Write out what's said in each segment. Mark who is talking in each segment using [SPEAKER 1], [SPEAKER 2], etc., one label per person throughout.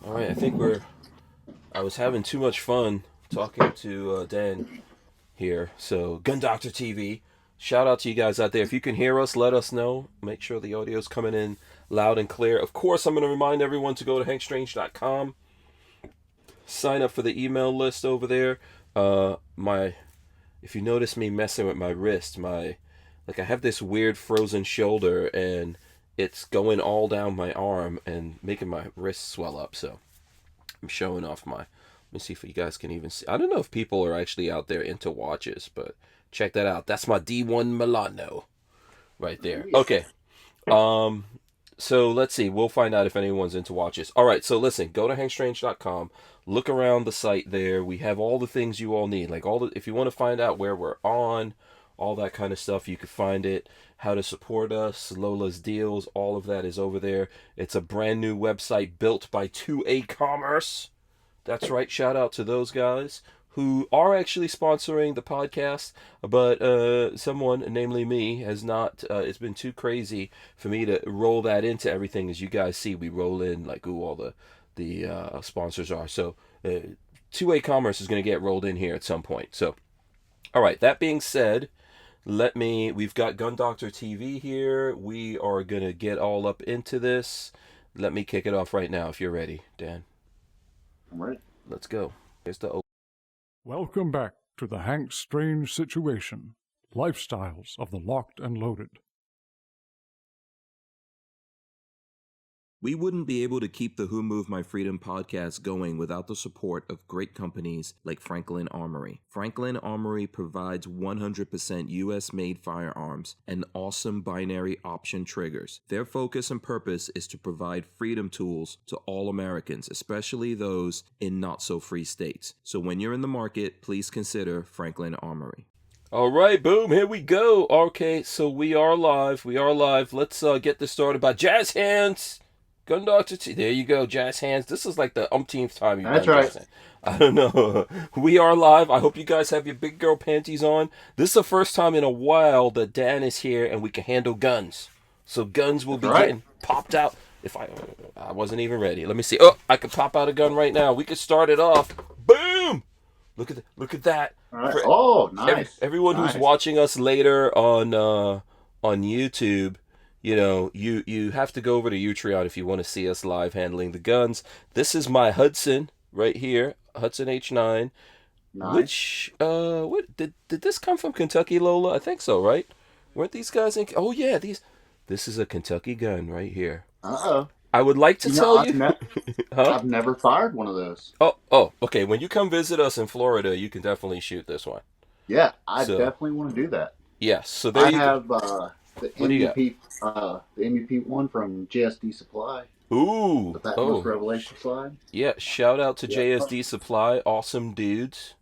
[SPEAKER 1] All right, I think we're. I was having too much fun talking to Dan here. So, Gun Doctor TV. Shout out to you guys out there. If you can hear us, let us know. Make sure the audio's coming in loud and clear. Of course, I'm going to remind everyone to go to hankstrange.com. Sign up for the email list over there. My, if you notice me messing with my wrist, I have this weird frozen shoulder, and it's going all down my arm and making my wrist swell up. So I'm showing off my. Let me see if you guys can even see. I don't know if people are actually out there into watches, but check that out. That's my D1 Milano right there. Okay. Um. So let's see. We'll find out if anyone's into watches. All right. So listen. Go to hankstrange.com. Look around the site there. We have all the things you all need. Like if you want to find out where we're on, all that kind of stuff, you can find it. How to support us, Lola's deals, all of that is over there. It's a brand new website built by 2A Commerce. That's right. Shout out to those guys who are actually sponsoring the podcast, but someone, namely me, has not. It's been too crazy for me to roll that into everything. As you guys see, we roll in like who all the sponsors are. So 2A Commerce is going to get rolled in here at some point. So, all right. That being said, we've got Gun Doctor TV here. We are going to get all up into this. Let me kick it off right now if you're ready, Dan.
[SPEAKER 2] I'm ready.
[SPEAKER 1] Let's go. Here's the
[SPEAKER 3] Welcome back to the Hank Strange Situation, Lifestyles of the Locked and Loaded.
[SPEAKER 1] We wouldn't be able to keep the Who Moved My Freedom podcast going without the support of great companies like Franklin Armory. Franklin Armory provides 100% US-made firearms and awesome binary option triggers. Their focus and purpose is to provide freedom tools to all Americans, especially those in not-so-free states. So when you're in the market, please consider Franklin Armory. All right, boom, here we go. Okay, so we are live. Let's get this started by Jazz Hands. Gun Doctor T. There you go, Jazz Hands. This is like the umpteenth time you've
[SPEAKER 2] That's
[SPEAKER 1] done
[SPEAKER 2] right.
[SPEAKER 1] Jazz Hands. I don't know. We are live. I hope you guys have your big girl panties on. This is the first time in a while that Dan is here and we can handle guns. So guns will be getting popped out. If I wasn't even ready. Let me see. Oh, I could pop out a gun right now. We could start it off. Boom! Look at that.
[SPEAKER 2] All right. Nice.
[SPEAKER 1] Everyone
[SPEAKER 2] nice.
[SPEAKER 1] who's watching us later on YouTube, you know, you have to go over to Utreon if you want to see us live handling the guns. This is my Hudson right here, Hudson H9.
[SPEAKER 2] Nice.
[SPEAKER 1] Which what did this come from Kentucky, Lola? I think so, right? Weren't these guys in? Oh yeah, this is a Kentucky gun right here.
[SPEAKER 2] Uh-oh.
[SPEAKER 1] I would like to tell you. Huh?
[SPEAKER 2] I've never fired one of those.
[SPEAKER 1] Oh, okay. When you come visit us in Florida, you can definitely shoot this one.
[SPEAKER 2] Yeah, I definitely want to do that.
[SPEAKER 1] Yes. So there
[SPEAKER 2] I
[SPEAKER 1] you
[SPEAKER 2] have
[SPEAKER 1] go.
[SPEAKER 2] The
[SPEAKER 1] What do you got?
[SPEAKER 2] the MVP one from JSD Supply.
[SPEAKER 1] Ooh.
[SPEAKER 2] The Batman Revelation slide.
[SPEAKER 1] Yeah, shout out to
[SPEAKER 2] Yeah.
[SPEAKER 1] JSD Supply, awesome dudes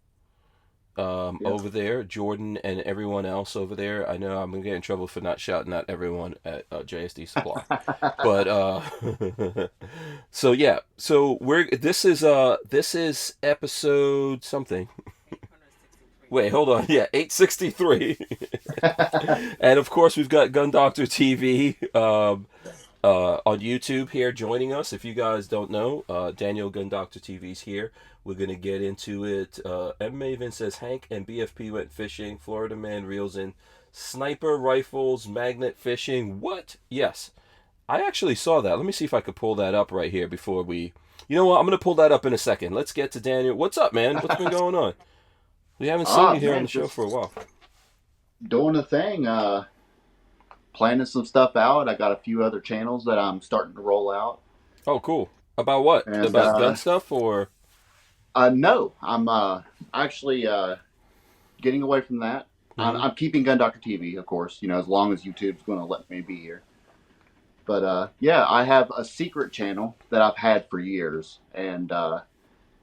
[SPEAKER 1] over there, Jordan and everyone else over there. I know I'm gonna get in trouble for not shouting out everyone at JSD Supply, but so yeah, so this is episode something. Wait, hold on. Yeah, 863. And of course, we've got Gun Doctor TV on YouTube here joining us. If you guys don't know, Daniel Gun Doctor TV's here. We're going to get into it. M. Maven says Hank and BFP went fishing. Florida man reels in sniper rifles, magnet fishing. What? Yes. I actually saw that. Let me see if I could pull that up right here before we... You know what? I'm going to pull that up in a second. Let's get to Daniel. What's up, man? What's been going on? We haven't seen you here on the show for a while.
[SPEAKER 2] Doing a thing. Planning some stuff out. I got a few other channels that I'm starting to roll out.
[SPEAKER 1] Oh, cool. About what?
[SPEAKER 2] And,
[SPEAKER 1] about gun stuff or?
[SPEAKER 2] No, I'm actually getting away from that.
[SPEAKER 1] Mm-hmm.
[SPEAKER 2] I'm keeping Gun Doctor TV, of course. You know, as long as YouTube's going to let me be here. But yeah, I have a secret channel that I've had for years, and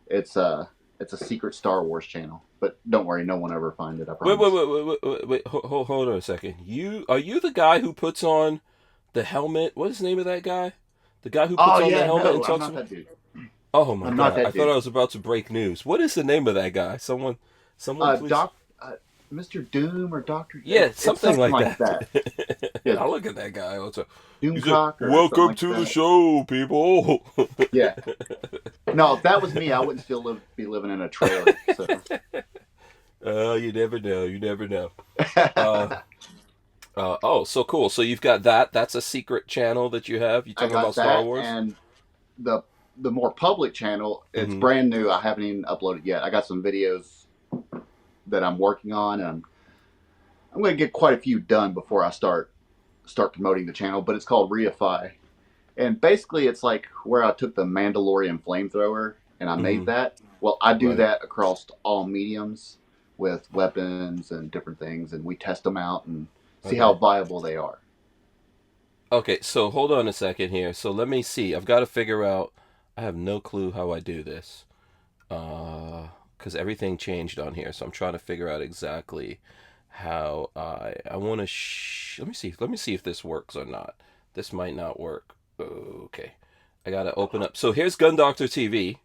[SPEAKER 2] it's a secret Star Wars channel. But don't worry, no one ever finds it. I promise.
[SPEAKER 1] Wait. Hold on a second. Are you the guy who puts on the helmet? What is the name of that guy? The guy who puts on the helmet and talks.
[SPEAKER 2] I'm not that dude.
[SPEAKER 1] Oh my
[SPEAKER 2] I'm
[SPEAKER 1] god!
[SPEAKER 2] not that
[SPEAKER 1] I thought I was about to break news. What is the name of that guy? Someone, please.
[SPEAKER 2] Mr. Doom or Doctor?
[SPEAKER 1] Yeah, something like
[SPEAKER 2] that.
[SPEAKER 1] Yeah, I look at that guy all the time.
[SPEAKER 2] Doomcock.
[SPEAKER 1] Welcome to the show, people.
[SPEAKER 2] Yeah. No, if that was me, I wouldn't still be living in a trailer. So.
[SPEAKER 1] You never know. You never know. Uh, oh, so cool. So you've got that. That's a secret channel that you have. You
[SPEAKER 2] I
[SPEAKER 1] talking about
[SPEAKER 2] got
[SPEAKER 1] Star
[SPEAKER 2] that,
[SPEAKER 1] Wars?
[SPEAKER 2] and the the more public channel, it's
[SPEAKER 1] Mm-hmm.
[SPEAKER 2] brand new. I haven't even uploaded yet. I got some videos that I'm working on, and I'm going to get quite a few done before I start promoting the channel. But it's called Reify, and basically it's like where I took the Mandalorian flamethrower and I made
[SPEAKER 1] Mm-hmm.
[SPEAKER 2] that. Well, I do
[SPEAKER 1] Right.
[SPEAKER 2] that across all mediums with weapons and different things, and we test them out and see how
[SPEAKER 1] Okay.
[SPEAKER 2] viable they are.
[SPEAKER 1] Okay. So hold on a second here. So let me see. I've got to figure out. I have no clue how I do this. Because everything changed on here, so I'm trying to figure out exactly how I want to. Let me see. Let me see if this works or not. This might not work. Okay. I gotta open up. So here's Gun Doctor TV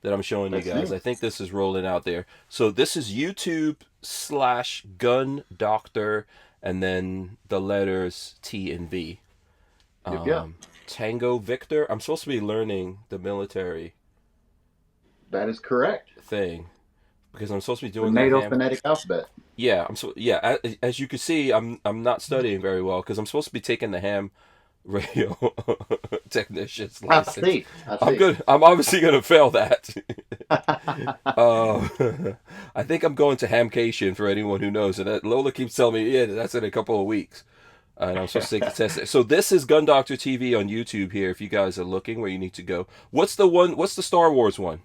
[SPEAKER 1] that I'm showing you
[SPEAKER 2] Let's
[SPEAKER 1] guys.
[SPEAKER 2] see.
[SPEAKER 1] I think this is rolling out there. So this is YouTube/Gun Doctor, and then the letters T and V.
[SPEAKER 2] Yep, yep.
[SPEAKER 1] Tango Victor. I'm supposed to be learning the military
[SPEAKER 2] That is correct.
[SPEAKER 1] thing because I'm supposed to be
[SPEAKER 2] The
[SPEAKER 1] doing the
[SPEAKER 2] NATO
[SPEAKER 1] ham.
[SPEAKER 2] phonetic alphabet.
[SPEAKER 1] Yeah, As you can see, I'm not studying very well because I'm supposed to be taking the ham radio technician's
[SPEAKER 2] I
[SPEAKER 1] license.
[SPEAKER 2] see. I
[SPEAKER 1] I'm
[SPEAKER 2] see.
[SPEAKER 1] good. I'm obviously gonna fail that. I think I'm going to Hamcation for anyone who knows. And Lola keeps telling me, yeah, that's in a couple of weeks. And I'm supposed to take the test. So this is Gun Doctor TV on YouTube here. If you guys are looking where you need to go, what's the one? What's the Star Wars one?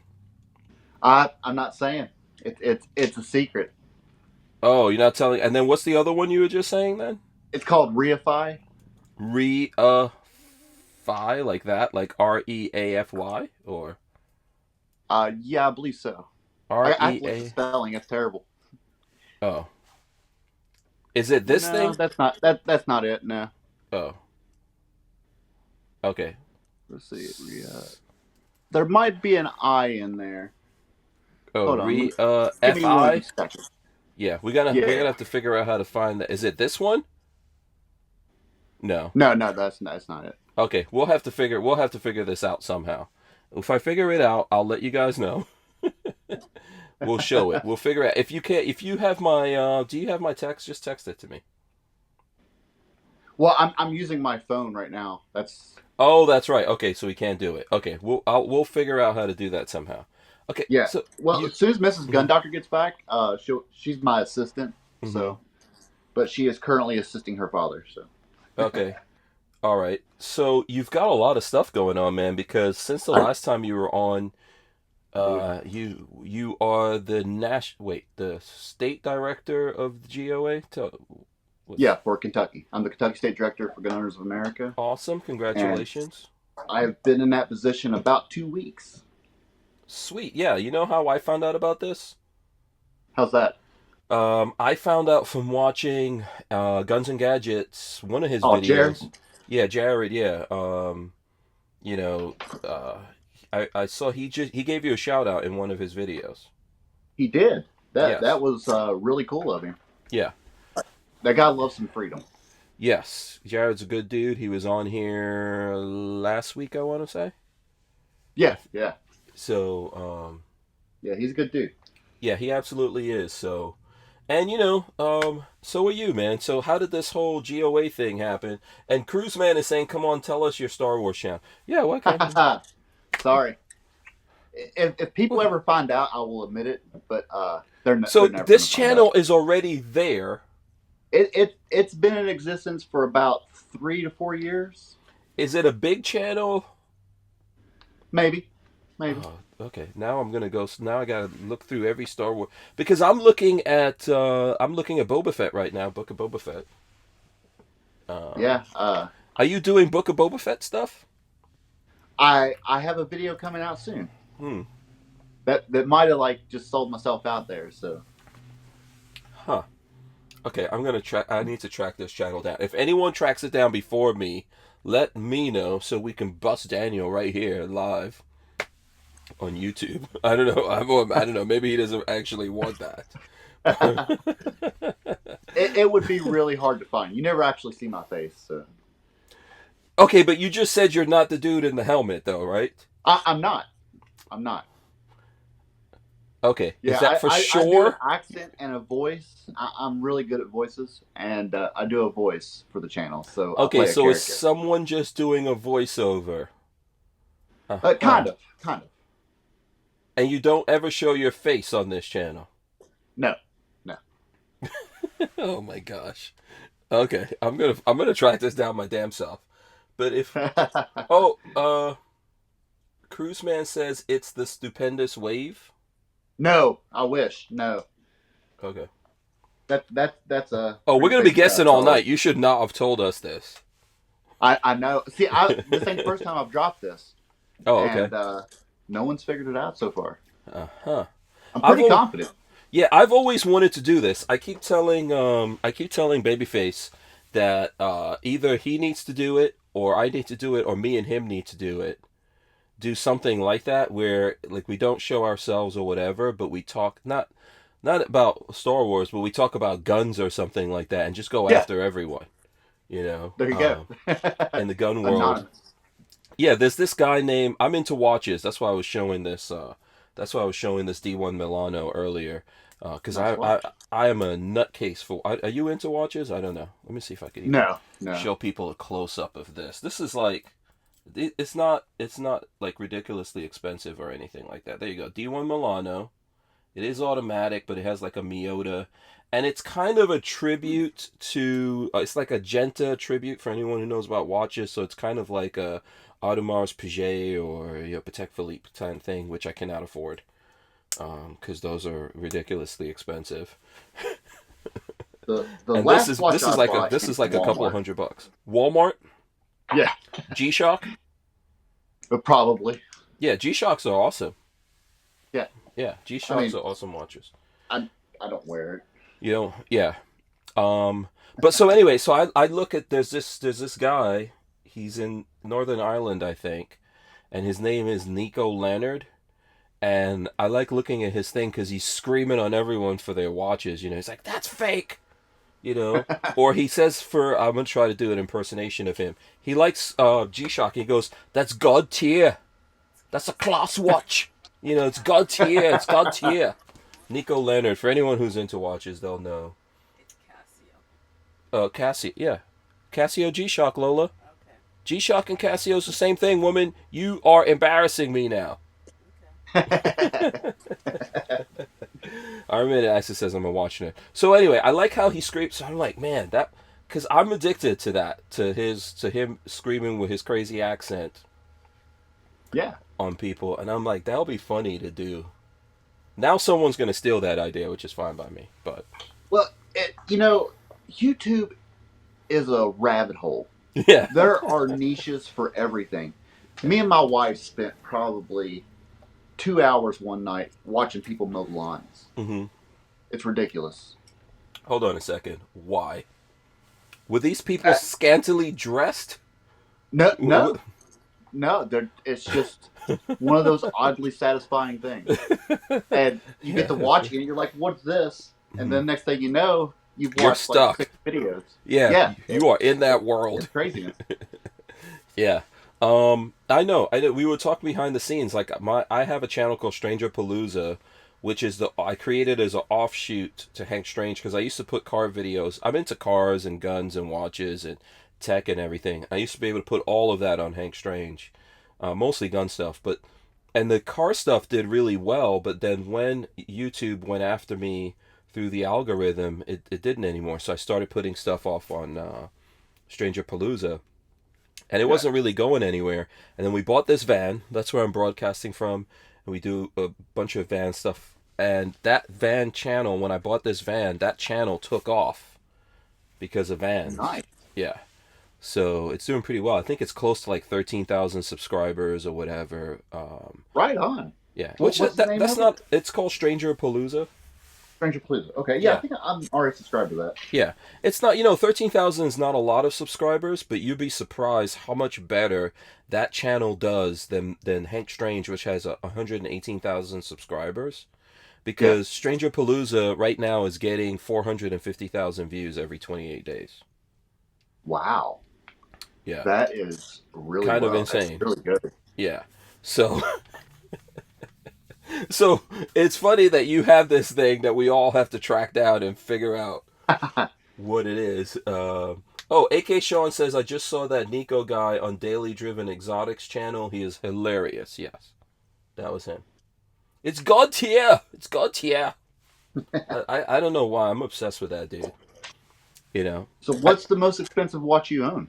[SPEAKER 2] I'm not saying it's a secret.
[SPEAKER 1] Oh, you're not telling. And then what's the other one you were just saying then?
[SPEAKER 2] It's called Reify.
[SPEAKER 1] Reafy, like that, like REAFY or
[SPEAKER 2] Yeah, I believe so. I have to look at the
[SPEAKER 1] REA.
[SPEAKER 2] spelling. It's terrible.
[SPEAKER 1] Oh, is it this
[SPEAKER 2] No,
[SPEAKER 1] thing?
[SPEAKER 2] that's not it. No.
[SPEAKER 1] Oh, okay.
[SPEAKER 2] Let's see. There might be an I in there.
[SPEAKER 1] Oh,
[SPEAKER 2] Hold on. Give me one
[SPEAKER 1] FI.
[SPEAKER 2] second.
[SPEAKER 1] Yeah, we're gonna
[SPEAKER 2] Yeah.
[SPEAKER 1] have to figure out how to find that. Is it this one? No.
[SPEAKER 2] No, that's not it.
[SPEAKER 1] Okay, we'll have to figure this out somehow. If I figure it out, I'll let you guys know. We'll show it. We'll figure out. If you can't, if you have my, do you have my text? Just text it to me.
[SPEAKER 2] Well, I'm using my phone right now. That's
[SPEAKER 1] Oh, that's right. Okay, so we can't do it. Okay, we'll figure out how to do that somehow. Okay,
[SPEAKER 2] yeah.
[SPEAKER 1] so
[SPEAKER 2] Well,
[SPEAKER 1] you.
[SPEAKER 2] as soon as Mrs. Gun
[SPEAKER 1] Mhm,
[SPEAKER 2] Doctor gets back, she's my assistant.
[SPEAKER 1] mhm.
[SPEAKER 2] So, but she is currently assisting her father. So.
[SPEAKER 1] Okay, all right. So you've got a lot of stuff going on, man. Because since the last time you were on, you are the state director of the GOA.
[SPEAKER 2] Yeah, for Kentucky. I'm the Kentucky State Director for Gun Owners of America,
[SPEAKER 1] Awesome,
[SPEAKER 2] and
[SPEAKER 1] congratulations.
[SPEAKER 2] I have been in that position about 2 weeks.
[SPEAKER 1] Sweet. Yeah, you know how I found out about this?
[SPEAKER 2] How's that?
[SPEAKER 1] I found out from watching Guns and Gadgets, one of his
[SPEAKER 2] Oh, Jared,
[SPEAKER 1] videos. Yeah, Jared. Yeah. You know, uh, I saw he gave you a shout out in one of his videos.
[SPEAKER 2] he did. That
[SPEAKER 1] Yes.
[SPEAKER 2] was really cool of him.
[SPEAKER 1] Yeah.
[SPEAKER 2] That guy loves some freedom.
[SPEAKER 1] Yes. Jared's a good dude. He was on here last week, I want to say.
[SPEAKER 2] Yeah, yeah,
[SPEAKER 1] So,
[SPEAKER 2] yeah. He's a good dude.
[SPEAKER 1] yeah, he absolutely is. So, and so are you, man. So how did this whole GOA thing happen? And Cruise Man is saying, "Come on, tell us your Star Wars channel." Yeah, okay.
[SPEAKER 2] Sorry. If people ever find out, I will admit it. But
[SPEAKER 1] So
[SPEAKER 2] they're never
[SPEAKER 1] this
[SPEAKER 2] gonna find out.
[SPEAKER 1] channel is already there.
[SPEAKER 2] It's been in existence for about 3 to 4 years,
[SPEAKER 1] Is it a big channel?
[SPEAKER 2] maybe, maybe.
[SPEAKER 1] Oh, okay. Now I'm gonna go. Now I gotta look through every Star Wars because I'm looking at Boba Fett right now. Book of Boba Fett. Um,
[SPEAKER 2] Yeah.
[SPEAKER 1] are you doing Book of Boba Fett stuff?
[SPEAKER 2] I have a video coming out soon.
[SPEAKER 1] Hmm.
[SPEAKER 2] That might have like just sold myself out there. So
[SPEAKER 1] Huh. Okay, I'm gonna track. I need to track this channel down. If anyone tracks it down before me, let me know so we can bust Daniel right here live on YouTube. I don't know. I don't know. Maybe he doesn't actually want that.
[SPEAKER 2] it would be really hard to find. You never actually see my face. So
[SPEAKER 1] Okay, but you just said you're not the dude in the helmet, though, right?
[SPEAKER 2] I'm not. I'm not.
[SPEAKER 1] Okay, is
[SPEAKER 2] Yeah,
[SPEAKER 1] that for
[SPEAKER 2] I do an
[SPEAKER 1] sure?
[SPEAKER 2] accent and a voice. I'm really good at voices, and I do a voice for the channel, so I
[SPEAKER 1] Okay,
[SPEAKER 2] play a
[SPEAKER 1] so is
[SPEAKER 2] character.
[SPEAKER 1] someone just doing a voiceover?
[SPEAKER 2] Kind
[SPEAKER 1] Uh-huh.
[SPEAKER 2] of, kind of.
[SPEAKER 1] And you don't ever show your face on this channel?
[SPEAKER 2] No, no.
[SPEAKER 1] Oh my gosh. Okay, I'm gonna track this down my damn self. But if oh Cruise Man says it's the stupendous wave.
[SPEAKER 2] No, I wish. No,
[SPEAKER 1] Okay.
[SPEAKER 2] that's a
[SPEAKER 1] Oh, we're
[SPEAKER 2] pretty
[SPEAKER 1] gonna be
[SPEAKER 2] big
[SPEAKER 1] guessing all
[SPEAKER 2] troll.
[SPEAKER 1] night. You should not have told us this.
[SPEAKER 2] I know. See, this ain't the first time I've dropped this,
[SPEAKER 1] Oh, okay.
[SPEAKER 2] and no one's figured it out so far.
[SPEAKER 1] Uh huh.
[SPEAKER 2] I'm
[SPEAKER 1] I've
[SPEAKER 2] pretty
[SPEAKER 1] al-
[SPEAKER 2] confident.
[SPEAKER 1] yeah, I've always wanted to do this. I keep telling Babyface that either he needs to do it, or I need to do it, or me and him need to do it. Do something like that where like we don't show ourselves or whatever, but we talk not about Star Wars, but we talk about guns or something like that, and just go
[SPEAKER 2] Yeah,
[SPEAKER 1] after everyone. You know,
[SPEAKER 2] there you go.
[SPEAKER 1] in the gun world.
[SPEAKER 2] Anonymous.
[SPEAKER 1] Yeah, there's this guy named. I'm into watches. That's why I was showing this. That's why I was showing this D1 Milano earlier. Because
[SPEAKER 2] Nice watch.
[SPEAKER 1] I am a nutcase for. Are you into watches? I don't know. Let me see if I can even
[SPEAKER 2] No, no.
[SPEAKER 1] show people a close up of this. This is like, it's not like ridiculously expensive or anything like that. There you go. D1 Milano. It is automatic, but it has like a Miyota, and it's kind of a tribute to. It's like a Genta tribute for anyone who knows about watches. So it's kind of like a Audemars Piguet or Patek Philippe kind of thing, which I cannot afford, because those are ridiculously expensive.
[SPEAKER 2] The
[SPEAKER 1] And
[SPEAKER 2] last watch I bought
[SPEAKER 1] this
[SPEAKER 2] came
[SPEAKER 1] is
[SPEAKER 2] from
[SPEAKER 1] like a couple of
[SPEAKER 2] Walmart.
[SPEAKER 1] $100. Walmart,
[SPEAKER 2] Yeah,
[SPEAKER 1] G-Shock.
[SPEAKER 2] but probably.
[SPEAKER 1] Yeah, G-Shocks are awesome.
[SPEAKER 2] Yeah,
[SPEAKER 1] Yeah,
[SPEAKER 2] I
[SPEAKER 1] G-Shocks
[SPEAKER 2] mean,
[SPEAKER 1] are awesome watches.
[SPEAKER 2] I don't wear it.
[SPEAKER 1] You know, yeah. But so anyway, so I look at there's this guy. He's in Northern Ireland, I think, and his name is Nico Leonard. And I like looking at his thing because he's screaming on everyone for their watches. You know, he's like, "That's fake," you know. Or he says for I'm gonna try to do an impersonation of him. He likes G-Shock. He goes, "That's God tier. That's a class watch. You know, it's God tier. It's God tier." Nico Leonard. For anyone who's into watches, they'll know.
[SPEAKER 4] It's Casio.
[SPEAKER 1] Casio, yeah. Casio G-Shock, Lola.
[SPEAKER 4] Okay.
[SPEAKER 1] G-Shock and Casio's the same thing, woman. You are embarrassing me now. Armin actually says I'm a watching it. So anyway, I like how he screams. So I'm like, man, that because I'm addicted to that, to him screaming with his crazy accent
[SPEAKER 2] Yeah.
[SPEAKER 1] on people, and I'm like, that'll be funny to do. Now someone's gonna steal that idea, which is fine by me. But
[SPEAKER 2] Well, YouTube is a rabbit hole.
[SPEAKER 1] yeah,
[SPEAKER 2] There are niches for everything. Me and my wife spent probably 2 hours one night watching people mow lawns.
[SPEAKER 1] hmm
[SPEAKER 2] It's ridiculous.
[SPEAKER 1] hold on a second. Why were these people scantily dressed?
[SPEAKER 2] No,
[SPEAKER 1] Wh-
[SPEAKER 2] no, no. It's just one of those oddly sasatisfying things. And you get to watch it, and you're like, "What's this?" And then next thing you know, you've
[SPEAKER 1] You're
[SPEAKER 2] watched like
[SPEAKER 1] stuck.
[SPEAKER 2] 6 videos.
[SPEAKER 1] Yeah,
[SPEAKER 2] Yeah,
[SPEAKER 1] you are in that
[SPEAKER 2] it's
[SPEAKER 1] world.
[SPEAKER 2] craziness.
[SPEAKER 1] Yeah. I know. We were talking behind the scenes. Like I have a channel called Stranger Palooza, which is I created as an offshoot to Hank Strange because I used to put car videos. I'm into cars and guns and watches and tech and everything. I used to be able to put all of that on Hank Strange, mostly gun stuff. And the car stuff did really well. But then when YouTube went after me through the algorithm, it didn't anymore. So I started putting stuff off on Stranger Palooza. And it
[SPEAKER 2] Yeah.
[SPEAKER 1] wasn't really going anywhere. And then we bought this van. That's where I'm broadcasting from. And we do a bunch of van stuff. And that van channel, when I bought this van, that channel took off because of vans.
[SPEAKER 2] Nice.
[SPEAKER 1] Yeah. So it's doing pretty well. I think it's close to like 13,000 subscribers or whatever.
[SPEAKER 2] Right on.
[SPEAKER 1] Yeah.
[SPEAKER 2] What's the name
[SPEAKER 1] That's
[SPEAKER 2] of
[SPEAKER 1] not. It's called Stranger Palooza.
[SPEAKER 2] Stranger Please. Okay, yeah,
[SPEAKER 1] Yeah.
[SPEAKER 2] I think I'm already subscribed to that.
[SPEAKER 1] Yeah, it's not, 13,000 is not a lot of subscribers, but you'd be surprised how much better that channel does than Hank Strange, which has 118,000 subscribers. Because Stranger Palooza right now is getting 450,000 views every 28 days.
[SPEAKER 2] Wow.
[SPEAKER 1] Yeah,
[SPEAKER 2] That is really
[SPEAKER 1] kind of
[SPEAKER 2] well.
[SPEAKER 1] insane.
[SPEAKER 2] That's really good.
[SPEAKER 1] Yeah, so So it's funny that you have this thing that we all have to track down and figure out what it is. Oh, AK Sean says, I just saw that Nico guy on Daily Driven Exotics channel. He is hilarious. Yes, that was him. It's God tier. It's God tier. I don't know why. I'm obsessed with that dude. You know.
[SPEAKER 2] So what's the most expensive watch you own?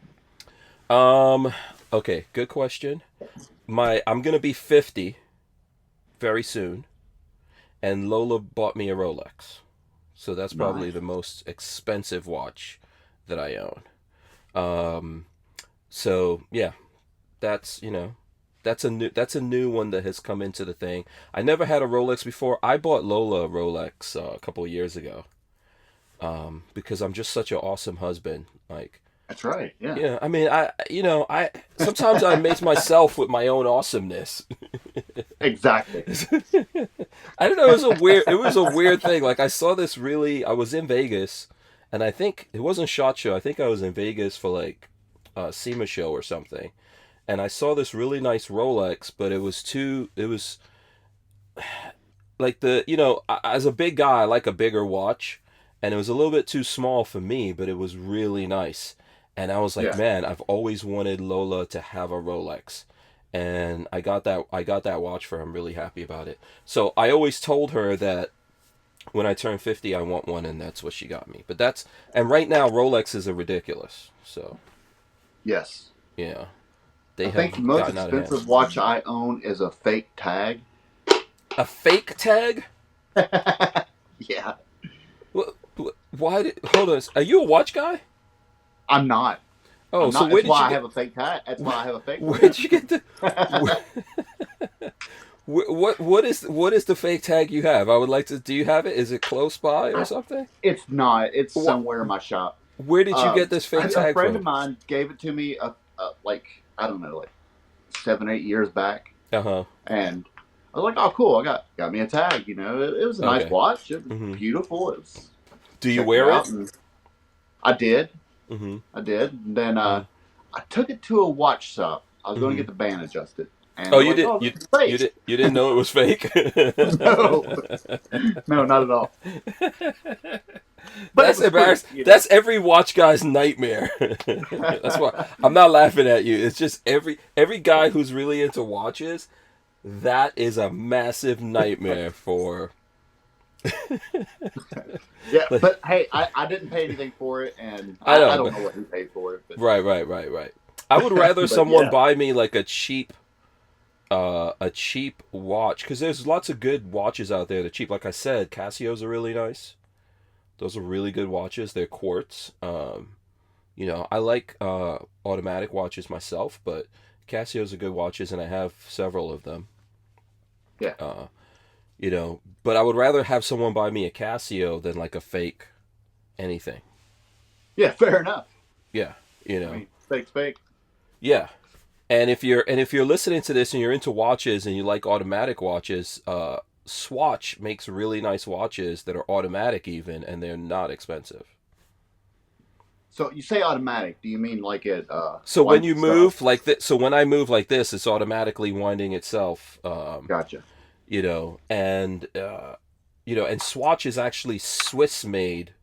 [SPEAKER 1] Okay, good question. I'm gonna be 50 very soon, and Lola bought me a Rolex. So that's probably the most expensive watch that I own. So yeah, that's that's a new one that has come into the thing. I never had a Rolex before. I bought Lola a Rolex a couple of years ago. Because I'm just such an awesome husband. Like,
[SPEAKER 2] that's right. Yeah.
[SPEAKER 1] Yeah. I mean, I sometimes I amaze myself with my own awesomeness.
[SPEAKER 2] Exactly.
[SPEAKER 1] I don't know. It was a weird thing. Like I was in Vegas, and I think it wasn't SHOT Show. I think I was in Vegas for like a SEMA show or something, and I saw this really nice Rolex, but it was like as a big guy, I like a bigger watch, and it was a little bit too small for me, but it was really nice. And I was like, man, I've always wanted Lola to have a Rolex. And I got that watch for her. I'm really happy about it. So I always told her that when I turn 50, I want one, and that's what she got me. And right now Rolexes are ridiculous. So
[SPEAKER 2] yes,
[SPEAKER 1] yeah,
[SPEAKER 2] I think the most expensive watch I own is a fake tag.
[SPEAKER 1] A fake tag?
[SPEAKER 2] Yeah.
[SPEAKER 1] Hold on? Are you a watch guy?
[SPEAKER 2] I'm not.
[SPEAKER 1] Oh, so
[SPEAKER 2] that's why I have a fake tag. That's why I have a fake.
[SPEAKER 1] Where'd you get the? What is the fake tag you have? I would like to. Do you have it? Is it close by or something?
[SPEAKER 2] It's not. It's somewhere in my shop.
[SPEAKER 1] Where did you get this fake tag
[SPEAKER 2] from? A friend
[SPEAKER 1] from?
[SPEAKER 2] of mine gave it to me. Like I don't know, like 7-8 years back. And I was like, oh, cool. I got me a tag. You know, it was a nice watch. It was beautiful. It was.
[SPEAKER 1] Do you wear it?
[SPEAKER 2] I did. I did. And then I took it to a watch shop. I was going to get the band adjusted. And
[SPEAKER 1] you didn't know it was fake?
[SPEAKER 2] No, not at all.
[SPEAKER 1] That's embarrassing. That's every watch guy's nightmare. That's why I'm not laughing at you. It's just every guy who's really into watches. That is a massive nightmare for.
[SPEAKER 2] Yeah, but hey, I didn't pay anything for it, and I don't know what he paid for it. But.
[SPEAKER 1] Right. I would rather someone buy me like a cheap watch, because there's lots of good watches out there. They're cheap. Like I said, Casios are really nice. Those are really good watches. They're quartz. I like automatic watches myself, but Casios are good watches, and I have several of them.
[SPEAKER 2] Yeah.
[SPEAKER 1] But I would rather have someone buy me a Casio than like a fake anything.
[SPEAKER 2] Yeah, fair enough.
[SPEAKER 1] Yeah,
[SPEAKER 2] I mean, fake's fake.
[SPEAKER 1] Yeah. And if you're listening to this and you're into watches and you like automatic watches, Swatch makes really nice watches that are automatic even, and they're not expensive.
[SPEAKER 2] So you say automatic? Do you mean like it?
[SPEAKER 1] So when you move like this, so when I move like this, it's automatically winding itself.
[SPEAKER 2] Gotcha.
[SPEAKER 1] And Swatch is actually Swiss-made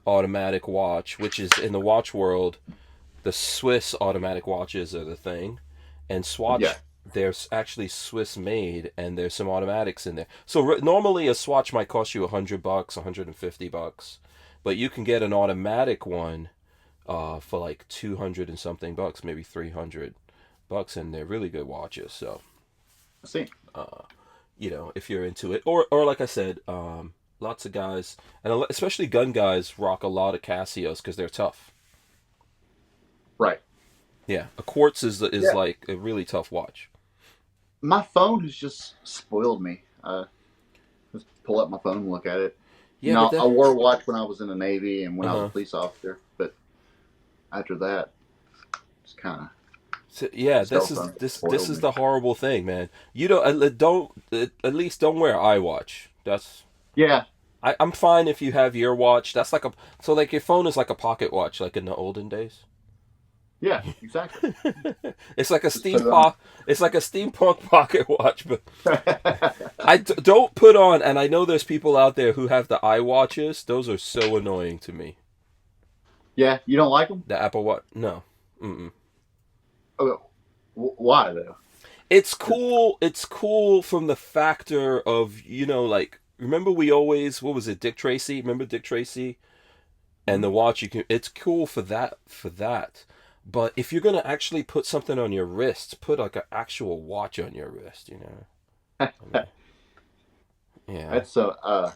[SPEAKER 1] automatic watch, which is in the watch world, the Swiss automatic watches are the thing, and Swatch, they're actually Swiss-made, and there's some automatics in there. So normally a Swatch might cost you $100, $150, but you can get an automatic one for like 200 and something bucks, maybe $300, and they're really good watches. So,
[SPEAKER 2] I see.
[SPEAKER 1] If you're into it, or like I said, lots of guys, and especially gun guys, rock a lot of Casios because they're tough.
[SPEAKER 2] Right.
[SPEAKER 1] Yeah, a quartz is like a really tough watch.
[SPEAKER 2] My phone has just spoiled me. Just pull up my phone and look at it.
[SPEAKER 1] Yeah,
[SPEAKER 2] I wore a watch when I was in the Navy and when I was a police officer, but after that, it's kind of.
[SPEAKER 1] So, yeah, this is the horrible thing, man. You don't at least don't wear iWatch. That's I'm fine if you have your watch. That's like your phone is like a pocket watch, like in the olden days.
[SPEAKER 2] Yeah, exactly.
[SPEAKER 1] It's like a steampunk pocket watch, but don't put on, and I know there's people out there who have the iWatches. Those are so annoying to me.
[SPEAKER 2] Yeah, you don't like them?
[SPEAKER 1] The Apple Watch, no. Mm-mm.
[SPEAKER 2] Oh, why though?
[SPEAKER 1] It's cool. It's cool from the factor of, like, remember what was it, Dick Tracy? Remember Dick Tracy? And the watch, it's cool for that. But if you're going to actually put something on your wrist, put like an actual watch on your wrist, I mean, yeah.
[SPEAKER 2] That's so,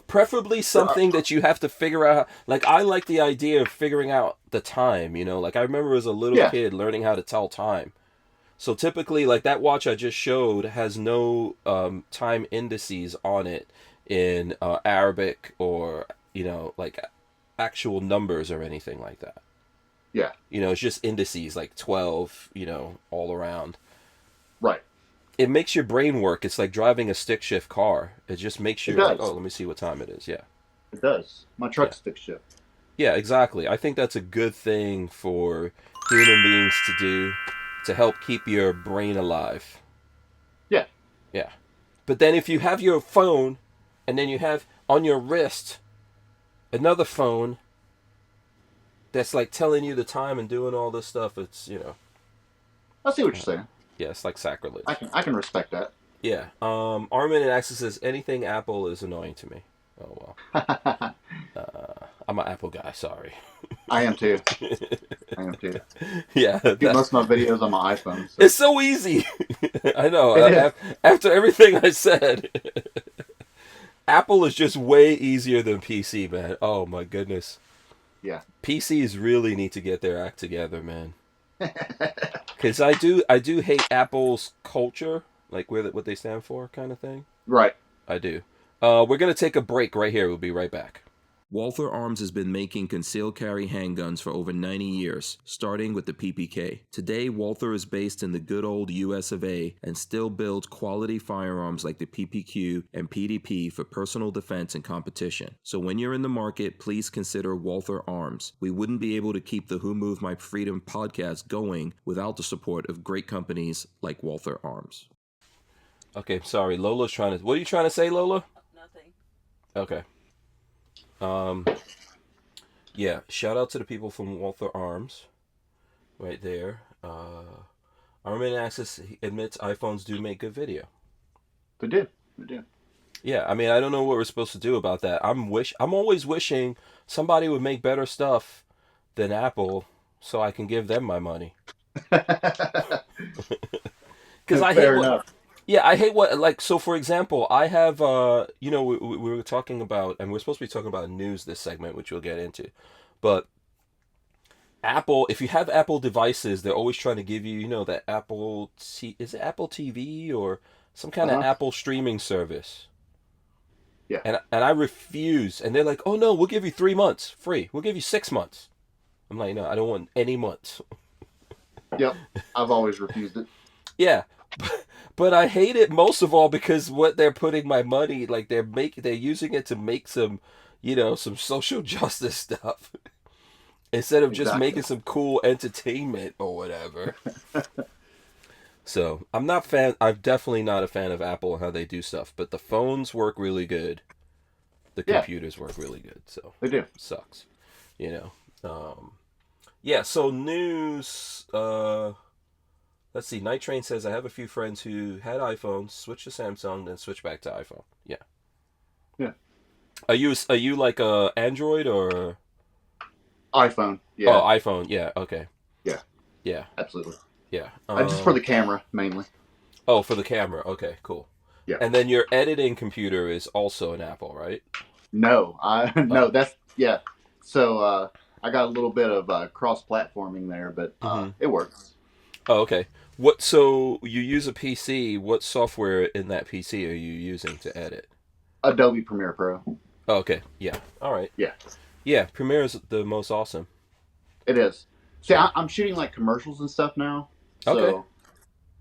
[SPEAKER 1] preferably something that you have to figure out. Like, I like the idea of figuring out the time, like I remember as a little kid learning how to tell time. So typically, like that watch I just showed has no time indices on it in Arabic or, like actual numbers or anything like that.
[SPEAKER 2] Yeah.
[SPEAKER 1] It's just indices like 12, all around.
[SPEAKER 2] Right.
[SPEAKER 1] It makes your brain work. It's like driving a stick shift car. It just makes you like, oh, let me see what time it is. Yeah.
[SPEAKER 2] It does. My truck's stick shift.
[SPEAKER 1] Yeah, exactly. I think that's a good thing for human beings to do to help keep your brain alive.
[SPEAKER 2] Yeah.
[SPEAKER 1] Yeah. But then if you have your phone and then you have on your wrist another phone that's like telling you the time and doing all this stuff, it's,
[SPEAKER 2] I see what you're saying.
[SPEAKER 1] Yeah, it's like sacrilege.
[SPEAKER 2] I can respect that.
[SPEAKER 1] Yeah. Armin and Axel says anything Apple is annoying to me. Oh well. I'm an Apple guy. Sorry.
[SPEAKER 2] I am too.
[SPEAKER 1] Yeah.
[SPEAKER 2] I do most of my videos on my iPhone. So.
[SPEAKER 1] It's so easy. I know.
[SPEAKER 2] It
[SPEAKER 1] After everything I said, Apple is just way easier than PC, man. Oh my goodness.
[SPEAKER 2] Yeah.
[SPEAKER 1] PCs really need to get their act together, man. Because I do hate Apple's culture, like what they stand for, kind of thing.
[SPEAKER 2] Right.
[SPEAKER 1] I do. We're gonna take a break right here. We'll be right back. Walther Arms has been making concealed carry handguns for over 90 years, starting with the PPK. Today, Walther is based in the good old US of A and still builds quality firearms like the PPQ and PDP for personal defense and competition. So when you're in the market, please consider Walther Arms. We wouldn't be able to keep the Who Moved My Freedom podcast going without the support of great companies like Walther Arms. Okay, sorry, Lola's trying to... What are you trying to say, Lola?
[SPEAKER 4] Nothing.
[SPEAKER 1] Okay. Yeah, shout out to the people from Walther Arms, right there. Armin Access admits iPhones do make good video.
[SPEAKER 2] They do.
[SPEAKER 1] Yeah, I mean, I don't know what we're supposed to do about that. I'm always wishing somebody would make better stuff than Apple, so I can give them my money. Because I hate enough. Yeah, I hate so for example, I have, we were talking about, and we're supposed to be talking about news this segment, which we'll get into, but Apple, if you have Apple devices, they're always trying to give you, that is it Apple TV or some kind of Apple streaming service?
[SPEAKER 2] Yeah.
[SPEAKER 1] And I refuse, and they're like, oh no, we'll give you 3 months free. We'll give you 6 months. I'm like, no, I don't want any months.
[SPEAKER 2] Yep, I've always refused it.
[SPEAKER 1] Yeah. But I hate it most of all because what they're putting my money, like they're using it to make some, some social justice stuff instead of just making some cool entertainment or whatever. So I'm definitely not a fan of Apple and how they do stuff, but the phones work really good. The computers work really good. So
[SPEAKER 2] they do.
[SPEAKER 1] Sucks, yeah. So news, let's see. Night Train says, I have a few friends who had iPhones, switched to Samsung, then switched back to iPhone. Yeah.
[SPEAKER 2] Yeah.
[SPEAKER 1] Are you like a Android or
[SPEAKER 2] iPhone? Yeah.
[SPEAKER 1] Oh, iPhone. Yeah. Okay.
[SPEAKER 2] Yeah.
[SPEAKER 1] Yeah.
[SPEAKER 2] Absolutely.
[SPEAKER 1] Yeah.
[SPEAKER 2] Just for the camera mainly.
[SPEAKER 1] Oh, for the camera. Okay. Cool.
[SPEAKER 2] Yeah.
[SPEAKER 1] And then your editing computer is also an Apple, right?
[SPEAKER 2] No. So I got a little bit of cross-platforming there, but it works.
[SPEAKER 1] Oh, okay. So you use a PC. What software in that PC are you using to edit?
[SPEAKER 2] Adobe Premiere Pro.
[SPEAKER 1] Oh, okay. Yeah. All right.
[SPEAKER 2] Yeah.
[SPEAKER 1] Yeah. Premiere is the most awesome.
[SPEAKER 2] It is. See, I'm shooting like commercials and stuff now. So
[SPEAKER 1] okay.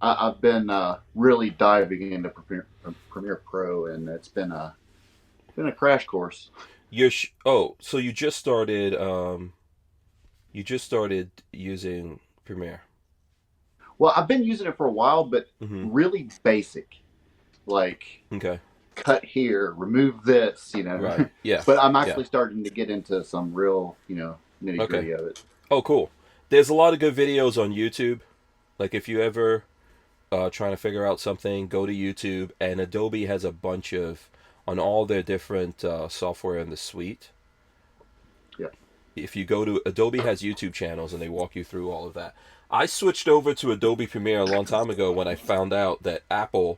[SPEAKER 2] I've been really diving into Premiere Pro, and it's been a crash course.
[SPEAKER 1] So you just started using Premiere.
[SPEAKER 2] Well, I've been using it for a while, but really basic. like
[SPEAKER 1] Okay.
[SPEAKER 2] cut here, remove this,
[SPEAKER 1] Right. Yeah.
[SPEAKER 2] But I'm
[SPEAKER 1] Yeah.
[SPEAKER 2] actually starting to get into some real, nitty
[SPEAKER 1] Okay.
[SPEAKER 2] gritty of it.
[SPEAKER 1] Oh, cool. There's a lot of good videos on YouTube. Like if you ever trying to figure out something, go to YouTube, and Adobe has a bunch of on all their different software in the suite.
[SPEAKER 2] Yeah.
[SPEAKER 1] If you go to Adobe has YouTube channels and they walk you through all of that. I switched over to Adobe Premiere a long time ago when I found out that Apple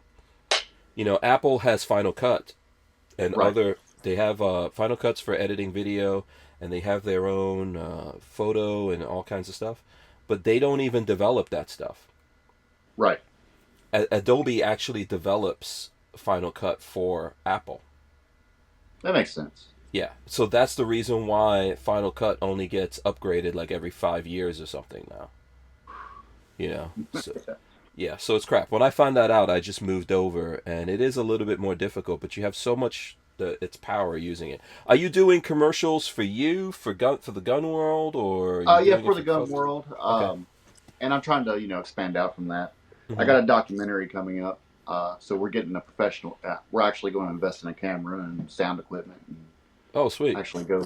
[SPEAKER 1] has Final Cut and
[SPEAKER 2] Right.
[SPEAKER 1] they have Final Cuts for editing video, and they have their own photo and all kinds of stuff, but they don't even develop that stuff.
[SPEAKER 2] Right.
[SPEAKER 1] Adobe actually develops Final Cut for Apple.
[SPEAKER 2] That makes sense.
[SPEAKER 1] Yeah, so that's the reason why Final Cut only gets upgraded like every 5 years or something now. So, yeah, so it's crap. When I found that out, I just moved over, and it is a little bit more difficult, but you have so much its power using it. Are you doing commercials for the gun world, or are you doing
[SPEAKER 2] for
[SPEAKER 1] it
[SPEAKER 2] the gun
[SPEAKER 1] folks?
[SPEAKER 2] world.
[SPEAKER 1] Okay.
[SPEAKER 2] And I'm trying to, expand out from that. I
[SPEAKER 1] Mhm.
[SPEAKER 2] got a documentary coming up. So we're getting a professional. We're actually going to invest in a camera and sound equipment and
[SPEAKER 1] Oh, sweet.
[SPEAKER 2] actually go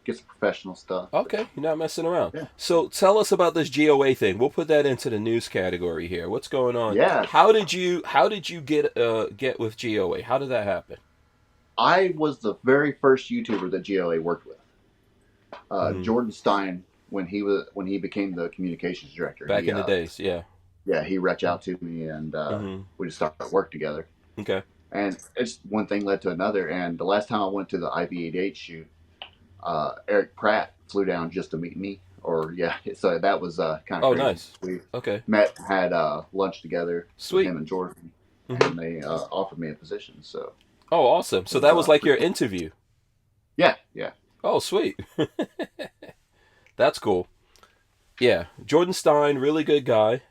[SPEAKER 2] get some professional stuff.
[SPEAKER 1] Okay, you're not messing around.
[SPEAKER 2] Yeah.
[SPEAKER 1] So tell us about this GOA thing. We'll put that into the news category here. What's going on?
[SPEAKER 2] Yeah.
[SPEAKER 1] How did you get with GOA? How did that happen?
[SPEAKER 2] I was the very first YouTuber that GLA worked with.
[SPEAKER 1] Mhm.
[SPEAKER 2] Jordan Stein, when he became the communications director.
[SPEAKER 1] Back in the days, yeah.
[SPEAKER 2] Yeah, he reached out to me and
[SPEAKER 1] Mhm.
[SPEAKER 2] we just started work together.
[SPEAKER 1] Okay.
[SPEAKER 2] And it's one thing led to another. And the last time I went to the IV-88 shoot, Eric Pratt flew down just to meet me. So that was kind of
[SPEAKER 1] Oh,
[SPEAKER 2] crazy.
[SPEAKER 1] nice.
[SPEAKER 2] We
[SPEAKER 1] Okay.
[SPEAKER 2] met, had lunch together
[SPEAKER 1] Sweet.
[SPEAKER 2] with him and Jordan,
[SPEAKER 1] Mhm.
[SPEAKER 2] and they offered me a position. So
[SPEAKER 1] Oh, awesome. So that was like your interview.
[SPEAKER 2] yeah.
[SPEAKER 1] Oh, sweet. That's cool. Yeah, Jordan Stein, really good guy.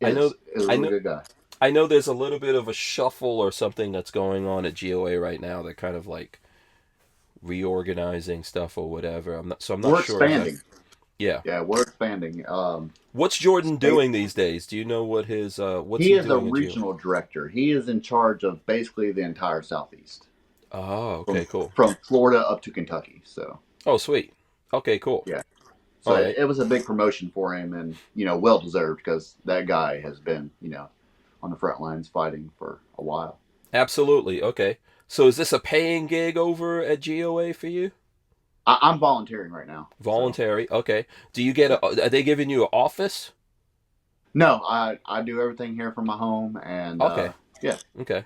[SPEAKER 1] I know.
[SPEAKER 2] Is a
[SPEAKER 1] I
[SPEAKER 2] really
[SPEAKER 1] know.
[SPEAKER 2] good guy.
[SPEAKER 1] I know. There's a little bit of a shuffle or something that's going on at GOA right now. They're kind of like reorganizing stuff or whatever. I'm not
[SPEAKER 2] We're
[SPEAKER 1] sure.
[SPEAKER 2] expanding.
[SPEAKER 1] Yeah.
[SPEAKER 2] Yeah, we're expanding.
[SPEAKER 1] What's Jordan doing these days? Do you know what his what's
[SPEAKER 2] He
[SPEAKER 1] he
[SPEAKER 2] is a
[SPEAKER 1] doing at GOA?
[SPEAKER 2] regional director. He is in charge of basically the entire Southeast.
[SPEAKER 1] Oh, okay, cool.
[SPEAKER 2] From Florida up to Kentucky. So
[SPEAKER 1] Oh, sweet. Okay, cool.
[SPEAKER 2] yeah. So
[SPEAKER 1] All right.
[SPEAKER 2] it was a big promotion for him, and well deserved, because that guy has been on the front lines fighting for a while.
[SPEAKER 1] Absolutely. Okay. So is this a paying gig over at GOA for you?
[SPEAKER 2] I'm volunteering right now.
[SPEAKER 1] Voluntary. Okay. Do you get are they giving you an office?
[SPEAKER 2] No, I do everything here from my home, and
[SPEAKER 1] Okay.
[SPEAKER 2] yeah.
[SPEAKER 1] Okay.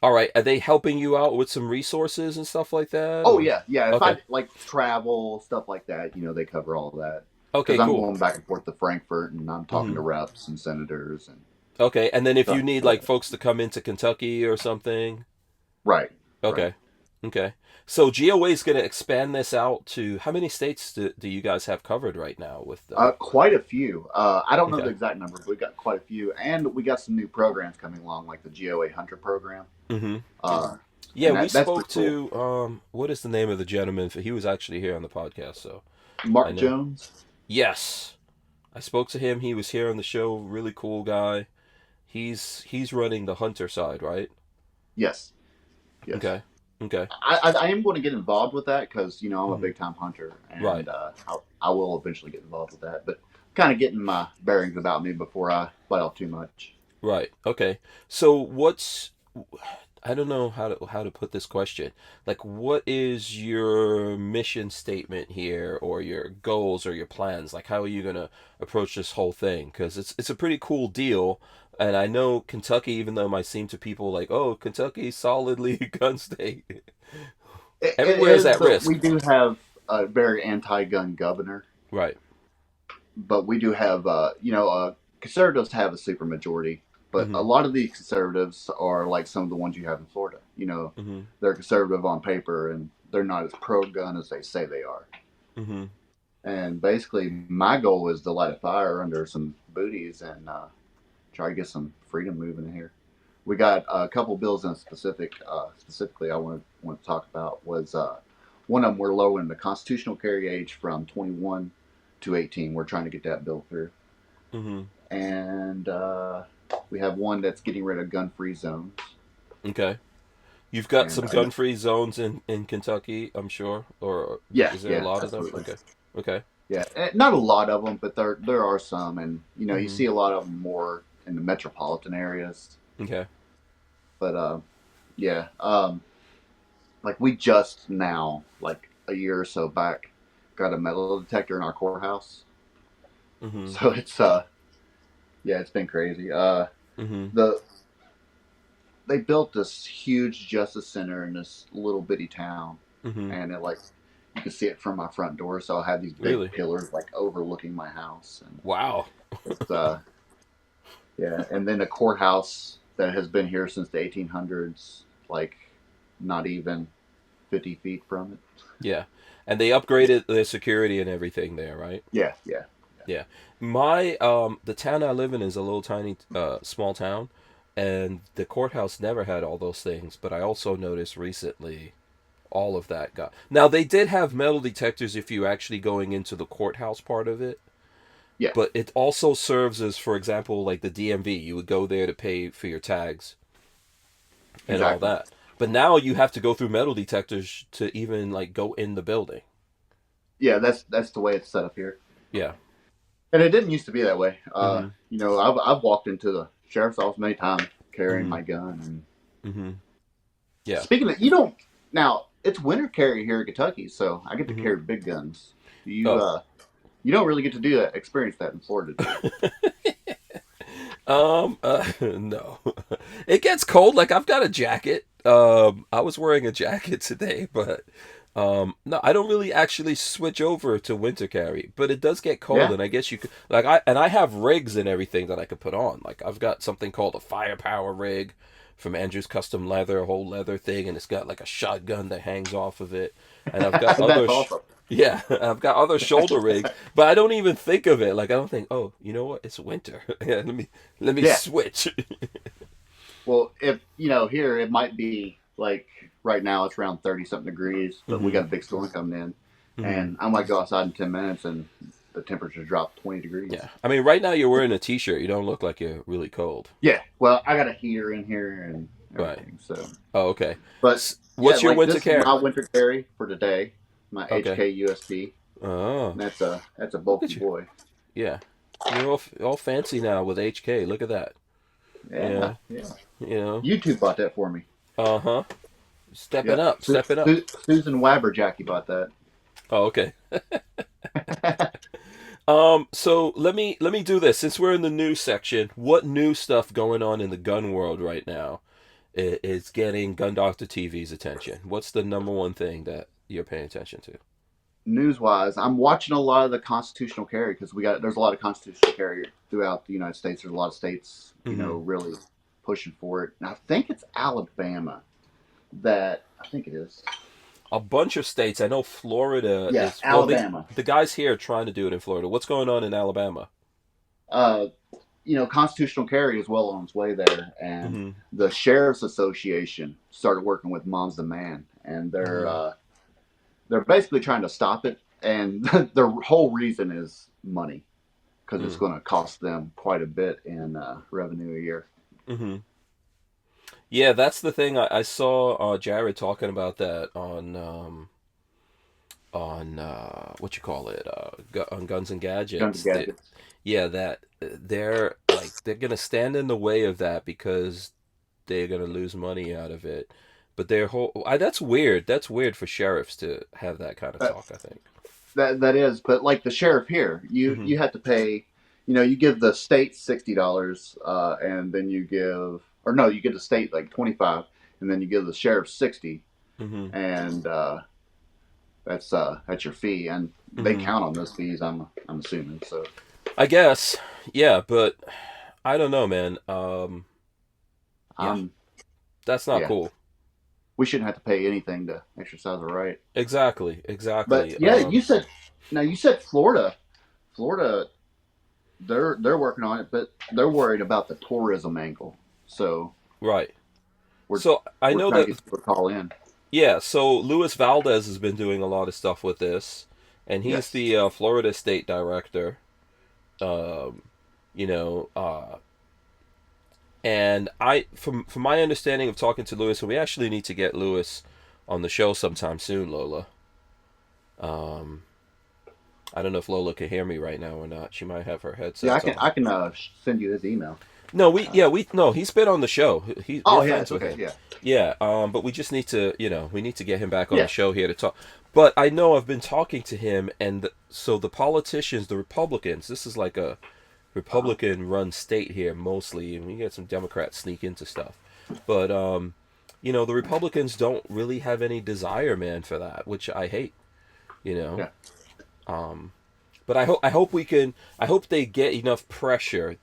[SPEAKER 1] All right. Are they helping you out with some resources and stuff like that?
[SPEAKER 2] Oh
[SPEAKER 1] or-
[SPEAKER 2] yeah. If
[SPEAKER 1] Okay.
[SPEAKER 2] I like travel stuff like that, they cover all of that.
[SPEAKER 1] Okay,
[SPEAKER 2] Because I'm
[SPEAKER 1] cool.
[SPEAKER 2] going back and forth to Frankfurt, and I'm talking
[SPEAKER 1] Mhm.
[SPEAKER 2] to reps and senators and
[SPEAKER 1] Okay. And then if you
[SPEAKER 2] stuff
[SPEAKER 1] need
[SPEAKER 2] like
[SPEAKER 1] like folks to come into Kentucky or something.
[SPEAKER 2] right.
[SPEAKER 1] Okay.
[SPEAKER 2] Right.
[SPEAKER 1] Okay. So GOA is going to expand this out to how many states do you guys have covered right now with the
[SPEAKER 2] Quite a few. I don't know
[SPEAKER 1] Okay.
[SPEAKER 2] the exact number, but we got quite a few, and we got some new programs coming along, like the GOA Hunter program.
[SPEAKER 1] Mhm.
[SPEAKER 2] And
[SPEAKER 1] Yeah, we
[SPEAKER 2] that's
[SPEAKER 1] spoke
[SPEAKER 2] pretty
[SPEAKER 1] to what is the name of the gentleman? He was actually here on the podcast, so I
[SPEAKER 2] Mark
[SPEAKER 1] know.
[SPEAKER 2] Jones.
[SPEAKER 1] Yes. I spoke to him. He was here on the show. Really cool guy. He's running the hunter side, right?
[SPEAKER 2] Yes. Yes.
[SPEAKER 1] Okay. Okay.
[SPEAKER 2] I am going to get involved with that, because I'm a
[SPEAKER 1] Mhm.
[SPEAKER 2] big time hunter, and
[SPEAKER 1] Right.
[SPEAKER 2] I will eventually get involved with that. But kind of getting my bearings about me before I bite off too much.
[SPEAKER 1] Right. Okay. So I don't know how to put this question. Like, what is your mission statement here, or your goals, or your plans? Like, how are you gonna approach this whole thing? Because it's a pretty cool deal, and I know Kentucky, even though it might seem to people like, oh, Kentucky solidly gun state. Everywhere is at
[SPEAKER 2] but
[SPEAKER 1] risk.
[SPEAKER 2] we do have a very anti-gun governor,
[SPEAKER 1] Right.
[SPEAKER 2] but we do have conservatives have a super majority. But
[SPEAKER 1] Mhm.
[SPEAKER 2] a lot of these conservatives are like some of the ones you have in Florida.
[SPEAKER 1] Mhm.
[SPEAKER 2] They're conservative on paper, and they're not as pro-gun as they say they are.
[SPEAKER 1] Mhm.
[SPEAKER 2] And basically, my goal is to light a fire under some booties and try to get some freedom moving here. We got a couple bills in specifically I want to talk about. Was one of them, we're lowering the constitutional carry age from 21 to 18. We're trying to get that bill through.
[SPEAKER 1] Mhm.
[SPEAKER 2] And we have one that's getting rid of gun-free zones.
[SPEAKER 1] Okay. You've got
[SPEAKER 2] And
[SPEAKER 1] some gun-free zones in Kentucky, I'm sure, or
[SPEAKER 2] yeah,
[SPEAKER 1] is there a
[SPEAKER 2] yeah,
[SPEAKER 1] lot of them?
[SPEAKER 2] absolutely.
[SPEAKER 1] Okay. Okay.
[SPEAKER 2] Yeah, not a lot of them, but there are some, and you
[SPEAKER 1] Mhm.
[SPEAKER 2] see a lot of them more in the metropolitan areas.
[SPEAKER 1] Okay.
[SPEAKER 2] But yeah, like we just now, like a year or so back, got a metal detector in our courthouse.
[SPEAKER 1] Mhm.
[SPEAKER 2] So it's yeah, it's been crazy.
[SPEAKER 1] Mhm.
[SPEAKER 2] The They built this huge justice center in this little bitty town,
[SPEAKER 1] Mhm.
[SPEAKER 2] and it like you can see it from my front door. So I have these big
[SPEAKER 1] Really?
[SPEAKER 2] pillars like overlooking my house, and
[SPEAKER 1] Wow.
[SPEAKER 2] it's yeah. And then a courthouse that has been here since the 1800s, like not even 50 feet from it.
[SPEAKER 1] Yeah. And they upgraded their security and everything there, right?
[SPEAKER 2] Yeah, yeah,
[SPEAKER 1] Yeah. My the town I live in is a little tiny small town, and the courthouse never had all those things, but I also noticed recently all of that got. Now they did have metal detectors if you actually going into the courthouse part of it,
[SPEAKER 2] yeah,
[SPEAKER 1] but it also serves as, for example, like the DMV. You would go there to pay for your tags and all
[SPEAKER 2] exactly.
[SPEAKER 1] that. But now you have to go through metal detectors to even like go in the building.
[SPEAKER 2] Yeah, that's the way it's set up here.
[SPEAKER 1] Yeah.
[SPEAKER 2] And it didn't used to be that way.
[SPEAKER 1] Mhm.
[SPEAKER 2] I've walked into the sheriff's office many times carrying
[SPEAKER 1] Mhm.
[SPEAKER 2] my gun. And
[SPEAKER 1] Mhm. Yeah.
[SPEAKER 2] speaking of, you don't now it's winter carry here in Kentucky, so I get to
[SPEAKER 1] Mhm.
[SPEAKER 2] carry big guns.
[SPEAKER 1] Oh.
[SPEAKER 2] You don't really get to do that, experience that in Florida, do you?
[SPEAKER 1] No. It gets cold. Like I've got a jacket. I was wearing a jacket today, but no, I don't really actually switch over to winter carry. But it does get cold,
[SPEAKER 2] Yeah,
[SPEAKER 1] and I guess you could like I have rigs and everything that I could put on. Like I've got something called a firepower rig from Andrew's Custom Leather, a whole leather thing, and it's got like a shotgun that hangs off of it. And I've got
[SPEAKER 2] that's awesome.
[SPEAKER 1] yeah, I've got other shoulder rigs, but I don't even think of it. Like I don't think, oh, you know what? It's winter. Yeah, let me
[SPEAKER 2] Yeah.
[SPEAKER 1] switch.
[SPEAKER 2] Well, if here it might be like right now it's around 30 something degrees, but we
[SPEAKER 1] hmm
[SPEAKER 2] got a big storm coming in,
[SPEAKER 1] hmm
[SPEAKER 2] and I might go outside in 10 minutes and the temperature drop 20 degrees.
[SPEAKER 1] Yeah, I mean, right now you're wearing a t-shirt. You don't look like you're really cold.
[SPEAKER 2] Yeah, well, I got a heater in here and
[SPEAKER 1] Right.
[SPEAKER 2] everything. So,
[SPEAKER 1] Oh, okay.
[SPEAKER 2] but yeah,
[SPEAKER 1] What's your
[SPEAKER 2] like
[SPEAKER 1] winter
[SPEAKER 2] this is
[SPEAKER 1] care?
[SPEAKER 2] my winter carry for today, my
[SPEAKER 1] Okay.
[SPEAKER 2] HK USB.
[SPEAKER 1] Oh,
[SPEAKER 2] And that's a
[SPEAKER 1] look
[SPEAKER 2] bulky
[SPEAKER 1] at you.
[SPEAKER 2] boy.
[SPEAKER 1] Yeah, you're all fancy now with HK. Look at that. You
[SPEAKER 2] Yeah,
[SPEAKER 1] know,
[SPEAKER 2] yeah.
[SPEAKER 1] you know.
[SPEAKER 2] YouTube bought that for me.
[SPEAKER 1] Uh-huh. Stepping
[SPEAKER 2] Yep.
[SPEAKER 1] up, stepping up.
[SPEAKER 2] Susan Jackie bought that.
[SPEAKER 1] Oh, okay. So let me do this. Since we're in the news section, what new stuff going on in the gun world right now is getting Gun Doctor TV's attention? What's the number one thing that you're paying attention to?
[SPEAKER 2] News wise, I'm watching a lot of the constitutional carry because there's a lot of constitutional carry throughout the United States. There's a lot of states,
[SPEAKER 1] hmm
[SPEAKER 2] really pushing for it. And I think it's Alabama that I think it is.
[SPEAKER 1] A bunch of states. I know Florida
[SPEAKER 2] Yeah,
[SPEAKER 1] is. Well,
[SPEAKER 2] Alabama.
[SPEAKER 1] the guys here are trying to do it in Florida. What's going on in Alabama?
[SPEAKER 2] Uh, constitutional carry is well on its way there, and
[SPEAKER 1] hmm
[SPEAKER 2] the Sheriff's Association started working with Mom's the Man, and
[SPEAKER 1] hmm
[SPEAKER 2] they're basically trying to stop it. And the whole reason is money because it's going to cost them quite a bit in revenue a year.
[SPEAKER 1] hmm Yeah, that's the thing. I saw Jared talking about that on what you call it on Guns and
[SPEAKER 2] Guns and
[SPEAKER 1] Gadgets.
[SPEAKER 2] gadgets.
[SPEAKER 1] Yeah, that they're gonna stand in the way of that because they're gonna lose money out of it. But their whole that's weird. That's weird for sheriffs to have that kind of
[SPEAKER 2] That,
[SPEAKER 1] talk, I think.
[SPEAKER 2] that is, but like the sheriff here,
[SPEAKER 1] hmm
[SPEAKER 2] you have to pay. You give the state $60, and then you give the state like 25, and then you give the sheriff 60,
[SPEAKER 1] hmm
[SPEAKER 2] and that's your fee, and they
[SPEAKER 1] hmm
[SPEAKER 2] count on those fees. I'm assuming so.
[SPEAKER 1] I guess. Yeah, but I don't know, man. Yeah,
[SPEAKER 2] Um,
[SPEAKER 1] that's not
[SPEAKER 2] yeah,
[SPEAKER 1] cool.
[SPEAKER 2] we shouldn't have to pay anything to exercise our right.
[SPEAKER 1] Exactly,
[SPEAKER 2] But
[SPEAKER 1] exactly.
[SPEAKER 2] yeah, you said Florida. Florida, they're working on it, but they're worried about the tourism angle. So
[SPEAKER 1] Right.
[SPEAKER 2] we're
[SPEAKER 1] So I
[SPEAKER 2] we're
[SPEAKER 1] know
[SPEAKER 2] trying to
[SPEAKER 1] that.
[SPEAKER 2] get people to call in.
[SPEAKER 1] Yeah, so Luis Valdez has been doing a lot of stuff with this, and he's
[SPEAKER 2] Yes.
[SPEAKER 1] the Florida State Director. Um, you know, And from my understanding of talking to Lewis, and we actually need to get Lewis on the show sometime soon, Lola. I don't know if Lola can hear me right now or not. She might have her headset
[SPEAKER 2] Yeah,
[SPEAKER 1] on.
[SPEAKER 2] I can send you his email.
[SPEAKER 1] No, no, he's been on the show. We're friends with him.
[SPEAKER 2] Yeah.
[SPEAKER 1] Yeah, but we just need to, we need to get him back on
[SPEAKER 2] Yeah.
[SPEAKER 1] the show here to talk. But I know I've been talking to him, and so the politicians, the Republicans, this is like a Republican-run state here mostly, and we get some Democrats sneak into stuff. But the Republicans don't really have any desire, man, for that, which I hate.
[SPEAKER 2] Yeah.
[SPEAKER 1] But I hope they get enough pressure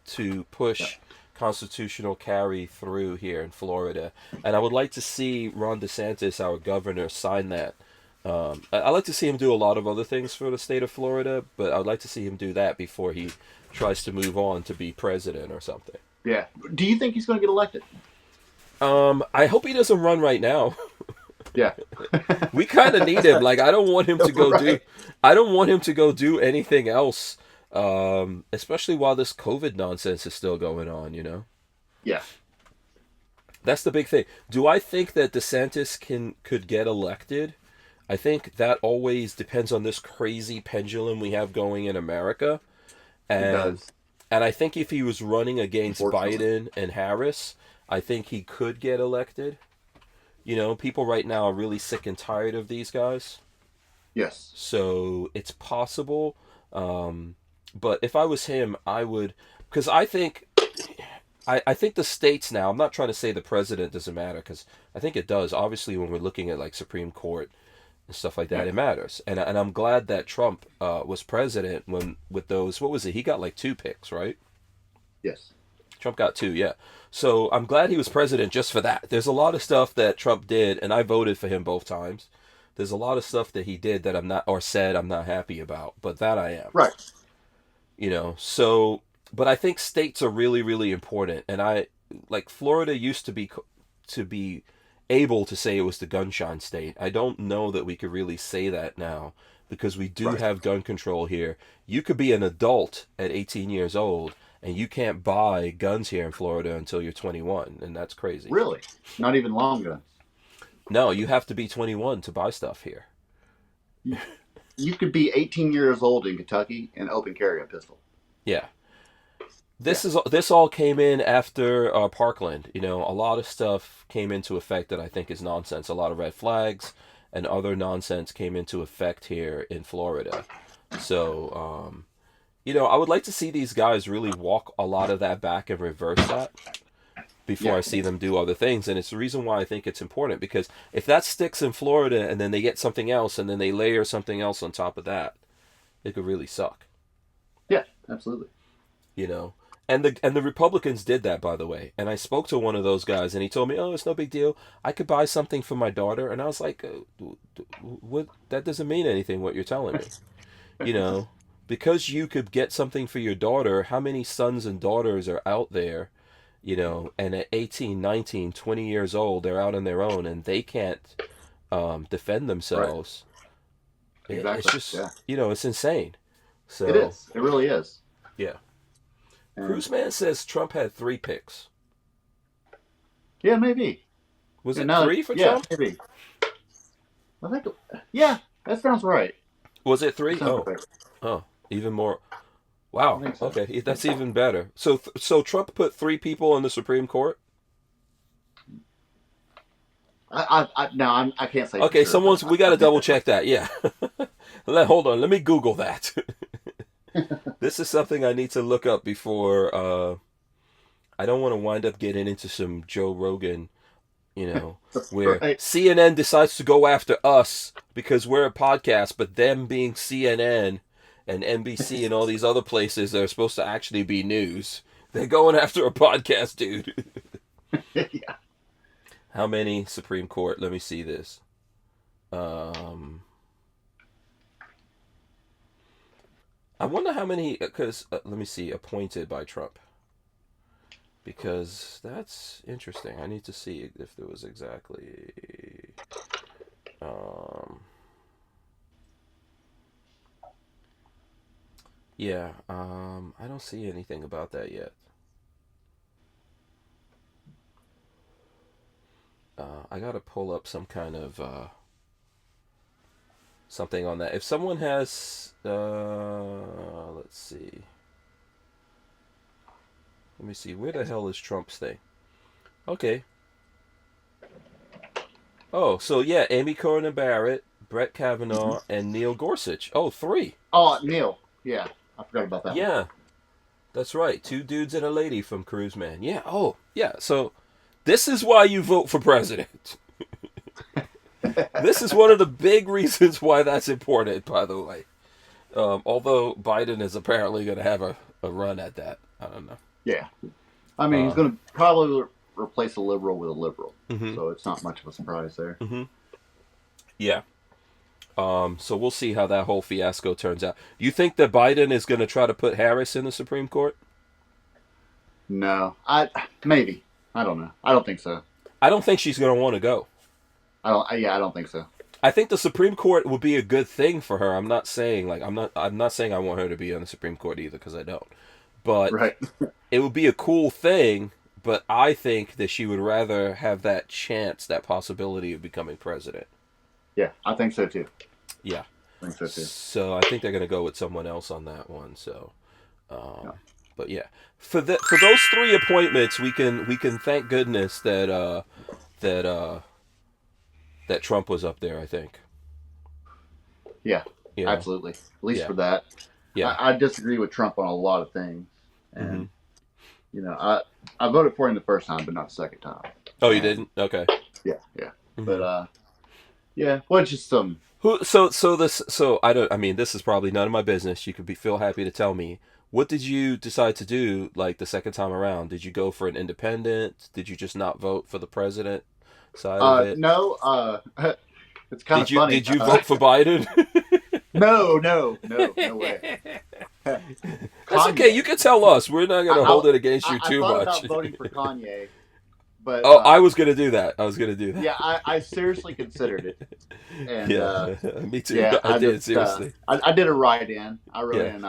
[SPEAKER 1] to push constitutional carry through here in Florida, and I would like to see Ron DeSantis, our governor, sign that. I'd like to see him do a lot of other things for the state of Florida, but I'd like to see him do that before he tries to move on to be president or something.
[SPEAKER 2] Yeah. Do you think he's going to get elected?
[SPEAKER 1] I hope he doesn't run right now.
[SPEAKER 2] Yeah.
[SPEAKER 1] We kind of need him. Like, I don't want him to go
[SPEAKER 2] Right.
[SPEAKER 1] I don't want him to go do anything else. Especially while this COVID nonsense is still going on,
[SPEAKER 2] Yeah.
[SPEAKER 1] That's the big thing. Do I think that DeSantis could get elected? I think that always depends on this crazy pendulum we have going in America. And,
[SPEAKER 2] It does.
[SPEAKER 1] And I think if he was running against
[SPEAKER 2] Unfortunately.
[SPEAKER 1] Biden and Harris, I think he could get elected. People right now are really sick and tired of these guys.
[SPEAKER 2] Yes.
[SPEAKER 1] So it's possible. But if I was him, I would, because I think the states now, I'm not trying to say the president doesn't matter, because I think it does. Obviously, when we're looking at like Supreme Court and stuff like that, it matters. And I'm glad that Trump was president with those, what was it? He got like 2 picks, right?
[SPEAKER 2] Yes.
[SPEAKER 1] Trump got 2, yeah. So I'm glad he was president just for that. There's a lot of stuff that Trump did, and I voted for him both times. There's a lot of stuff that he did that I'm not, or said I'm not happy about, but that I am.
[SPEAKER 2] Right.
[SPEAKER 1] So, but I think states are really, really important. And like Florida used to be able to say it was the gunshine state. I don't know that we could really say that now, because we do have gun control here. You could be an adult at 18 years old, and you can't buy guns here in Florida until you're 21, and that's crazy.
[SPEAKER 2] Really? Not even long guns?
[SPEAKER 1] No, you have to be 21 to buy stuff here.
[SPEAKER 2] You could be 18 years old in Kentucky and open carry a pistol.
[SPEAKER 1] Yeah. This all came in after Parkland. A lot of stuff came into effect that I think is nonsense. A lot of red flags and other nonsense came into effect here in Florida. So, I would like to see these guys really walk a lot of that back and reverse that before I see them do other things. And it's the reason why I think it's important, because if that sticks in Florida and then they get something else and then they layer something else on top of that, it could really suck.
[SPEAKER 2] Yeah, absolutely.
[SPEAKER 1] And the Republicans did that, by the way. And I spoke to one of those guys, and he told me, "Oh, it's no big deal. I could buy something for my daughter." And I was like, "What? That doesn't mean anything. What you're telling me, because you could get something for your daughter. How many sons and daughters are out there, and at 18, 19, 20 years old, they're out on their own, and they can't defend themselves.
[SPEAKER 2] Right. Exactly.
[SPEAKER 1] It's just, it's insane. So
[SPEAKER 2] it is. It really is.
[SPEAKER 1] Yeah. Cruiseman says Trump had 3 picks.
[SPEAKER 2] Yeah, maybe.
[SPEAKER 1] Was it 3 for Trump?
[SPEAKER 2] Yeah, maybe. I think. Yeah, that sounds right.
[SPEAKER 1] Was it 3?
[SPEAKER 2] Right.
[SPEAKER 1] Oh, even more. Wow.
[SPEAKER 2] So.
[SPEAKER 1] Okay, that's even better. So Trump put 3 people on the Supreme Court.
[SPEAKER 2] I can't say.
[SPEAKER 1] Okay,
[SPEAKER 2] for sure,
[SPEAKER 1] we got to double check that. Yeah. Hold on. Let me Google that. This is something I need to look up before. I don't want to wind up getting into some Joe Rogan, where
[SPEAKER 2] Right.
[SPEAKER 1] CNN decides to go after us because we're a podcast, but them being CNN and NBC and all these other places that are supposed to actually be news, they're going after a podcast, dude.
[SPEAKER 2] Yeah.
[SPEAKER 1] How many Supreme Court? Let me see this. I wonder how many, because, let me see, appointed by Trump. Because that's interesting. I need to see if there was exactly... I don't see anything about that yet. I gotta pull up some kind of something on that. If someone has, let's see. Let me see. Where the hell is Trump's thing? Okay. Oh, so yeah, Amy Coney Barrett, Brett Kavanaugh, and Neil Gorsuch. Oh, 3.
[SPEAKER 2] Oh, Neil. Yeah, I forgot about that one.
[SPEAKER 1] Yeah, that's right. 2 dudes and a lady from Cruise Man. Yeah. Oh, yeah. So this is why you vote for president. This is one of the big reasons why that's important, by the way. Although Biden is apparently going to have a run at that. I don't know.
[SPEAKER 2] Yeah. I mean, he's going to probably replace a liberal with a liberal. So it's not much of a surprise there.
[SPEAKER 1] Yeah. So we'll see how that whole fiasco turns out. You think that Biden is going to try to put Harris in the Supreme Court?
[SPEAKER 2] No. Maybe. I don't know. I don't think so.
[SPEAKER 1] I don't think she's going to want to go.
[SPEAKER 2] I don't think so.
[SPEAKER 1] I think the Supreme Court would be a good thing for her. I'm not saying I want her to be on the Supreme Court either, because I don't. But
[SPEAKER 2] right.
[SPEAKER 1] It would be a cool thing, but I think that she would rather have that chance, that possibility of becoming president.
[SPEAKER 2] Yeah, I think so too.
[SPEAKER 1] Yeah.
[SPEAKER 2] I think so too.
[SPEAKER 1] So I think they're going to go with someone else on that one. So but yeah. For those 3 appointments, we can thank goodness that that Trump was up there, I think.
[SPEAKER 2] Yeah,
[SPEAKER 1] you know?
[SPEAKER 2] absolutely. At least for that.
[SPEAKER 1] Yeah.
[SPEAKER 2] I disagree with Trump on a lot of things. And, I voted for him the first time, but not the second time.
[SPEAKER 1] Oh, you didn't? Okay.
[SPEAKER 2] Yeah. But, well, it's just some...
[SPEAKER 1] This is probably none of my business. You could feel happy to tell me. What did you decide to do, like, the second time around? Did you go for an independent? Did you just not vote for the president side of it?
[SPEAKER 2] No, it's kind of funny.
[SPEAKER 1] Did you vote for Biden?
[SPEAKER 2] No way.
[SPEAKER 1] That's okay. You can tell us. We're not going to hold it against you too much.
[SPEAKER 2] I thought about voting for Kanye, but
[SPEAKER 1] I was going to do that.
[SPEAKER 2] Yeah, I seriously considered it. And,
[SPEAKER 1] me too.
[SPEAKER 2] Yeah,
[SPEAKER 1] I did seriously.
[SPEAKER 2] I did a write-in. I wrote in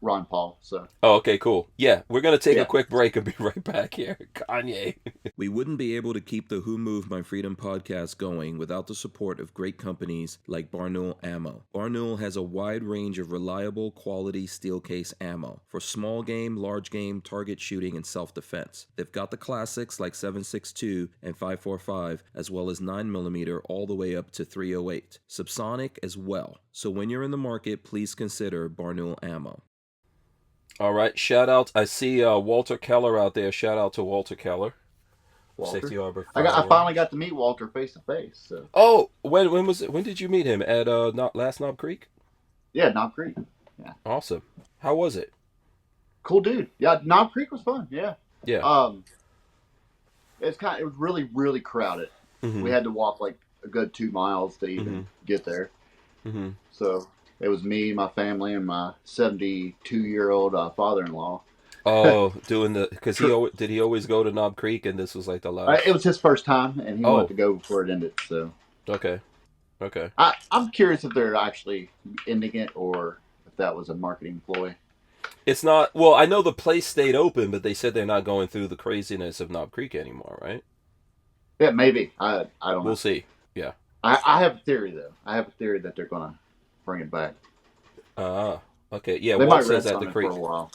[SPEAKER 2] Ron Paul. So.
[SPEAKER 1] Oh, okay, cool. Yeah, we're going to take a quick break and be right back here. Kanye. We wouldn't be able to keep the Who Moved My Freedom podcast going without the support of great companies like Barnaul Ammo. Barnaul has a wide range of reliable, quality steel case ammo for small game, large game, target shooting, and self-defense. They've got the classics like 7.62 and 5.45, as well as 9mm all the way up to 308. Subsonic as well. So when you're in the market, please consider Barnaul Ammo. All right, shout out. I see Walther Keller out there. Shout out to Walther Keller.
[SPEAKER 2] Walther?
[SPEAKER 1] Safety Harbor.
[SPEAKER 2] I finally got to meet Walter face to face. So.
[SPEAKER 1] Oh, when was it? When did you meet him? At last Knob Creek?
[SPEAKER 2] Yeah, Knob Creek. Yeah.
[SPEAKER 1] Awesome. How was it?
[SPEAKER 2] Cool dude. Yeah, Knob Creek was fun. Yeah.
[SPEAKER 1] Yeah.
[SPEAKER 2] It was really, really crowded. We had to walk like a good 2 miles to even get there. So it was me, my family, and my 72-year-old father-in-law.
[SPEAKER 1] Oh, because did he always go to Knob Creek, and this was like the last?
[SPEAKER 2] It was his first time, and he wanted to go before it ended. So
[SPEAKER 1] okay.
[SPEAKER 2] I'm curious if they're actually ending it or if that was a marketing ploy.
[SPEAKER 1] It's not. Well, I know the place stayed open, but they said they're not going through the craziness of Knob Creek anymore, right?
[SPEAKER 2] Yeah, maybe. I don't know.
[SPEAKER 1] We'll see. Yeah.
[SPEAKER 2] I have a theory though. I have a theory that they're gonna bring it back.
[SPEAKER 1] Okay. Yeah,
[SPEAKER 2] they
[SPEAKER 1] Walt
[SPEAKER 2] might
[SPEAKER 1] says
[SPEAKER 2] rest
[SPEAKER 1] at
[SPEAKER 2] on
[SPEAKER 1] the
[SPEAKER 2] it
[SPEAKER 1] creek.
[SPEAKER 2] for a while.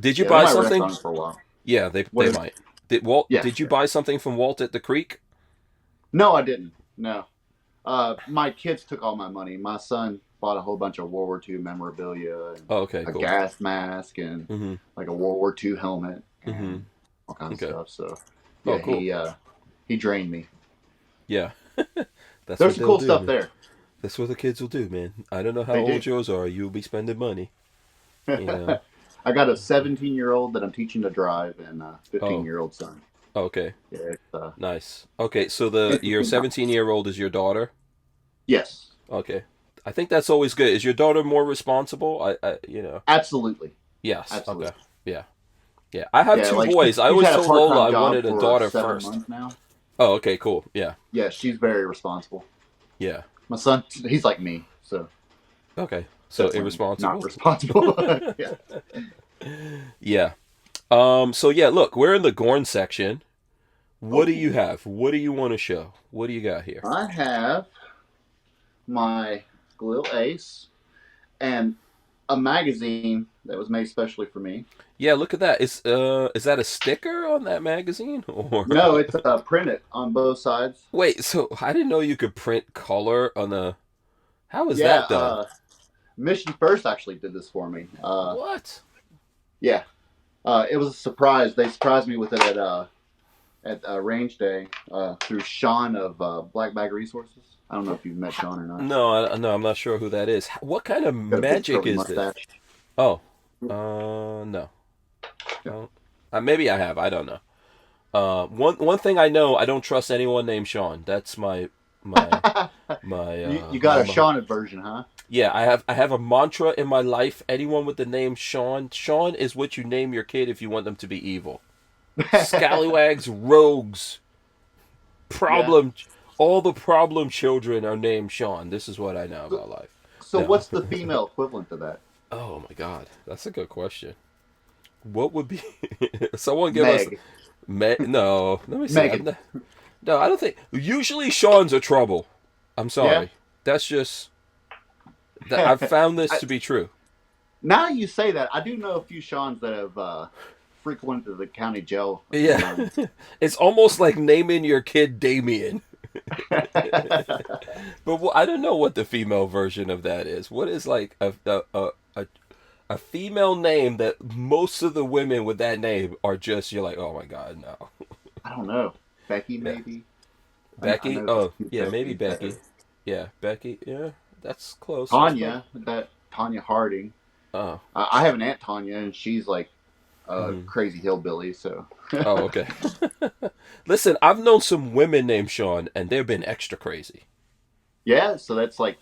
[SPEAKER 1] Did you buy something?
[SPEAKER 2] Rest on it for a while.
[SPEAKER 1] Yeah, they might. Did Walt? Yeah, did you buy something from Walt at the creek?
[SPEAKER 2] No, I didn't. No. My kids took all my money. My son bought a whole bunch of World War II memorabilia. And a gas mask and like a World War II helmet and all kinds of stuff. So yeah, cool. He drained me.
[SPEAKER 1] Yeah.
[SPEAKER 2] There's some cool stuff there.
[SPEAKER 1] That's what the kids will do, man. I don't know how old yours are. You'll be spending money. You know?
[SPEAKER 2] I got a 17-year-old that I'm teaching to drive and a 15-year-old son.
[SPEAKER 1] Okay.
[SPEAKER 2] Yeah,
[SPEAKER 1] nice. Okay, so your 17-year-old is your daughter?
[SPEAKER 2] Yes.
[SPEAKER 1] Okay. I think that's always good. Is your daughter more responsible?
[SPEAKER 2] Absolutely.
[SPEAKER 1] Yes.
[SPEAKER 2] Absolutely.
[SPEAKER 1] Okay. Yeah. I have two boys. I always told Lola I wanted a daughter first.
[SPEAKER 2] 7 months now.
[SPEAKER 1] Oh, okay, cool. Yeah.
[SPEAKER 2] Yeah, she's very responsible.
[SPEAKER 1] Yeah.
[SPEAKER 2] My son, he's like me, so.
[SPEAKER 1] Okay. So irresponsible?
[SPEAKER 2] Not responsible. Yeah.
[SPEAKER 1] Yeah. So yeah, look, we're in the Gorn section. What do you have? What do you want to show? What do you got here?
[SPEAKER 2] I have my little ace and a magazine that was made specially for me.
[SPEAKER 1] Yeah, look at that. Is that a sticker on that magazine or?
[SPEAKER 2] No, it's printed on both sides.
[SPEAKER 1] Wait, so I didn't know you could print color on a. How is
[SPEAKER 2] Yeah,
[SPEAKER 1] that done?
[SPEAKER 2] Mission First actually did this for me.
[SPEAKER 1] What?
[SPEAKER 2] Yeah, it was a surprise. They surprised me with it at Range Day through Sean of Black Bag Resources. I don't know if you've met Sean or not.
[SPEAKER 1] No, I'm not sure who that is. What kind of
[SPEAKER 2] Got a big
[SPEAKER 1] magic
[SPEAKER 2] curly
[SPEAKER 1] is this?
[SPEAKER 2] mustache.
[SPEAKER 1] Oh, no. No. Maybe I have. I don't know. One thing I know, I don't trust anyone named Sean. That's my.
[SPEAKER 2] You got a Sean version, huh?
[SPEAKER 1] Yeah, I have a mantra in my life. Anyone with the name Sean, Sean is what you name your kid if you want them to be evil. Scallywags, rogues, problem. Yeah. All the problem children are named Sean. This is what I know about life.
[SPEAKER 2] So what's the female equivalent to that?
[SPEAKER 1] Oh my God, that's a good question. What would be? Someone give us. No, let me see. No, I don't think. Usually, Sean's a trouble. I'm sorry. Yeah. That's just. I've found this to be true.
[SPEAKER 2] Now you say that, I do know a few Seans that have frequented the county jail.
[SPEAKER 1] Yeah, it's almost like naming your kid Damien. But I don't know what the female version of that is. What is like a female name that most of the women with that name are just, you're like, oh my God, no.
[SPEAKER 2] I don't know. Becky, maybe?
[SPEAKER 1] Becky? Yeah, maybe Becky. Yeah, Becky. Yeah, that's close.
[SPEAKER 2] Tanya. Tanya Harding.
[SPEAKER 1] Oh.
[SPEAKER 2] I have an Aunt Tanya, and she's like a crazy hillbilly, so.
[SPEAKER 1] Oh, okay. Listen, I've known some women named Sean, and they've been extra crazy.
[SPEAKER 2] Yeah, so that's like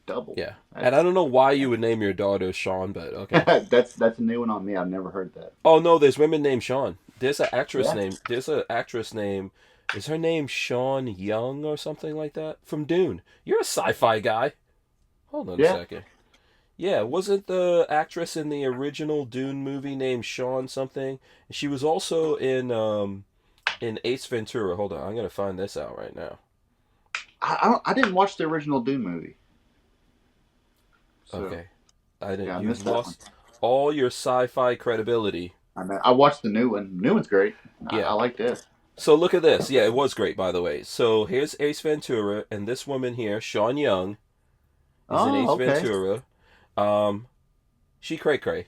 [SPEAKER 2] double.
[SPEAKER 1] Yeah, and I don't know why you would name your daughter Sean, but okay.
[SPEAKER 2] That's a new one on me. I've never heard that.
[SPEAKER 1] Oh no, there's women named Sean. There's an actress named. There's an actress named. Is her name Sean Young or something like that from Dune? You're a sci-fi guy. Hold on a second. Yeah, wasn't the actress in the original Dune movie named Sean something? She was also in Ace Ventura. Hold on, I'm gonna find this out right now.
[SPEAKER 2] I didn't watch the original Dune movie.
[SPEAKER 1] So, okay, I didn't. Yeah, you've lost all your sci-fi credibility.
[SPEAKER 2] I watched the new one. The new one's great. Yeah, I like this.
[SPEAKER 1] So look at this. Yeah, it was great, by the way. So here's Ace Ventura, and this woman here, Sean Young, is in Ace Ventura. She cray-cray.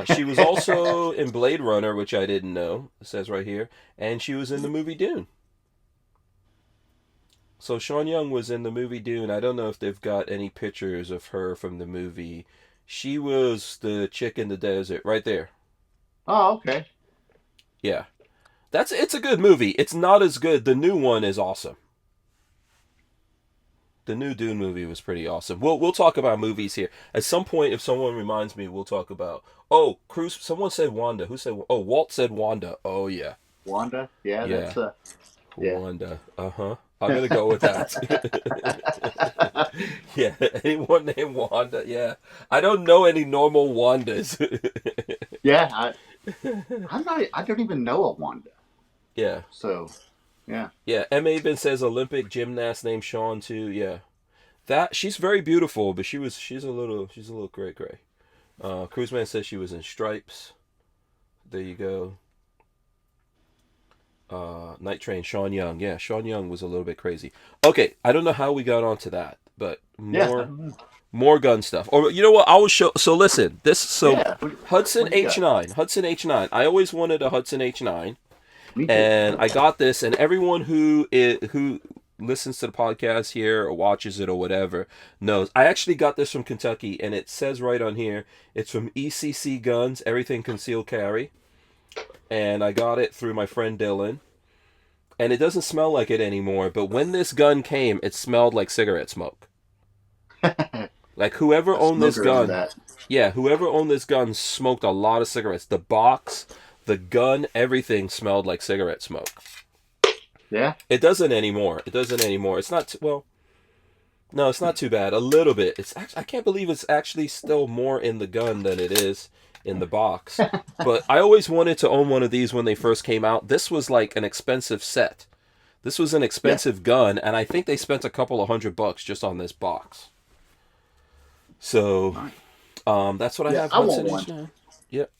[SPEAKER 1] She was also in Blade Runner, which I didn't know. It says right here. And she was in the movie Dune. So Sean Young was in the movie Dune. I don't know if they've got any pictures of her from the movie. She was the chick in the desert, right there.
[SPEAKER 2] Oh, okay.
[SPEAKER 1] Yeah. It's a good movie. It's not as good. The new one is awesome. The new Dune movie was pretty awesome. We'll talk about movies here. At some point, if someone reminds me, we'll talk about... Oh, Cruz. Someone said Wanda. Who said... Oh, Walt said Wanda. Oh, yeah.
[SPEAKER 2] Wanda? Yeah, that's...
[SPEAKER 1] Wanda. Uh-huh. I'm going to go with that. Yeah, anyone named Wanda? Yeah. I don't know any normal Wandas.
[SPEAKER 2] Yeah, I don't even know a Wanda.
[SPEAKER 1] Yeah.
[SPEAKER 2] So... Yeah.
[SPEAKER 1] Yeah, Emma even says Olympic gymnast named Sean too. Yeah. She's very beautiful, but she's a little gray. Cruiseman says she was in Stripes. There you go. Night Train, Sean Young. Yeah, Sean Young was a little bit crazy. Okay, I don't know how we got onto that, but more gun stuff. Or you know what? I will show. So listen, Hudson H9. Hudson H9. I always wanted a Hudson H9. And I got this, and everyone who listens to the podcast here or watches it or whatever knows. I actually got this from Kentucky, and it says right on here, it's from ECC Guns, Everything Concealed Carry. And I got it through my friend Dylan. And it doesn't smell like it anymore, but when this gun came, it smelled like cigarette smoke. Like whoever owned this gun, whoever owned this gun smoked a lot of cigarettes. The box... The gun, everything smelled like cigarette smoke.
[SPEAKER 2] Yeah?
[SPEAKER 1] It doesn't anymore. It's not no, it's not too bad. A little bit. I can't believe it's actually still more in the gun than it is in the box. But I always wanted to own one of these when they first came out. This was like an expensive set. This was an expensive gun, and I think they spent a couple of $100 just on this box. So, that's what I have.
[SPEAKER 2] I want one.
[SPEAKER 1] Now. Yep.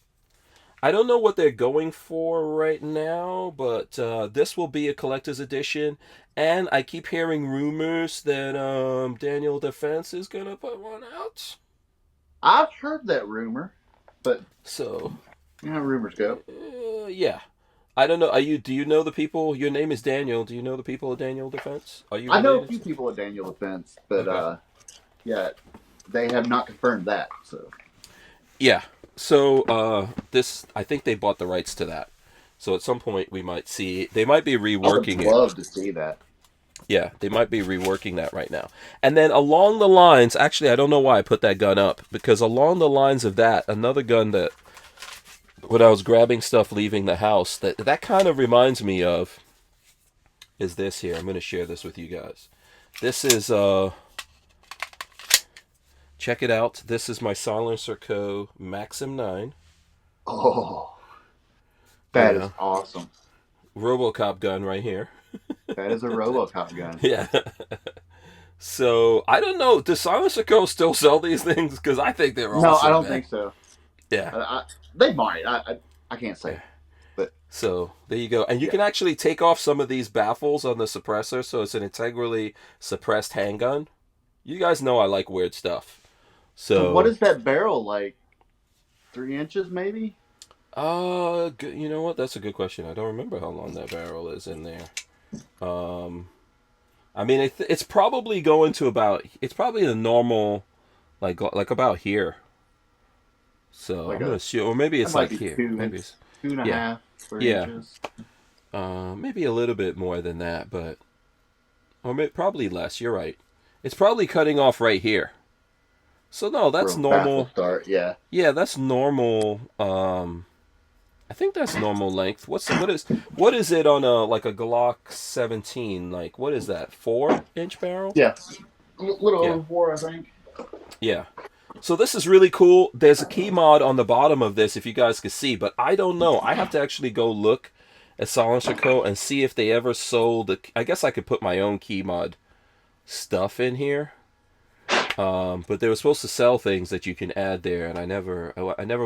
[SPEAKER 1] I don't know what they're going for right now, but this will be a collector's edition. And I keep hearing rumors that Daniel Defense is gonna put one out.
[SPEAKER 2] I've heard that rumor, but
[SPEAKER 1] so
[SPEAKER 2] you know how rumors go.
[SPEAKER 1] Yeah. I don't know. Do you know the people? Your name is Daniel. Do you know the people of Daniel Defense? Are you?
[SPEAKER 2] I know a few people at Daniel Defense, but
[SPEAKER 1] okay.
[SPEAKER 2] Yeah, they have not confirmed that. So
[SPEAKER 1] yeah. So this, I think they bought the rights to that. So at some point we might see. They might be reworking it.
[SPEAKER 2] I would love to see that.
[SPEAKER 1] Yeah, they might be reworking that right now. And then along the lines, actually, I don't know why I put that gun up, because along the lines of that, another gun that, when I was grabbing stuff leaving the house, that kind of reminds me of, is this here. I'm going to share this with you guys. This is, check it out. This is my Silencer Co. Maxim 9.
[SPEAKER 2] Oh, that is awesome.
[SPEAKER 1] RoboCop gun right here.
[SPEAKER 2] That is a RoboCop gun.
[SPEAKER 1] Yeah. So, I don't know. Does Silencer Co. still sell these things? Because I think they're awesome.
[SPEAKER 2] No, I don't think so.
[SPEAKER 1] Yeah.
[SPEAKER 2] They might. I can't say. But
[SPEAKER 1] so, there you go. And you can actually take off some of these baffles on the suppressor, so it's an integrally suppressed handgun. You guys know I like weird stuff. So
[SPEAKER 2] what is that barrel like? 3 inches, maybe?
[SPEAKER 1] You know what? That's a good question. I don't remember how long that barrel is in there. I mean, it's probably going to about. It's probably the normal, like about here. So like I'm gonna assume, or maybe it's like here. Maybe it's
[SPEAKER 2] 2.5, 3 inches.
[SPEAKER 1] Maybe a little bit more than that, but probably less. You're right. It's probably cutting off right here. So no, that's normal.
[SPEAKER 2] Start, yeah.
[SPEAKER 1] Yeah, that's normal. I think that's normal length. What is it on a Glock 17? Like, what is that? 4-inch barrel?
[SPEAKER 2] Yeah, a little over 4, I think.
[SPEAKER 1] Yeah. So this is really cool. There's a key mod on the bottom of this, if you guys could see, but I don't know. I have to actually go look at Silencer Co. and see if they ever sold. I guess I could put my own key mod stuff in here. But they were supposed to sell things that you can add there, and I never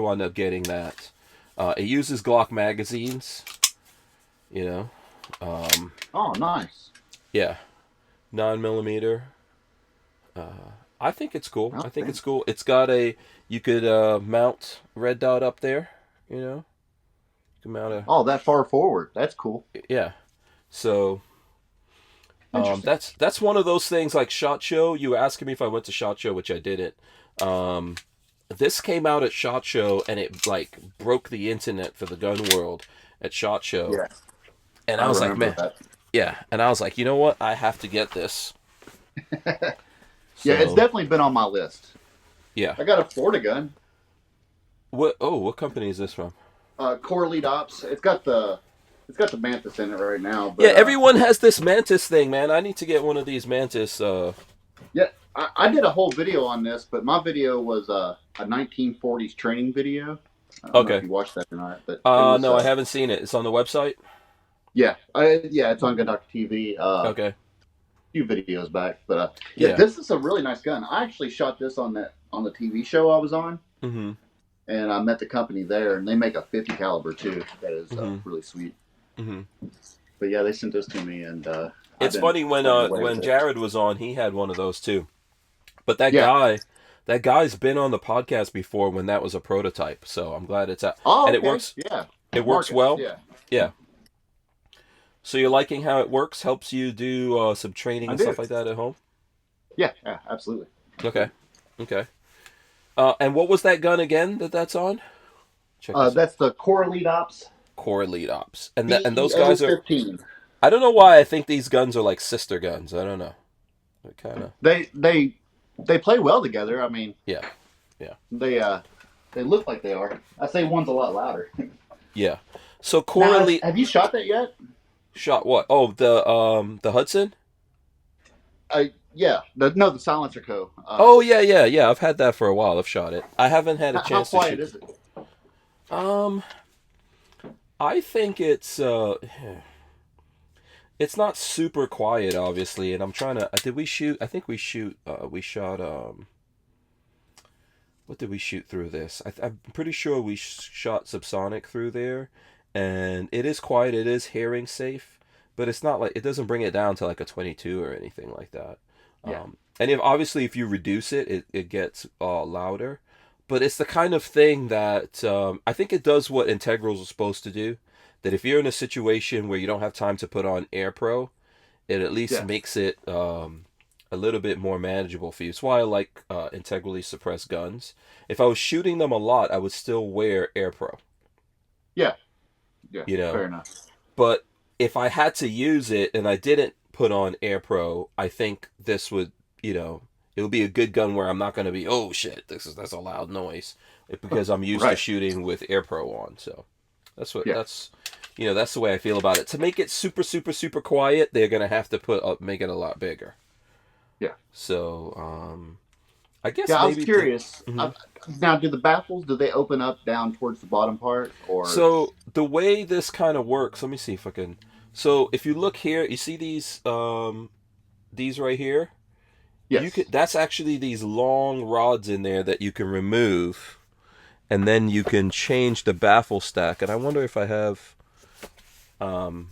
[SPEAKER 1] wound up getting that. It uses Glock magazines, you know.
[SPEAKER 2] Oh, nice.
[SPEAKER 1] Yeah, 9mm. I think it's cool.
[SPEAKER 2] Okay.
[SPEAKER 1] I think it's cool. It's got you could mount red dot up there, you know. You can mount
[SPEAKER 2] Oh, that far forward. That's cool.
[SPEAKER 1] Yeah. So. That's one of those things like SHOT Show. You were asking me if I went to SHOT Show, which I didn't. This came out at SHOT Show, and it like broke the internet for the gun world at SHOT Show.
[SPEAKER 2] Yeah.
[SPEAKER 1] And I was like, man, yeah. And I was like, you know what? I have to get this.
[SPEAKER 2] Yeah, it's definitely been on my list.
[SPEAKER 1] Yeah.
[SPEAKER 2] I got a Florida gun.
[SPEAKER 1] What company is this from?
[SPEAKER 2] Core Lead Ops. It's got the Mantis in it right now. But,
[SPEAKER 1] yeah, everyone has this Mantis thing, man. I need to get one of these Mantis.
[SPEAKER 2] Yeah, I did a whole video on this, but my video was a 1940s training video. I don't know if you watched that or not. But
[SPEAKER 1] no, I haven't seen it. It's on the website?
[SPEAKER 2] Yeah. It's on Gun Doctor TV.
[SPEAKER 1] Okay.
[SPEAKER 2] A few videos back. But this is a really nice gun. I actually shot this on the TV show I was on.
[SPEAKER 1] Mm-hmm.
[SPEAKER 2] And I met the company there, and they make a 50 caliber too. That is really sweet.
[SPEAKER 1] Mm-hmm.
[SPEAKER 2] But yeah, they sent this to me, and
[SPEAKER 1] it's funny when Jared was on, he had one of those too. But that guy's been on the podcast before when that was a prototype. So I'm glad it's out.
[SPEAKER 2] Oh,
[SPEAKER 1] and
[SPEAKER 2] okay.
[SPEAKER 1] It works.
[SPEAKER 2] Yeah,
[SPEAKER 1] it works well.
[SPEAKER 2] Yeah.
[SPEAKER 1] So you're liking how it works? Helps you do some training and stuff like that at home?
[SPEAKER 2] Yeah, absolutely.
[SPEAKER 1] Okay. And what was that gun again that's on?
[SPEAKER 2] That's the Core Lead Ops.
[SPEAKER 1] Core Lead Ops. And those guys are...
[SPEAKER 2] 15.
[SPEAKER 1] I don't know why I think these guns are like sister guns. I don't know. They're kind of...
[SPEAKER 2] They play well together. I mean...
[SPEAKER 1] Yeah.
[SPEAKER 2] They look like they are. I say one's a lot louder.
[SPEAKER 1] Yeah. So Core Lead...
[SPEAKER 2] Have you shot that yet?
[SPEAKER 1] Shot what? Oh, the Hudson?
[SPEAKER 2] Yeah. The Silencer Co.
[SPEAKER 1] Yeah. I've had that for a while. I've shot it. I haven't had a chance to shoot.
[SPEAKER 2] How quiet is it?
[SPEAKER 1] Um, I think it's not super quiet, obviously, and I'm trying to. Did we shoot? I think we shoot. We shot. What did we shoot through this? I'm pretty sure we shot subsonic through there, and it is quiet. It is hearing safe, but it's not like it doesn't bring it down to like a 22 or anything like that.
[SPEAKER 2] Yeah.
[SPEAKER 1] And if obviously if you reduce it, it gets louder. But it's the kind of thing that I think it does what integrals are supposed to do. That if you're in a situation where you don't have time to put on Air Pro, it at least
[SPEAKER 2] Yeah.
[SPEAKER 1] makes it a little bit more manageable for you. It's why I like integrally suppressed guns. If I was shooting them a lot, I would still wear Air Pro.
[SPEAKER 2] Yeah. Yeah.
[SPEAKER 1] You know,
[SPEAKER 2] Fair enough.
[SPEAKER 1] but if I had to use it and I didn't put on Air Pro, I think this would, it would be a good gun where I'm not going to be, oh shit, that's a loud noise, because I'm used to
[SPEAKER 2] Right.
[SPEAKER 1] shooting with Air Pro on. So
[SPEAKER 2] Yeah.
[SPEAKER 1] that's the way I feel about it. To make it super super super quiet, they're going to have to make it a lot bigger.
[SPEAKER 2] Yeah.
[SPEAKER 1] So I guess
[SPEAKER 2] Yeah. I was
[SPEAKER 1] maybe
[SPEAKER 2] curious.
[SPEAKER 1] Mhm.
[SPEAKER 2] Now, do the baffles, do they open up down towards the bottom part, or?
[SPEAKER 1] So the way this kind of works, let me see if I can. So if you look here, you see these right here.
[SPEAKER 2] Yes.
[SPEAKER 1] You could. That's actually these long rods in there that you can remove, and then you can change the baffle stack. And I wonder if I have. I'm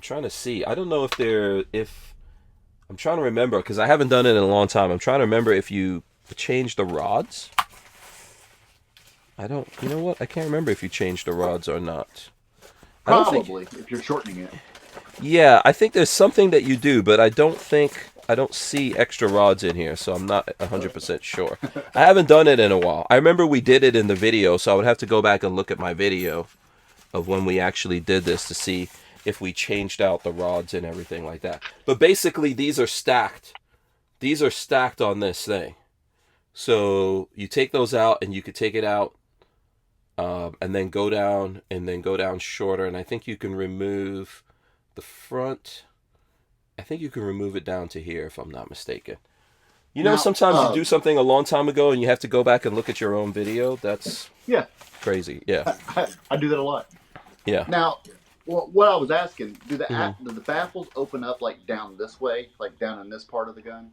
[SPEAKER 1] trying to see. I don't know if they're if. I'm trying to remember because I haven't done it in a long time. I'm trying to remember if you change the rods. I don't. You know what? I can't remember if you change the rods or not. I don't think.
[SPEAKER 2] Probably, if you're shortening it.
[SPEAKER 1] Yeah, I think there's something that you do, but I don't see extra rods in here, so I'm not 100% sure. I haven't done it in a while. I remember we did it in the video, so I would have to go back and look at my video of when we actually did this to see if we changed out the rods and everything like that. But basically, these are stacked. These are stacked on this thing. So you take those out, and you could take it out, and then go down shorter, and I think you can remove the front. I think you can remove it down to here if I'm not mistaken.
[SPEAKER 2] Now,
[SPEAKER 1] Sometimes you do something a long time ago and you have to go back and look at your own video. That's
[SPEAKER 2] Yeah.
[SPEAKER 1] crazy. Yeah.
[SPEAKER 2] I do that a lot.
[SPEAKER 1] Yeah.
[SPEAKER 2] Now, what I was asking, do
[SPEAKER 1] Mhm.
[SPEAKER 2] the baffles open up like down this way, like down in this part of the gun,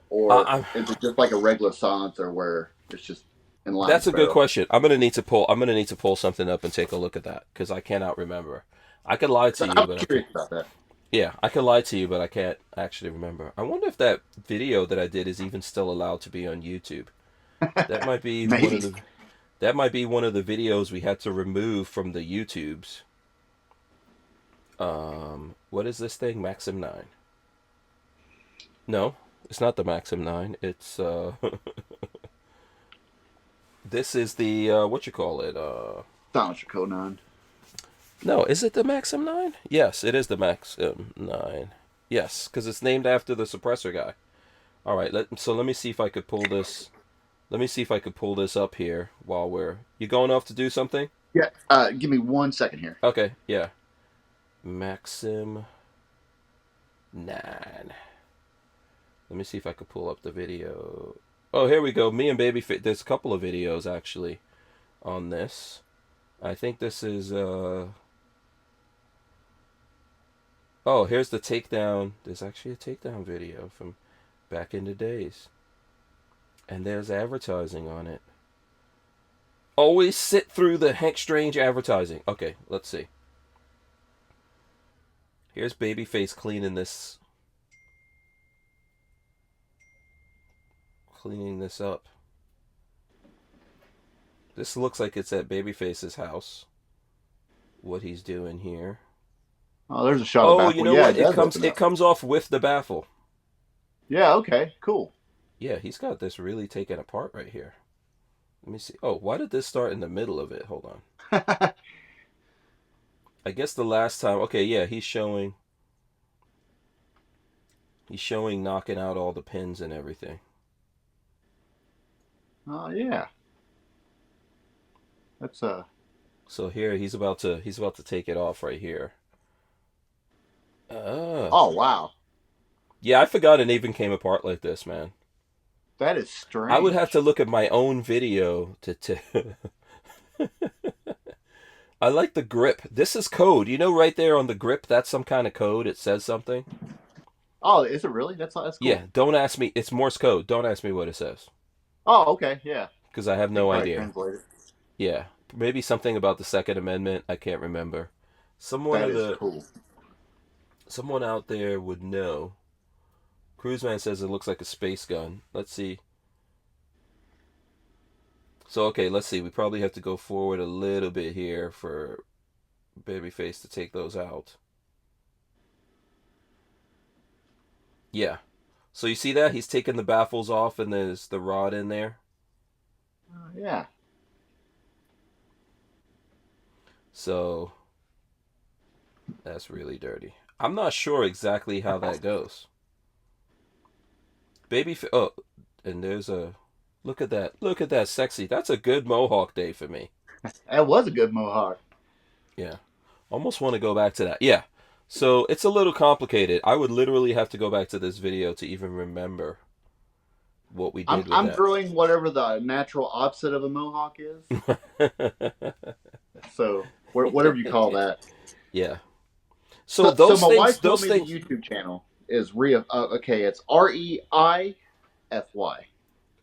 [SPEAKER 2] or
[SPEAKER 1] I
[SPEAKER 2] is it just like a regular silencer where it's just in line
[SPEAKER 1] That's a good
[SPEAKER 2] barrel?
[SPEAKER 1] question. I'm gonna need to pull something up and take a look at that because I cannot remember. I could lie to
[SPEAKER 2] So
[SPEAKER 1] you,
[SPEAKER 2] I'm
[SPEAKER 1] but I can't.
[SPEAKER 2] curious about that.
[SPEAKER 1] Yeah, I can lie to you, but I can't actually remember. I wonder if that video that I did is even still allowed to be on YouTube. That might be one of
[SPEAKER 2] Maybe.
[SPEAKER 1] the that might be one of the videos we had to remove from the YouTubes. What is this thing? Maxim 9. No, it's not the Maxim 9. It's this is the what you call it?
[SPEAKER 2] Silencer Code 9.
[SPEAKER 1] No, is it the Maxim 9? Yes, it is the Maxim 9. Yes, because it's named after the suppressor guy. All right, so let me see if I could pull this. Let me see if I could pull this up here while we're. You going off to do something?
[SPEAKER 2] Yeah. Give me 1 second here.
[SPEAKER 1] Okay, yeah. Maxim 9. Let me see if I could pull up the video. Oh, here we go. Me and Babyface. There's a couple of videos actually on this. I think this is Oh, here's the takedown. There's actually a takedown video from back in the days. And there's advertising on it. Always sit through the Hank Strange advertising. Okay, let's see. Here's Babyface cleaning this up. This looks like it's at Babyface's house. What he's doing here.
[SPEAKER 2] Oh, there's a shot of
[SPEAKER 1] Oh,
[SPEAKER 2] baffle.
[SPEAKER 1] you know
[SPEAKER 2] Yeah,
[SPEAKER 1] what?
[SPEAKER 2] it does open
[SPEAKER 1] It
[SPEAKER 2] up.
[SPEAKER 1] comes off with the baffle.
[SPEAKER 2] Yeah. Okay. Cool.
[SPEAKER 1] Yeah, he's got this really taken apart right here. Let me see. Oh, why did this start in the middle of it? Hold on. I guess the last time. Okay, yeah, he's showing knocking out all the pins and everything.
[SPEAKER 2] Oh yeah. That's
[SPEAKER 1] So here he's about to take it off right here.
[SPEAKER 2] Oh wow.
[SPEAKER 1] Yeah, I forgot it even came apart like this, man.
[SPEAKER 2] That is
[SPEAKER 1] I would have
[SPEAKER 2] strange.
[SPEAKER 1] to look at my own video to I like the grip. This is code. You know, right there on the grip, that's some kind of code. It says something.
[SPEAKER 2] Oh, is it really? That's cool.
[SPEAKER 1] Yeah, don't ask me. It's Morse code. Don't ask me what it says.
[SPEAKER 2] Oh, okay, yeah.
[SPEAKER 1] Because I have
[SPEAKER 2] You can
[SPEAKER 1] no
[SPEAKER 2] probably
[SPEAKER 1] idea.
[SPEAKER 2] translate it.
[SPEAKER 1] Yeah, maybe something about the Second Amendment. I can't remember.
[SPEAKER 2] That is cool.
[SPEAKER 1] Someone out there would know. Cruiseman says it looks like a space gun. Let's see. So okay, let's see. We probably have to go forward a little bit here for Babyface to take those out. Yeah. So you see that? He's taking the baffles off and there's the rod in there.
[SPEAKER 2] Yeah.
[SPEAKER 1] So that's really dirty. I'm not sure exactly how that goes. Oh, and there's a look at that. Look at that sexy. That's a good mohawk day for me.
[SPEAKER 2] That was a good mohawk.
[SPEAKER 1] Yeah. Almost want to go back to that. Yeah. So it's a little complicated. I would literally have to go back to this video to even remember what we did
[SPEAKER 2] I'm
[SPEAKER 1] with
[SPEAKER 2] growing whatever the natural opposite of a mohawk is.
[SPEAKER 1] that.
[SPEAKER 2] So whatever you call that.
[SPEAKER 1] Yeah. So those
[SPEAKER 2] my
[SPEAKER 1] things,
[SPEAKER 2] wife told
[SPEAKER 1] those
[SPEAKER 2] me
[SPEAKER 1] things.
[SPEAKER 2] the YouTube channel is okay. It's REIFY.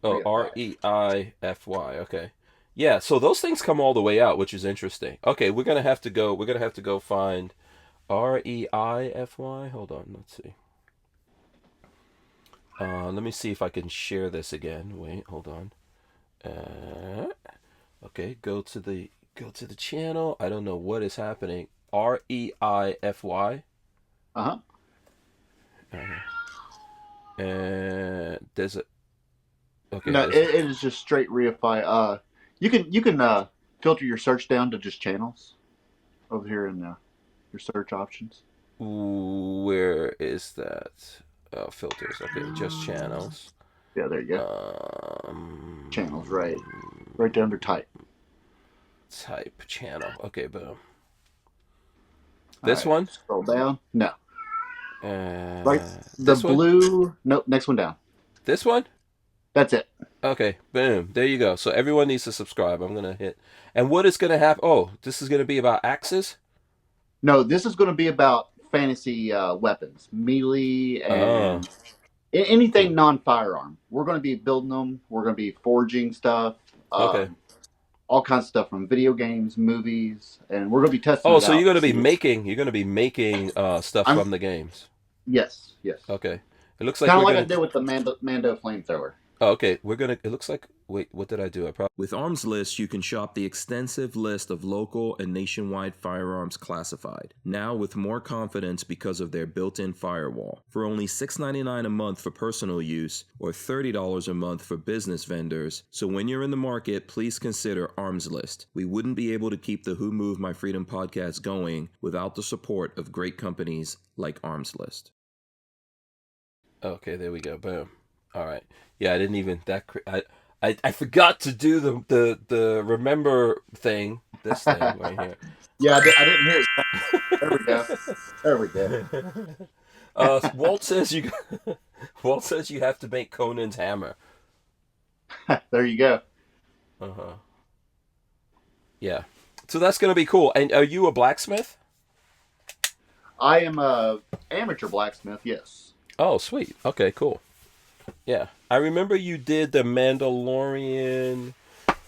[SPEAKER 1] Oh, REIFY. Okay. Yeah. So those things come all the way out, which is interesting. Okay, we're gonna have to go. We're gonna have to go find REIFY. Hold on. Let's see. Let me see if I can share this again. Wait. Hold on. Okay. Go to the channel. I don't know what is happening. REIFY.
[SPEAKER 2] Uh-huh.
[SPEAKER 1] And there's a. Okay.
[SPEAKER 2] No, it is just straight reify. You can filter your search down to just channels over here in your search options.
[SPEAKER 1] Where is that? Filters. Okay, just channels.
[SPEAKER 2] Yeah, there you go. Channels, right there under type.
[SPEAKER 1] Type channel. Okay, boom. This one?
[SPEAKER 2] Scroll down. No. Right. The
[SPEAKER 1] This one?
[SPEAKER 2] blue. Nope. Next one down.
[SPEAKER 1] This one?
[SPEAKER 2] That's it.
[SPEAKER 1] Okay, boom. There you go. So everyone needs to subscribe. I'm gonna hit. And what is gonna happen? Oh, this is gonna be about axes.
[SPEAKER 2] No, this is going to be about fantasy weapons, melee, and anything non-firearm. We're going to be building them. We're going to be forging stuff.
[SPEAKER 1] Okay.
[SPEAKER 2] All kinds of stuff from video games, movies, and we're going to be testing.
[SPEAKER 1] Oh, so you're gonna be making stuff from the games.
[SPEAKER 2] Yes, yes.
[SPEAKER 1] Okay. It looks like
[SPEAKER 2] Kind of
[SPEAKER 1] we're
[SPEAKER 2] like
[SPEAKER 1] gonna...
[SPEAKER 2] I did with the Mando flamethrower.
[SPEAKER 1] Oh, okay, it looks like, wait, what did I do? With Arms List, you can shop the extensive list of local and nationwide firearms classified, now with more confidence because of their built-in firewall. For only $6.99 a month for personal use, or $30 a month for business vendors, so when you're in the market, please consider Arms List. We wouldn't be able to keep the Who Moved My Freedom podcast going without the support of great companies like Arms List. Okay, there we go, boom. All right. Yeah, I didn't even I forgot to do the remember thing. This thing right here.
[SPEAKER 2] Yeah, I didn't hear it. There we go. There we go.
[SPEAKER 1] Walt says you have to make Conan's hammer.
[SPEAKER 2] There you go.
[SPEAKER 1] Yeah. So that's gonna be cool. And are you a blacksmith?
[SPEAKER 2] I am a amateur blacksmith. Yes.
[SPEAKER 1] Oh, sweet. Okay, cool. Yeah, I remember you did the Mandalorian.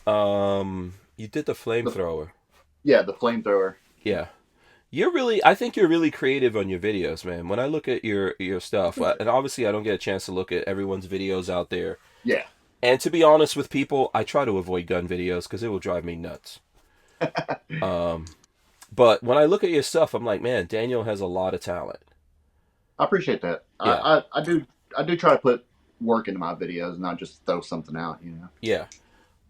[SPEAKER 1] You did the flamethrower.
[SPEAKER 2] Yeah, the flamethrower.
[SPEAKER 1] Yeah, I think you're really creative on your videos, man. When I look at your stuff, and obviously I don't get a chance to look at everyone's videos out there.
[SPEAKER 2] Yeah.
[SPEAKER 1] And to be honest with people, I try to avoid gun videos because it will drive me nuts. But when I look at your stuff, I'm like, man, Daniel has a lot of talent.
[SPEAKER 2] I appreciate that.
[SPEAKER 1] Yeah.
[SPEAKER 2] I do try to put work into my videos, not just throw something out, you know.
[SPEAKER 1] Yeah.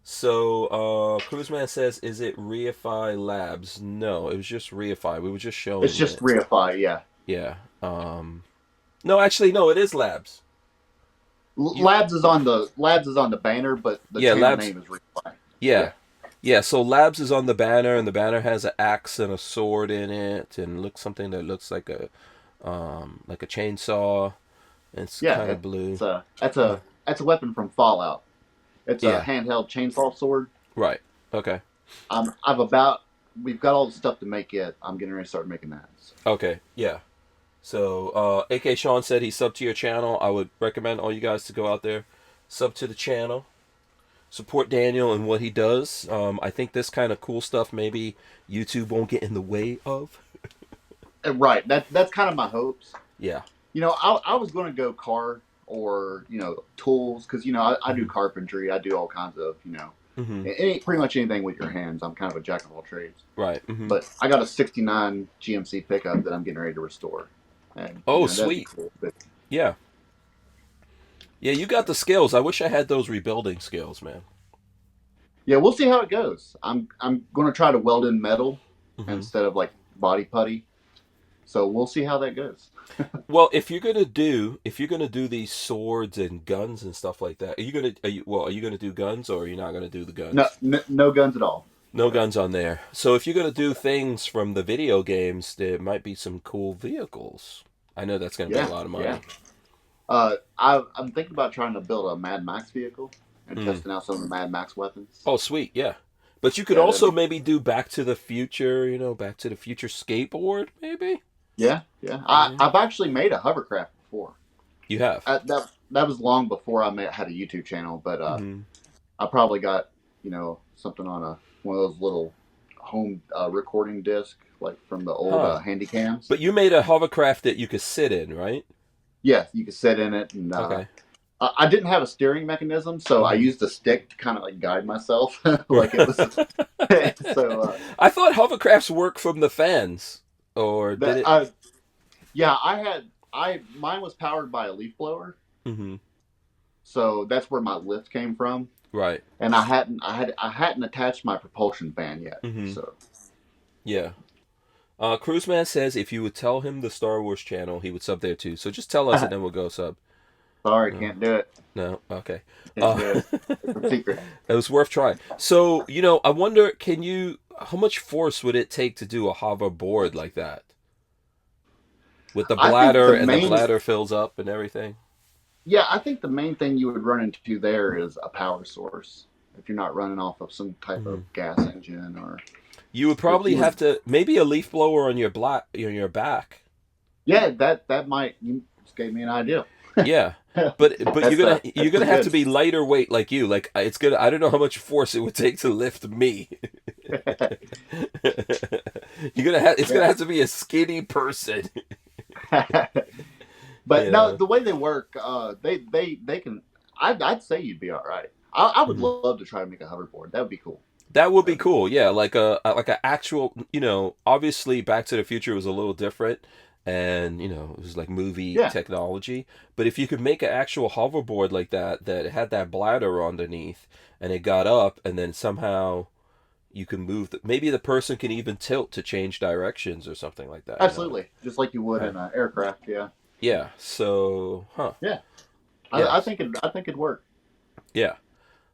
[SPEAKER 1] So Cruiseman says, is it Reify Labs? No, it was just Reify. We were just showing
[SPEAKER 2] it's just Reify, yeah.
[SPEAKER 1] Yeah. No, actually no, it is Labs.
[SPEAKER 2] Labs is on the banner, but the channel name is Reify.
[SPEAKER 1] Yeah, so Labs is on the banner, and the banner has an axe and a sword in it, and something that looks like a chainsaw. It's kind of blue.
[SPEAKER 2] That's a weapon from Fallout. It's a handheld chainsaw sword.
[SPEAKER 1] Right. Okay.
[SPEAKER 2] I've about we've got all the stuff to make it. I'm getting ready to start making that. So.
[SPEAKER 1] Okay, yeah. So, AK Sean said he subbed to your channel. I would recommend all you guys to go out there, sub to the channel, support Daniel and what he does. I think this kind of cool stuff maybe YouTube won't get in the way of.
[SPEAKER 2] Right. That's kind of my hopes.
[SPEAKER 1] Yeah.
[SPEAKER 2] I was going to go car or tools because I do carpentry. I do all kinds of pretty much anything with your hands. I'm kind of a jack of all trades.
[SPEAKER 1] Right.
[SPEAKER 2] But I got a '69 GMC pickup that I'm getting ready to restore. And,
[SPEAKER 1] Sweet.
[SPEAKER 2] Cool. But,
[SPEAKER 1] yeah. Yeah, you got the skills. I wish I had those rebuilding skills, man.
[SPEAKER 2] Yeah, we'll see how it goes. I'm going to try to weld in metal instead of like body putty. So we'll see how that goes.
[SPEAKER 1] Well, if you're gonna do these swords and guns and stuff like that, are you gonna do guns or are you not gonna do the guns?
[SPEAKER 2] No guns at all.
[SPEAKER 1] No guns on there. So if you're gonna do things from the video games, there might be some cool vehicles. I know that's gonna be a lot of money.
[SPEAKER 2] Yeah. I'm thinking about trying to build a Mad Max vehicle and testing out some of the Mad Max weapons.
[SPEAKER 1] Oh, sweet, yeah. But you could also maybe do Back to the Future, Back to the Future skateboard, maybe.
[SPEAKER 2] Yeah. I've actually made a hovercraft before.
[SPEAKER 1] You have?
[SPEAKER 2] That was long before I had a YouTube channel, but I probably got something on one of those little home recording disc, like from the old handy cams.
[SPEAKER 1] But you made a hovercraft that you could sit in, right?
[SPEAKER 2] Yeah, you could sit in it, and
[SPEAKER 1] okay.
[SPEAKER 2] I didn't have a steering mechanism, so I used a stick to kind of like guide myself, like it was. So
[SPEAKER 1] I thought hovercrafts work from the fans. Or did it?
[SPEAKER 2] Yeah, mine was powered by a leaf blower. So that's where my lift came from.
[SPEAKER 1] Right.
[SPEAKER 2] And I hadn't attached my propulsion fan yet. So.
[SPEAKER 1] Yeah. Cruiseman says if you would tell him the Star Wars channel, he would sub there too. So just tell us and then we'll go sub.
[SPEAKER 2] Sorry, can't do it.
[SPEAKER 1] No, okay.
[SPEAKER 2] Can't do it. It's a secret.
[SPEAKER 1] It was worth trying. So, I wonder, how much force would it take to do a hoverboard like that? With the bladder, the bladder fills up and everything?
[SPEAKER 2] Yeah, I think the main thing you would run into there is a power source. If you're not running off of some type of gas engine or...
[SPEAKER 1] You would probably have to... Maybe a leaf blower on your back.
[SPEAKER 2] Yeah, that might... You just gave me an idea.
[SPEAKER 1] Yeah. But you're gonna have to be lighter weight like you. Like I don't know how much force it would take to lift me. It's gonna have to be a skinny person.
[SPEAKER 2] But no, the way they work, they can. I'd say you'd be all right. I would love to try to make a hoverboard. That would be cool.
[SPEAKER 1] That would be cool. Yeah, like a actual. Obviously, Back to the Future was a little different. And it was like movie technology. But if you could make an actual hoverboard like that had that bladder underneath, and it got up, and then somehow you can move. Maybe the person can even tilt to change directions or something like that.
[SPEAKER 2] Absolutely, just like you would in an aircraft. Yeah.
[SPEAKER 1] Yeah. So,
[SPEAKER 2] Yeah. I think it'd work.
[SPEAKER 1] Yeah.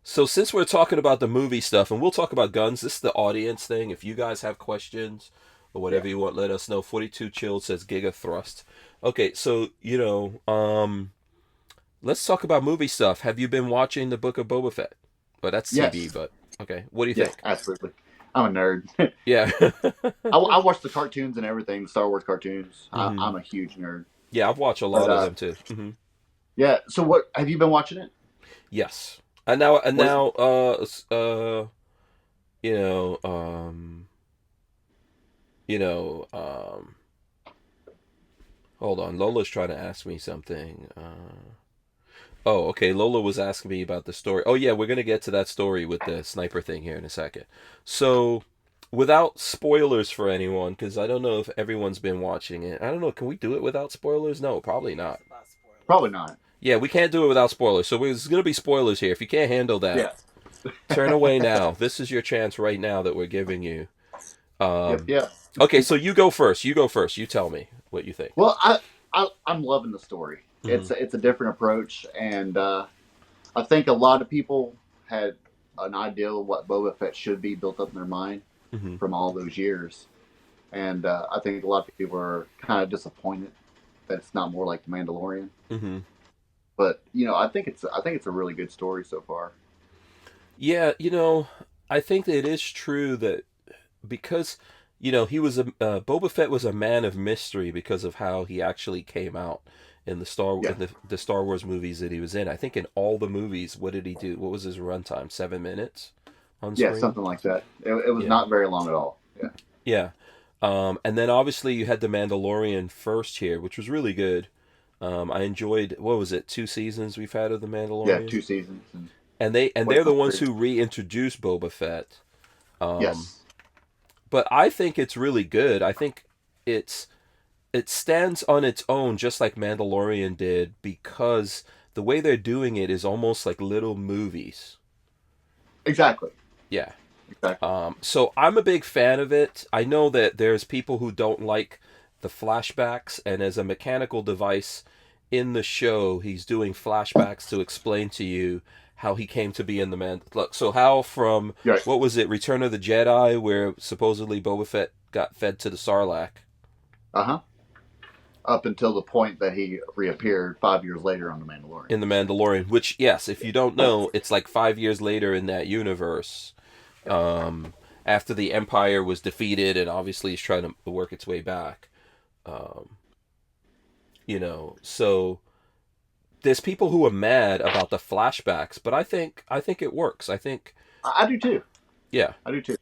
[SPEAKER 1] So since we're talking about the movie stuff, and we'll talk about guns, this is the audience thing. If you guys have questions. Or whatever you want, let us know. 42 Chilled says Giga Thrust. Okay, so, let's talk about movie stuff. Have you been watching the Book of Boba Fett? Well, that's TV, but, okay. What do you think?
[SPEAKER 2] Absolutely. I'm a nerd.
[SPEAKER 1] Yeah.
[SPEAKER 2] I watch the cartoons and everything, the Star Wars cartoons. I'm a huge nerd.
[SPEAKER 1] Yeah, I've watched a lot of them, too.
[SPEAKER 2] Yeah, so what, have you been watching it?
[SPEAKER 1] Yes. And now, hold on. Lola's trying to ask me something. Okay. Lola was asking me about the story. Oh, yeah, we're going to get to that story with the sniper thing here in a second. So, without spoilers for anyone, because I don't know if everyone's been watching it. I don't know. Can we do it without spoilers? No, probably not.
[SPEAKER 2] Probably not.
[SPEAKER 1] Yeah, we can't do it without spoilers. So, there's going to be spoilers here. If you can't handle that, turn away now. This is your chance right now that we're giving you.
[SPEAKER 2] Yep.
[SPEAKER 1] Okay, so you go first. You tell me what you think.
[SPEAKER 2] Well, I'm loving the story. It's a different approach, and I think a lot of people had an idea of what Boba Fett should be built up in their mind from all those years, and I think a lot of people are kind of disappointed that it's not more like The Mandalorian. But I think it's a really good story so far.
[SPEAKER 1] Yeah, I think that it is true that because he was Boba Fett was a man of mystery because of how he actually came out in the Star Wars movies that he was in. I think in all the movies, what did he do? What was his runtime? 7 minutes on screen?
[SPEAKER 2] Yeah, something like that. It was not very long at all. Yeah.
[SPEAKER 1] Yeah. And then obviously you had The Mandalorian first here, which was really good. I enjoyed, what was it, 2 seasons we've had of The Mandalorian?
[SPEAKER 2] Yeah, 2 seasons.
[SPEAKER 1] And they're the ones who reintroduced Boba Fett.
[SPEAKER 2] Yes.
[SPEAKER 1] But I think it's really good. I think it stands on its own, just like Mandalorian did, because the way they're doing it is almost like little movies.
[SPEAKER 2] Exactly.
[SPEAKER 1] Yeah.
[SPEAKER 2] Exactly.
[SPEAKER 1] So I'm a big fan of it. I know that there's people who don't like the flashbacks, and as a mechanical device in the show, he's doing flashbacks to explain to you how he came to be in the So how from, what was it, Return of the Jedi, where supposedly Boba Fett got fed to the Sarlacc?
[SPEAKER 2] Uh-huh. Up until the point that he reappeared 5 years later on The Mandalorian.
[SPEAKER 1] In The Mandalorian, which, yes, if you don't know, it's like 5 years later in that universe. After the Empire was defeated and obviously is trying to work its way back. So there's people who are mad about the flashbacks, but I think it works. I
[SPEAKER 2] do too.
[SPEAKER 1] Yeah.
[SPEAKER 2] I do too.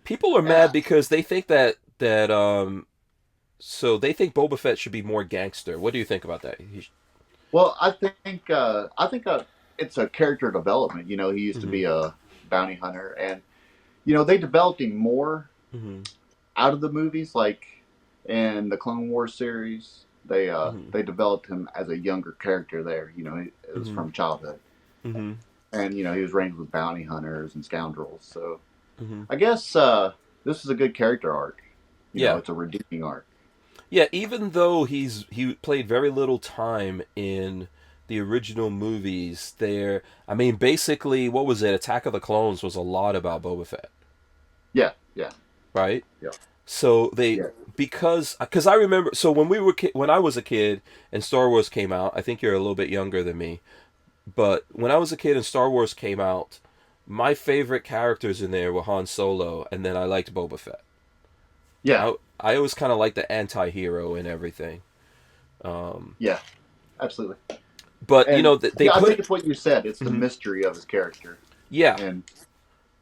[SPEAKER 1] People are mad because they think that so they think Boba Fett should be more gangster. What do you think about that?
[SPEAKER 2] Well, I think it's a character development. He used to be a bounty hunter, and they developed him more out of the movies, like in the Clone Wars series. They developed him as a younger character there. It was from childhood, and he was raised with bounty hunters and scoundrels. So I guess this is a good character arc. It's a redeeming arc.
[SPEAKER 1] Yeah, even though he played very little time in the original movies, basically, what was it? Attack of the Clones was a lot about Boba Fett.
[SPEAKER 2] Yeah.
[SPEAKER 1] Right?
[SPEAKER 2] Yeah.
[SPEAKER 1] So because I remember, so when I was a kid and Star Wars came out, I think you're a little bit younger than me, but when I was a kid and Star Wars came out, my favorite characters in there were Han Solo, and then I liked Boba Fett.
[SPEAKER 2] Yeah.
[SPEAKER 1] I always kind of liked the anti-hero and everything.
[SPEAKER 2] Yeah, absolutely.
[SPEAKER 1] But,
[SPEAKER 2] I think it's what you said. It's the mystery of his character.
[SPEAKER 1] Yeah.
[SPEAKER 2] And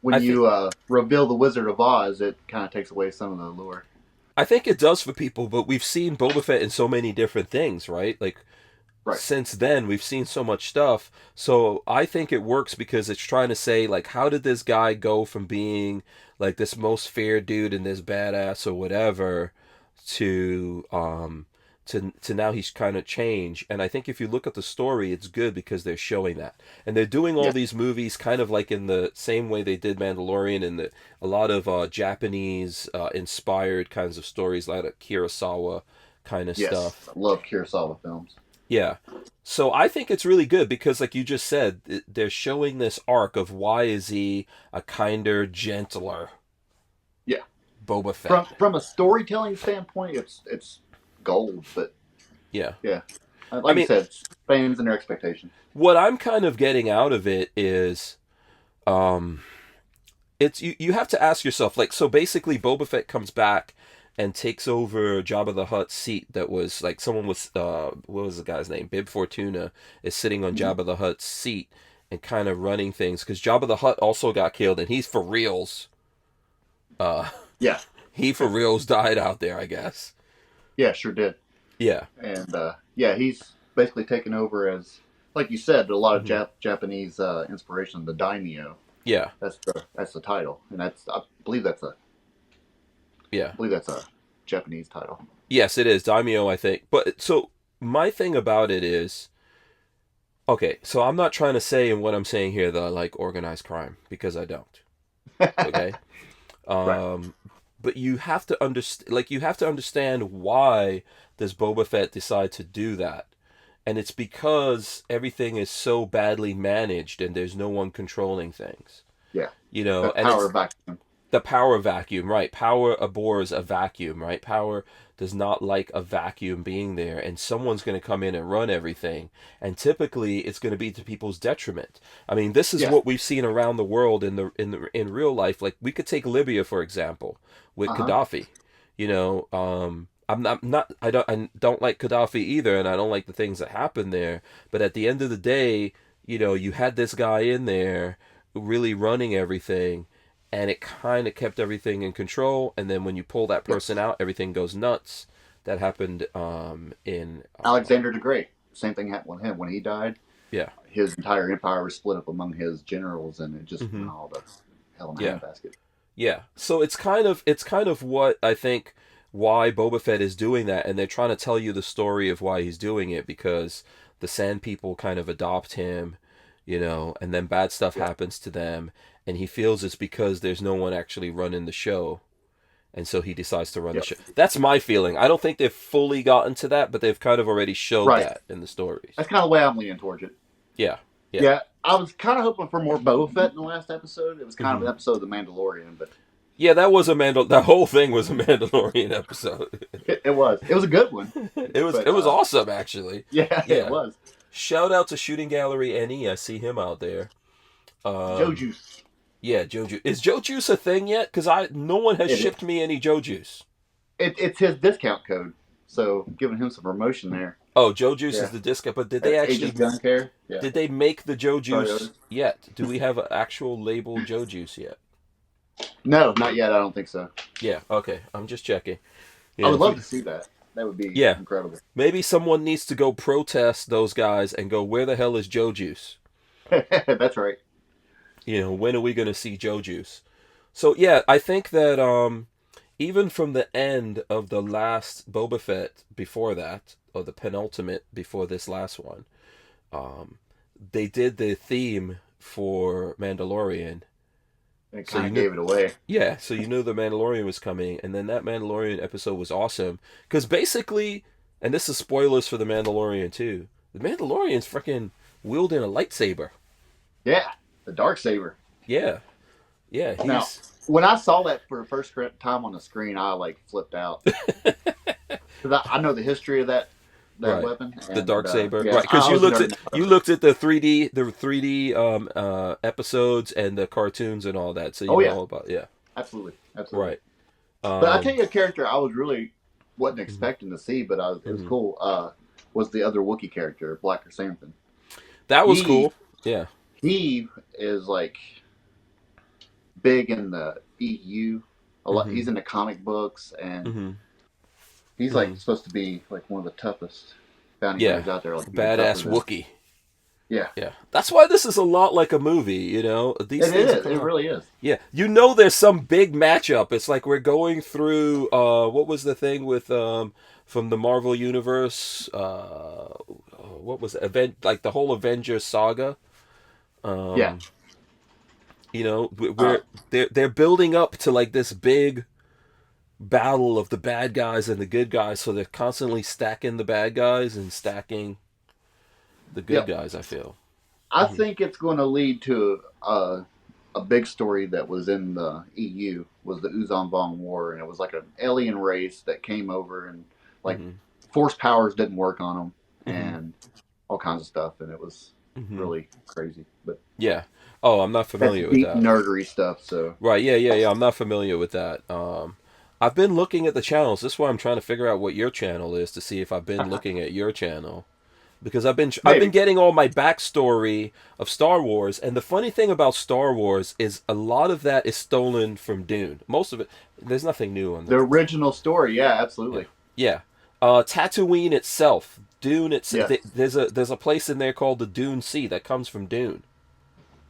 [SPEAKER 2] when you reveal the Wizard of Oz, it kind of takes away some of the allure.
[SPEAKER 1] I think it does for people, but we've seen Boba Fett in so many different things, right? Since then, we've seen so much stuff. So I think it works because it's trying to say, how did this guy go from being, this most feared dude and this badass or whatever to now he's kind of changed. And I think if you look at the story, it's good because they're showing that. And they're doing all these movies kind of like in the same way they did Mandalorian, and a lot of Japanese inspired kinds of stories, like Kurosawa kind of stuff.
[SPEAKER 2] I love Kurosawa films.
[SPEAKER 1] Yeah. So I think it's really good because, like you just said, they're showing this arc of why is he a kinder, gentler Boba Fett.
[SPEAKER 2] From a storytelling standpoint, it's gold, but
[SPEAKER 1] yeah.
[SPEAKER 2] Like you said, fans and their expectations.
[SPEAKER 1] What I'm kind of getting out of it is, it's you have to ask yourself, so basically Boba Fett comes back and takes over Jabba the Hutt's seat. That was someone was what was the guy's name? Bib Fortuna is sitting on Jabba the Hutt's seat and kind of running things because Jabba the Hutt also got killed, and he's for reals. He for reals died out there, I guess.
[SPEAKER 2] Yeah, sure did.
[SPEAKER 1] Yeah.
[SPEAKER 2] And he's basically taken over as, like you said, a lot of Japanese inspiration. The daimyo. Yeah. That's the title, and I believe that's a Japanese title.
[SPEAKER 1] Yes, it is daimyo, I think. But so my thing about it is, okay, so I'm not trying to say in what I'm saying here that I like organized crime, because I don't. Okay.
[SPEAKER 2] Right.
[SPEAKER 1] But you have to understand why does Boba Fett decide to do that, and it's because everything is so badly managed and there's no one controlling things.
[SPEAKER 2] Yeah.
[SPEAKER 1] And
[SPEAKER 2] power vacuum.
[SPEAKER 1] The power vacuum, right? Power abhors a vacuum, right? Power does not like a vacuum being there, and someone's going to come in and run everything. And typically, it's going to be to people's detriment. I mean, this is
[SPEAKER 2] Yes.
[SPEAKER 1] what we've seen around the world in real life. Like we could take Libya for example, with
[SPEAKER 2] Uh huh.
[SPEAKER 1] Gaddafi. I don't like Gaddafi either, and I don't like the things that happened there. But at the end of the day, you had this guy in there really running everything, and it kind of kept everything in control. And then when you pull that person
[SPEAKER 2] Yes.
[SPEAKER 1] out, everything goes nuts. That happened in
[SPEAKER 2] Alexander the Great. Same thing happened with him when he died.
[SPEAKER 1] yeah.
[SPEAKER 2] His entire empire was split up among his generals, and it just
[SPEAKER 1] Hmm.
[SPEAKER 2] went all to hell in a
[SPEAKER 1] Yeah.
[SPEAKER 2] handbasket.
[SPEAKER 1] Yeah. So it's kind of what I think why Boba Fett is doing that, and they're trying to tell you the story of why he's doing it, because the Sand People kind of adopt him, and then bad stuff
[SPEAKER 2] Yeah.
[SPEAKER 1] happens to them, and he feels it's because there's no one actually running the show, and so he decides to run the
[SPEAKER 2] Yep.
[SPEAKER 1] show. That's my feeling. I don't think they've fully gotten to that, but they've kind of already showed
[SPEAKER 2] Right.
[SPEAKER 1] that in the stories.
[SPEAKER 2] That's kind of the way I'm leaning towards it.
[SPEAKER 1] Yeah. Yeah.
[SPEAKER 2] Yeah, I was kind of hoping for more Boba Fett in the last episode. It was kind of
[SPEAKER 1] Hmm.
[SPEAKER 2] an episode of The Mandalorian, but
[SPEAKER 1] Yeah, that was that whole thing was a Mandalorian episode.
[SPEAKER 2] it was. It was a good one.
[SPEAKER 1] It
[SPEAKER 2] But
[SPEAKER 1] was awesome actually.
[SPEAKER 2] yeah,
[SPEAKER 1] Yeah.
[SPEAKER 2] it was.
[SPEAKER 1] Shout out to Shooting Gallery NE. I see him out there.
[SPEAKER 2] Joe
[SPEAKER 1] Um,
[SPEAKER 2] Juice.
[SPEAKER 1] yeah, Joe Juice. Is Joe Juice a thing yet? Because no one has
[SPEAKER 2] It is.
[SPEAKER 1] shipped me any Joe Juice.
[SPEAKER 2] It's his discount code, so giving him some promotion there.
[SPEAKER 1] Oh, Joe Juice
[SPEAKER 2] Yeah.
[SPEAKER 1] is the discount. But did they
[SPEAKER 2] Aegis
[SPEAKER 1] actually?
[SPEAKER 2] Gun Care. Yeah.
[SPEAKER 1] Did they make the Joe Juice
[SPEAKER 2] Toyota.
[SPEAKER 1] yet? Do we have an actual label Joe Juice yet?
[SPEAKER 2] No, not yet. I don't think so.
[SPEAKER 1] Yeah. Okay. I'm just checking.
[SPEAKER 2] I would love to see that. That would be
[SPEAKER 1] Yeah.
[SPEAKER 2] incredible.
[SPEAKER 1] Maybe someone needs to go protest those guys and go, where the hell is Joe Juice?
[SPEAKER 2] That's right.
[SPEAKER 1] When are we going to see Joe Juice? So yeah, I think that even from the end of the last Boba Fett before that, or the penultimate before this last one, they did the theme for Mandalorian.
[SPEAKER 2] It
[SPEAKER 1] So
[SPEAKER 2] kind
[SPEAKER 1] you
[SPEAKER 2] of
[SPEAKER 1] knew-
[SPEAKER 2] gave it away.
[SPEAKER 1] Yeah, so you knew the Mandalorian was coming, and then that Mandalorian episode was awesome. Because basically, and this is spoilers for the Mandalorian too, the Mandalorian's freaking wielding a lightsaber.
[SPEAKER 2] Yeah, the dark saber.
[SPEAKER 1] Yeah. Yeah, he's...
[SPEAKER 2] Now, when I saw that for the first time on the screen, I like flipped out because I know the history of that
[SPEAKER 1] Right.
[SPEAKER 2] weapon,
[SPEAKER 1] The dark saber,
[SPEAKER 2] yeah,
[SPEAKER 1] right? Because
[SPEAKER 2] I
[SPEAKER 1] you
[SPEAKER 2] was
[SPEAKER 1] looked
[SPEAKER 2] nerding
[SPEAKER 1] at
[SPEAKER 2] out.
[SPEAKER 1] you looked at the 3D episodes and the cartoons and all that, so you
[SPEAKER 2] Oh,
[SPEAKER 1] know
[SPEAKER 2] yeah.
[SPEAKER 1] all about
[SPEAKER 2] Absolutely.
[SPEAKER 1] right.
[SPEAKER 2] But I tell you, a character I was really wasn't expecting to see, but it was
[SPEAKER 1] Mhm.
[SPEAKER 2] cool. Was the other Wookiee character, Black Chrysanthemum.
[SPEAKER 1] That was
[SPEAKER 2] he-
[SPEAKER 1] cool. Yeah.
[SPEAKER 2] He is like big in the EU. A lot.
[SPEAKER 1] Mhm.
[SPEAKER 2] He's in the comic books, and
[SPEAKER 1] Hmm.
[SPEAKER 2] he's like supposed to be like one of the toughest bounty
[SPEAKER 1] Yeah.
[SPEAKER 2] hunters out there. Like
[SPEAKER 1] Badass
[SPEAKER 2] tougher than-
[SPEAKER 1] Wookiee.
[SPEAKER 2] Yeah,
[SPEAKER 1] Yeah. That's why this is a lot like a movie. These
[SPEAKER 2] it
[SPEAKER 1] things
[SPEAKER 2] is.
[SPEAKER 1] come
[SPEAKER 2] It
[SPEAKER 1] out-
[SPEAKER 2] really is.
[SPEAKER 1] Yeah, there's some big matchup. It's like we're going through what was the thing with from the Marvel universe? What was it? Like the whole Avengers saga?
[SPEAKER 2] Yeah.
[SPEAKER 1] We're they're building up to like this big battle of the bad guys and the good guys, so they're constantly stacking the bad guys and stacking the good
[SPEAKER 2] Yep.
[SPEAKER 1] guys, I feel.
[SPEAKER 2] I think it's going to lead to a big story that was in the EU was the Uzon Vong War, and it was like an alien race that came over and like
[SPEAKER 1] Mhm.
[SPEAKER 2] force powers didn't work on them
[SPEAKER 1] Mhm.
[SPEAKER 2] and all kinds of stuff, and it was
[SPEAKER 1] Mhm.
[SPEAKER 2] really crazy. But
[SPEAKER 1] Yeah. Oh, I'm not familiar
[SPEAKER 2] that's
[SPEAKER 1] with
[SPEAKER 2] deep
[SPEAKER 1] that.
[SPEAKER 2] nerdery stuff. So
[SPEAKER 1] Right, yeah. I'm not familiar with that. I've been looking at the channels. This is why I'm trying to figure out what your channel is to see if I've been looking at your channel, because I've been
[SPEAKER 2] Maybe.
[SPEAKER 1] getting all my backstory of Star Wars, and the funny thing about Star Wars is a lot of that is stolen from Dune. Most of it, there's nothing new on
[SPEAKER 2] the
[SPEAKER 1] there.
[SPEAKER 2] original story, yeah, absolutely.
[SPEAKER 1] Yeah, Tatooine itself, Dune.
[SPEAKER 2] Yes.
[SPEAKER 1] There's a place in there called the Dune Sea that comes from Dune.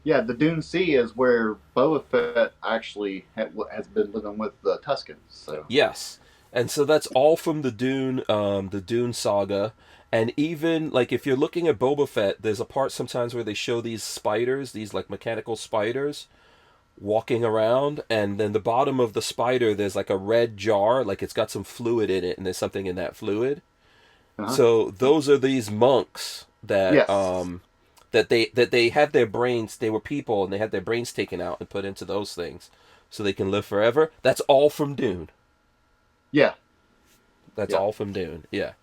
[SPEAKER 2] Yeah, the Dune Sea is where Boba Fett actually has been living with the Tuscans. So
[SPEAKER 1] Yes, and so that's all from the Dune saga, and even like if you're looking at Boba Fett, there's a part sometimes where they show these spiders, these like mechanical spiders, walking around, and then the bottom of the spider there's like a red jar, like it's got some fluid in it, and there's something in that fluid.
[SPEAKER 2] uh-huh.
[SPEAKER 1] So those are these monks that
[SPEAKER 2] Yes.
[SPEAKER 1] that they had their brains. They were people, and they had their brains taken out and put into those things. so they can live forever. That's all from Dune.
[SPEAKER 2] Yeah.
[SPEAKER 1] That's
[SPEAKER 2] Yeah.
[SPEAKER 1] all from Dune. Yeah.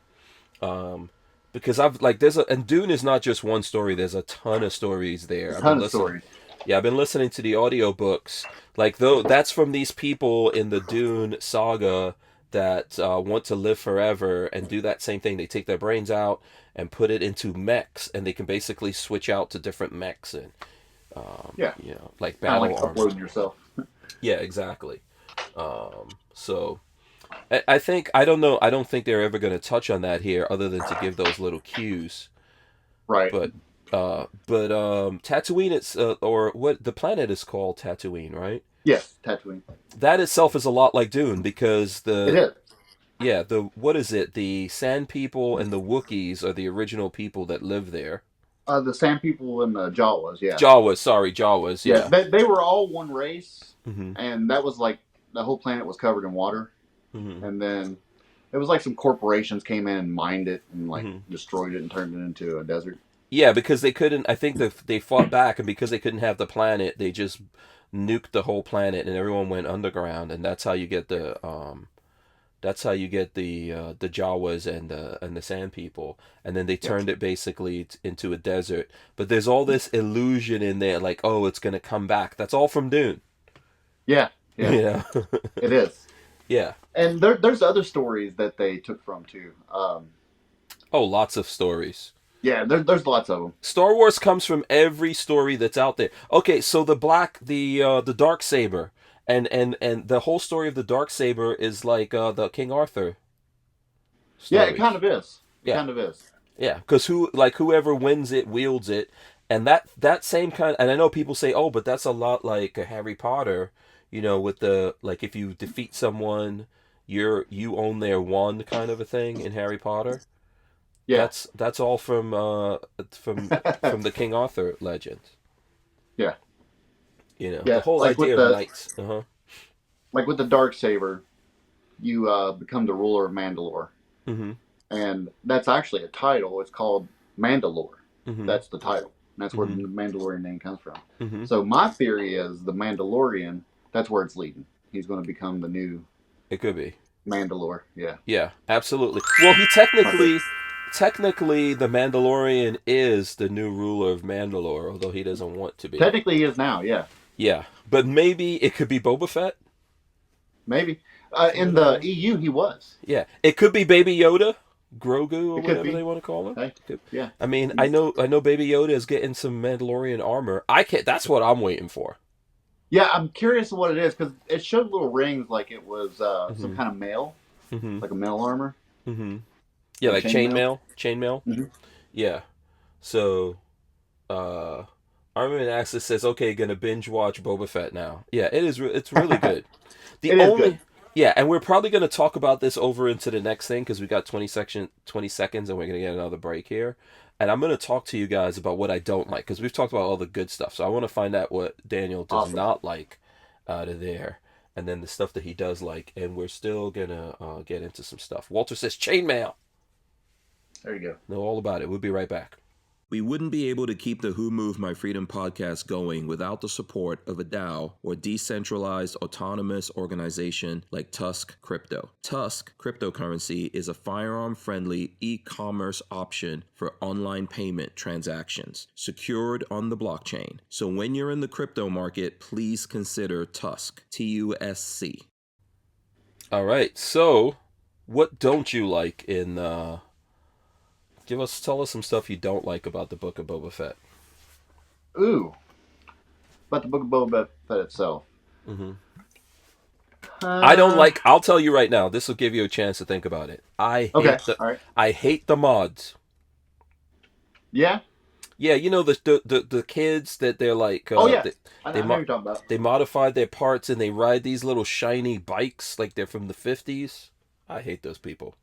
[SPEAKER 1] Because and Dune is not just one story. There's a ton of stories there.
[SPEAKER 2] A
[SPEAKER 1] I've been
[SPEAKER 2] ton of
[SPEAKER 1] listening.
[SPEAKER 2] stories.
[SPEAKER 1] Yeah, I've been listening to the audiobooks. Like though that's from these people in the Dune saga that want to live forever and do that same thing. They take their brains out and put it into mechs, and they can basically switch out to different mechs and
[SPEAKER 2] Yeah.
[SPEAKER 1] like
[SPEAKER 2] Kind of
[SPEAKER 1] battle
[SPEAKER 2] like
[SPEAKER 1] armor.
[SPEAKER 2] uploading yourself.
[SPEAKER 1] Yeah, exactly. So I think I don't know. I don't think they're ever going to touch on that here, other than to give those little cues.
[SPEAKER 2] Right.
[SPEAKER 1] But Tatooine, it's or what the planet is called Tatooine, right?
[SPEAKER 2] Yes, Tatooine.
[SPEAKER 1] That itself is a lot like Dune because
[SPEAKER 2] It is.
[SPEAKER 1] the what is it? The Sand People and the Wookiees are the original people that live there.
[SPEAKER 2] The Sand People and the Jawas, yeah.
[SPEAKER 1] Jawas, yeah.
[SPEAKER 2] They were all one race,
[SPEAKER 1] Mm-hmm.
[SPEAKER 2] and that was like the whole planet was covered in water.
[SPEAKER 1] Mm-hmm.
[SPEAKER 2] And then it was like some corporations came in and mined it and like
[SPEAKER 1] Mm-hmm.
[SPEAKER 2] destroyed it and turned it into a desert.
[SPEAKER 1] Yeah, because they couldn't. I think they fought back, and because they couldn't have the planet, they just nuked the whole planet, and everyone went underground, and that's how you get the the Jawas and the Sand People, and then they turned it basically into a desert. But there's all this illusion in there, like, oh, it's gonna come back. That's all from Dune.
[SPEAKER 2] Yeah, yeah,
[SPEAKER 1] Yeah.
[SPEAKER 2] it is.
[SPEAKER 1] Yeah.
[SPEAKER 2] And there's other stories that they took from too.
[SPEAKER 1] Oh, lots of stories.
[SPEAKER 2] Yeah, there's lots of them.
[SPEAKER 1] Star Wars comes from every story that's out there. Okay, so the dark saber, and the whole story of the dark saber is like the King Arthur.
[SPEAKER 2] Yeah,
[SPEAKER 1] Stories.
[SPEAKER 2] it kind of is. It
[SPEAKER 1] Yeah.
[SPEAKER 2] kind of is.
[SPEAKER 1] Yeah, because whoever wins it wields it, and that same kind. And I know people say, oh, but that's a lot like a Harry Potter. With the like if you defeat someone, you own their wand kind of a thing in Harry Potter.
[SPEAKER 2] Yeah.
[SPEAKER 1] That's all from the King Arthur legend.
[SPEAKER 2] Yeah.
[SPEAKER 1] The
[SPEAKER 2] Yeah,
[SPEAKER 1] whole
[SPEAKER 2] like with
[SPEAKER 1] idea of
[SPEAKER 2] the-
[SPEAKER 1] knights.
[SPEAKER 2] Like with the dark saber, you become the ruler of Mandalore,
[SPEAKER 1] Mm-hmm.
[SPEAKER 2] and that's actually a title. It's called Mandalore.
[SPEAKER 1] Mm-hmm.
[SPEAKER 2] That's the title. And that's where
[SPEAKER 1] Mhm.
[SPEAKER 2] the Mandalorian name comes from.
[SPEAKER 1] Mm-hmm.
[SPEAKER 2] So my theory is the Mandalorian. That's where it's leading. He's going to become the new
[SPEAKER 1] It could be.
[SPEAKER 2] Mandalore. Yeah.
[SPEAKER 1] Yeah, absolutely. Well, he technically, the Mandalorian is the new ruler of Mandalore, although he doesn't want to be.
[SPEAKER 2] Technically, he is now. Yeah.
[SPEAKER 1] Yeah, but maybe it could be Boba Fett.
[SPEAKER 2] Maybe. In the EU, he was.
[SPEAKER 1] Yeah, it could be Baby Yoda, Grogu, or
[SPEAKER 2] It could
[SPEAKER 1] whatever
[SPEAKER 2] be.
[SPEAKER 1] they want to call him.
[SPEAKER 2] Hey, yeah.
[SPEAKER 1] I mean, I know Baby Yoda is getting some Mandalorian armor. I can't. That's what I'm waiting for.
[SPEAKER 2] Yeah, I'm curious what it is because it showed little rings like it was some
[SPEAKER 1] Mhm.
[SPEAKER 2] kind of mail,
[SPEAKER 1] Mm-hmm.
[SPEAKER 2] like a mail armor.
[SPEAKER 1] Mm-hmm. Yeah, like
[SPEAKER 2] Chainmail?
[SPEAKER 1] chainmail.
[SPEAKER 2] Mhm.
[SPEAKER 1] Yeah. So, Armin Axis says, "Okay, gonna binge watch Boba Fett now." Yeah, it is. It's really good.
[SPEAKER 2] It is good.
[SPEAKER 1] Yeah, and we're probably gonna talk about this over into the next thing because we got 20 seconds, and we're gonna get another break here. And I'm gonna talk to you guys about what I don't like because we've talked about all the good stuff. So I want to find out what Daniel does
[SPEAKER 2] Awesome.
[SPEAKER 1] not like out of there, and then the stuff that he does like. And we're still gonna get into some stuff. Walter says chainmail.
[SPEAKER 2] There you go.
[SPEAKER 1] Know all about it. We'll be right back. We wouldn't be able to keep the Who Moved My Freedom podcast going without the support of a DAO, or decentralized autonomous organization like TUSC Crypto. TUSC cryptocurrency is a firearm-friendly e-commerce option for online payment transactions, secured on the blockchain. So when you're in the crypto market, please consider TUSC, TUSC. All right, so what don't you like in... Tell us some stuff you don't like about the Book of Boba Fett.
[SPEAKER 2] Ooh. About the Book of Boba Fett itself.
[SPEAKER 1] Mm-hmm. I don't like. I'll tell you right now. This will give you a chance to think about it.
[SPEAKER 2] All right.
[SPEAKER 1] I hate the mods.
[SPEAKER 2] Yeah.
[SPEAKER 1] Yeah, the kids that they're like.
[SPEAKER 2] Oh yeah. I
[SPEAKER 1] they
[SPEAKER 2] know what you're talking about.
[SPEAKER 1] They modified their parts and they ride these little shiny bikes like they're from the 50s. I hate those people.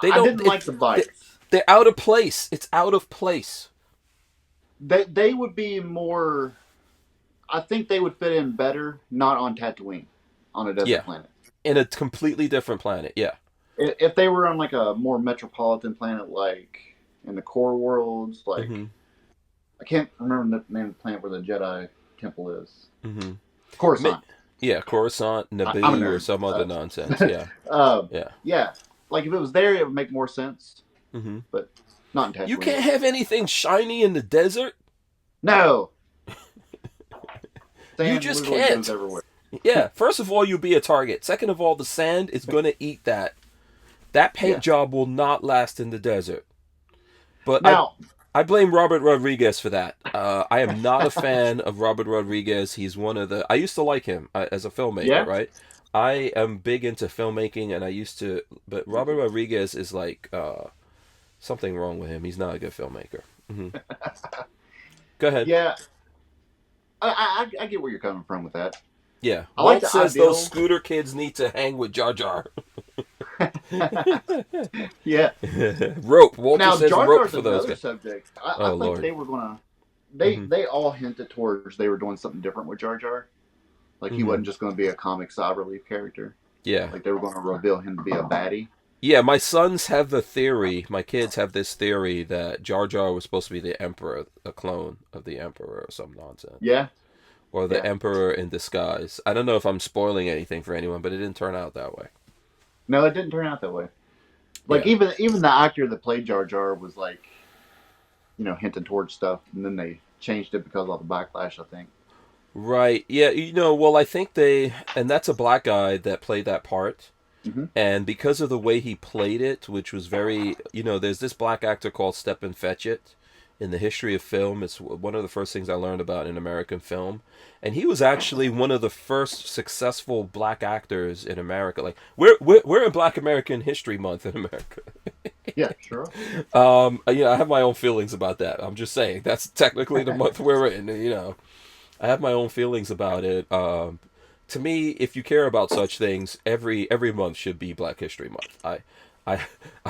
[SPEAKER 2] I didn't like the bikes.
[SPEAKER 1] They're out of place. It's out of place.
[SPEAKER 2] They would be more. I think they would fit in better not on Tatooine, on a desert planet.
[SPEAKER 1] In a completely different planet. Yeah.
[SPEAKER 2] If they were on like a more metropolitan planet, like in the core worlds, like I can't remember the name of the planet where the Jedi temple is.
[SPEAKER 1] Mm-hmm.
[SPEAKER 2] Coruscant.
[SPEAKER 1] Yeah, Coruscant,
[SPEAKER 2] I'm a
[SPEAKER 1] Naboo, or
[SPEAKER 2] nerd.
[SPEAKER 1] some other nonsense. Yeah, yeah.
[SPEAKER 2] Yeah, like if it was there, it would make more sense,
[SPEAKER 1] Hmm.
[SPEAKER 2] but not in
[SPEAKER 1] You
[SPEAKER 2] Tatooine.
[SPEAKER 1] can't have anything shiny in the desert.
[SPEAKER 2] No,
[SPEAKER 1] You
[SPEAKER 2] sand
[SPEAKER 1] just
[SPEAKER 2] literally goes
[SPEAKER 1] can't.
[SPEAKER 2] everywhere.
[SPEAKER 1] Yeah. First of all, you'll be a target. Second of all, the sand is gonna eat that. That paint
[SPEAKER 2] Yeah.
[SPEAKER 1] job will not last in the desert. But
[SPEAKER 2] Now,
[SPEAKER 1] I blame Robert Rodriguez for that. I am not a fan of Robert Rodriguez. He's one of the. I used to like him as a filmmaker,
[SPEAKER 2] yeah,
[SPEAKER 1] right? I am big into filmmaking, and I used to. But Robert Rodriguez is like something wrong with him. He's not a good filmmaker. Hmm. Go ahead.
[SPEAKER 2] yeah, I get where you're coming from with that.
[SPEAKER 1] Yeah.
[SPEAKER 2] I like
[SPEAKER 1] Walt
[SPEAKER 2] the
[SPEAKER 1] says
[SPEAKER 2] ideal.
[SPEAKER 1] those scooter kids need to hang with Jar Jar.
[SPEAKER 2] Yeah.
[SPEAKER 1] Rope. Walter
[SPEAKER 2] Now,
[SPEAKER 1] says
[SPEAKER 2] Jar
[SPEAKER 1] rope
[SPEAKER 2] Jar's
[SPEAKER 1] for those
[SPEAKER 2] another
[SPEAKER 1] guys.
[SPEAKER 2] subject.
[SPEAKER 1] Oh
[SPEAKER 2] I think
[SPEAKER 1] Lord.
[SPEAKER 2] they were gonna.
[SPEAKER 1] Mhm.
[SPEAKER 2] They all hinted towards they were doing something different with Jar Jar. Like he
[SPEAKER 1] Mhm.
[SPEAKER 2] wasn't just going to be a comic side relief character.
[SPEAKER 1] Yeah.
[SPEAKER 2] Like they were going to reveal him to be a baddie.
[SPEAKER 1] Yeah, my sons have the theory, my kids have this theory that Jar Jar was supposed to be the Emperor, a clone of the Emperor or some nonsense.
[SPEAKER 2] Yeah.
[SPEAKER 1] Or the
[SPEAKER 2] Yeah.
[SPEAKER 1] Emperor in disguise. I don't know if I'm spoiling anything for anyone, but it didn't turn out that way.
[SPEAKER 2] No, it didn't turn out that way. Like
[SPEAKER 1] Yeah.
[SPEAKER 2] even the actor that played Jar Jar was like, hinting towards stuff, and then they changed it because of the backlash. I think.
[SPEAKER 1] Right. Yeah, well, I think and that's a black guy that played that part.
[SPEAKER 2] Hmm.
[SPEAKER 1] And because of the way he played it, which was very, there's this black actor called Stepin Fetchit in the history of film. It's one of the first things I learned about in American film. And he was actually one of the first successful black actors in America. Like we're in Black American History Month in America.
[SPEAKER 2] Yeah, sure.
[SPEAKER 1] I have my own feelings about that. I'm just saying that's technically the month we're in. I have my own feelings about it. To me, if you care about such things, every month should be Black History Month. I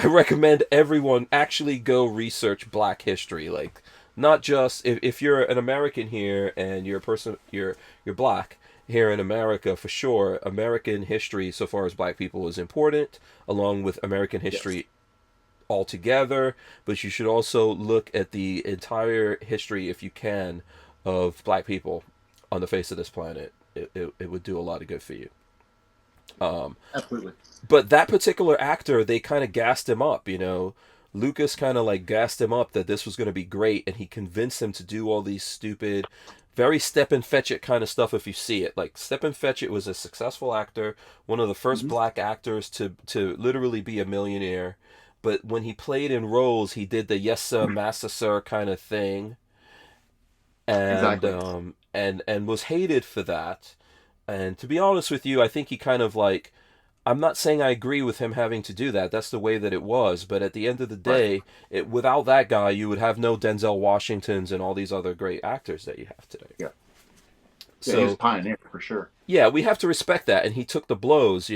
[SPEAKER 1] recommend everyone actually go research Black history. Like, not just if you're an American here and you're a person you're black here in America, for sure. American history, so far as black people, is important, along with American history. Yes. Altogether, but you should also look at the entire history, if you can, of black people on the face of this planet. It would do a lot of good for you.
[SPEAKER 2] Absolutely.
[SPEAKER 1] But that particular actor, they kind of gassed him up, Lucas kind of like gassed him up that this was going to be great, and he convinced him to do all these stupid, very Stepin Fetchit kind of stuff. If you see it, like Stepin Fetchit was a successful actor, one of the first black actors to literally be a millionaire. But when he played in roles, he did the yes sir, massa sir kind of thing, and
[SPEAKER 2] Exactly.
[SPEAKER 1] And was hated for that. And to be honest with you, I think he kind of like, I'm not saying I agree with him having to do that. That's the way that it was. But at the end of the day, without that guy, you would have no Denzel Washingtons and all these other great actors that you have today.
[SPEAKER 2] Yeah.
[SPEAKER 1] So
[SPEAKER 2] he's a pioneer for sure.
[SPEAKER 1] Yeah, we have to respect that, and he took the blows.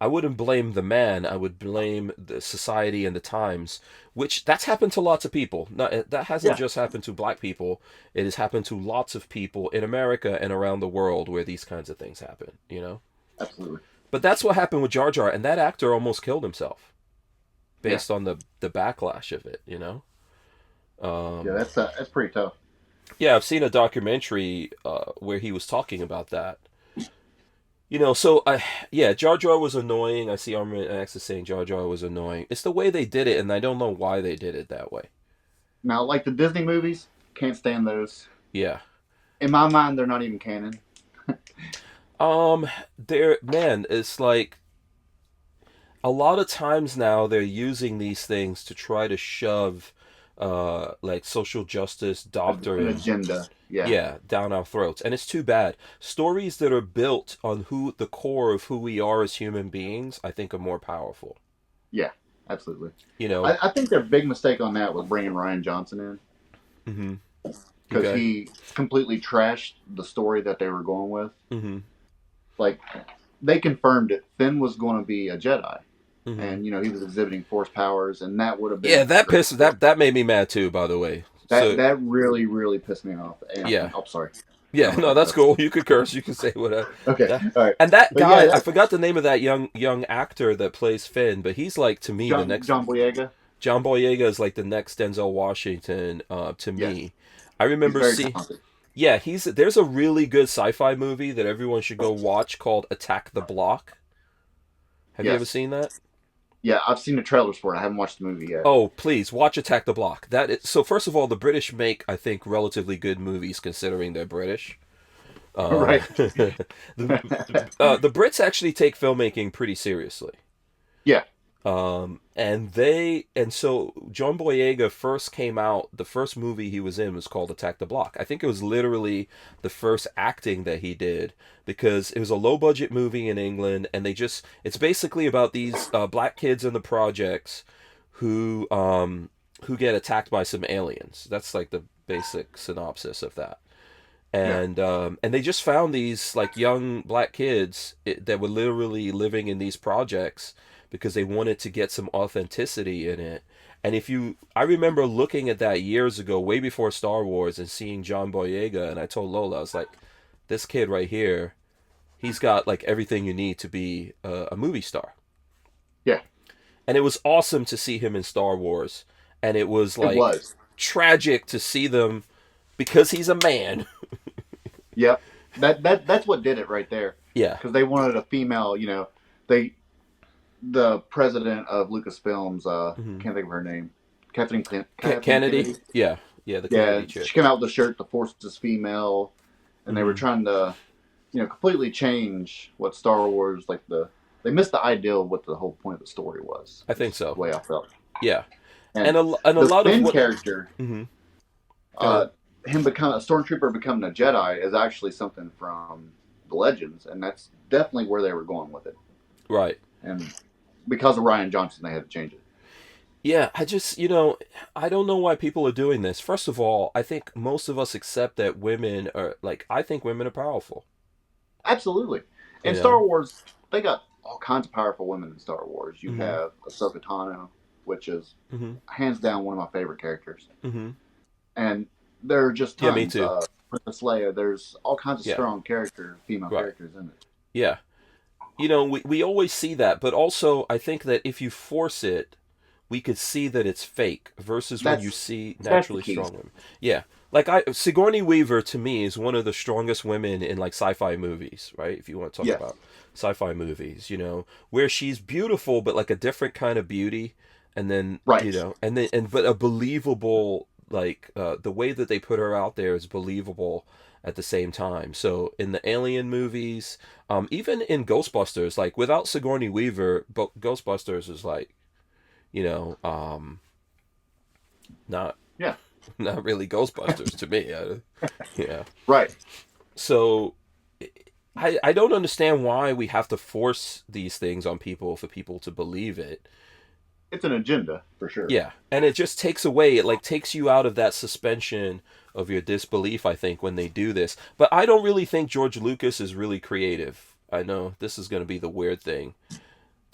[SPEAKER 1] I wouldn't blame the man. I would blame the society and the times, which that's happened to lots of people. That hasn't just happened to black people. It has happened to lots of people in America and around the world where these kinds of things happen,
[SPEAKER 2] Absolutely.
[SPEAKER 1] But that's what happened with Jar Jar, and that actor almost killed himself based on the backlash of it,
[SPEAKER 2] Yeah, that's pretty tough.
[SPEAKER 1] Yeah, I've seen a documentary where he was talking about that. Jar Jar was annoying. I see Armory X is saying Jar Jar was annoying. It's the way they did it, and I don't know why they did it that way.
[SPEAKER 2] Now, like the Disney movies, can't stand those.
[SPEAKER 1] Yeah.
[SPEAKER 2] In my mind, they're not even canon.
[SPEAKER 1] It's like a lot of times now they're using these things to try to shove like social justice doctrine,
[SPEAKER 2] an agenda,
[SPEAKER 1] down our throats, and it's too bad. Stories that are built on the core of who we are as human beings, I think, are more powerful.
[SPEAKER 2] Yeah, absolutely.
[SPEAKER 1] I
[SPEAKER 2] think their big mistake on that was bringing Rian Johnson in.
[SPEAKER 1] Mm-hmm.
[SPEAKER 2] Because he completely trashed the story that they were going with.
[SPEAKER 1] Mm-hmm.
[SPEAKER 2] Like, they confirmed it. Finn was going to be a Jedi.
[SPEAKER 1] Mm-hmm.
[SPEAKER 2] And, he was exhibiting Force powers, and that would have been...
[SPEAKER 1] Yeah, that made me mad too, by the way.
[SPEAKER 2] That really, really pissed me off. And,
[SPEAKER 1] yeah.
[SPEAKER 2] Oh, sorry.
[SPEAKER 1] Yeah, no, that's cool. You could curse. You can say whatever.
[SPEAKER 2] Okay, all right.
[SPEAKER 1] And that guy, I forgot the name of that young actor that plays Finn, but he's like, to me, the next...
[SPEAKER 2] John Boyega.
[SPEAKER 1] John Boyega is like the next Denzel Washington to me. I remember Yeah, there's a really good sci-fi movie that everyone should go watch called Attack the Block. Have you ever
[SPEAKER 2] Yes.
[SPEAKER 1] seen that?
[SPEAKER 2] Yeah, I've seen the trailers for it. I haven't watched the movie yet.
[SPEAKER 1] Oh, please watch Attack the Block. So first of all, the British make, I think, relatively good movies considering they're British.
[SPEAKER 2] Right.
[SPEAKER 1] The Brits actually take filmmaking pretty seriously.
[SPEAKER 2] Yeah.
[SPEAKER 1] And so John Boyega first came out. The first movie he was in was called Attack the Block. I think it was literally the first acting that he did because it was a low budget movie in England, and it's basically about these black kids in the projects who get attacked by some aliens. That's like the basic synopsis of that. And they just found these like young black kids that were literally living in these projects because they wanted to get some authenticity in it. And I remember looking at that years ago, way before Star Wars, and seeing John Boyega, and I told Lola, I was like, this kid right here, he's got like everything you need to be a movie star.
[SPEAKER 2] Yeah.
[SPEAKER 1] And it was awesome to see him in Star Wars, and it was like tragic to see them because he's a man.
[SPEAKER 2] Yep. That's what did it right there.
[SPEAKER 1] Yeah.
[SPEAKER 2] Because they wanted a female, the president of Lucasfilms, can't think of her name. Kathleen
[SPEAKER 1] Kennedy? Yeah. Yeah, the Kennedy chick.
[SPEAKER 2] She came out with the shirt, the Force is female, and they were trying to, completely change what Star Wars, they missed the ideal of what the whole point of the story was.
[SPEAKER 1] I think so.
[SPEAKER 2] The way I felt.
[SPEAKER 1] Yeah.
[SPEAKER 2] And
[SPEAKER 1] a lot of
[SPEAKER 2] Finn character, him becoming a stormtrooper, becoming a Jedi is actually something from the Legends, and that's definitely where they were going with it.
[SPEAKER 1] Right.
[SPEAKER 2] And because of Rian Johnson, they had to change it.
[SPEAKER 1] Yeah, I just, I don't know why people are doing this. First of all, I think most of us accept that women are, I think women are powerful.
[SPEAKER 2] Absolutely. In Star Wars, they got all kinds of powerful women in Star Wars. You have Ahsoka Tano, which is hands down one of my favorite characters. And there are just tons.
[SPEAKER 1] Yeah, me too.
[SPEAKER 2] Princess Leia, there's all kinds of strong female characters in it.
[SPEAKER 1] Yeah. We always see that, but also I think that if you force it, we could see that it's fake versus when you see naturally strong women. Yeah. Sigourney Weaver to me is one of the strongest women in sci-fi movies, right? If you want to talk about sci-fi movies, where she's beautiful, but like a different kind of beauty. And then, but a believable, the way that they put her out there is believable at the same time. So in the Alien movies, even in Ghostbusters, without Sigourney Weaver, Ghostbusters is not really Ghostbusters to me. Yeah.
[SPEAKER 2] Right.
[SPEAKER 1] So I don't understand why we have to force these things on people for people to believe it.
[SPEAKER 2] It's an agenda, for sure.
[SPEAKER 1] Yeah, and it just takes away, it takes you out of that suspension of your disbelief, I think, when they do this. But I don't really think George Lucas is really creative. I know this is going to be the weird thing that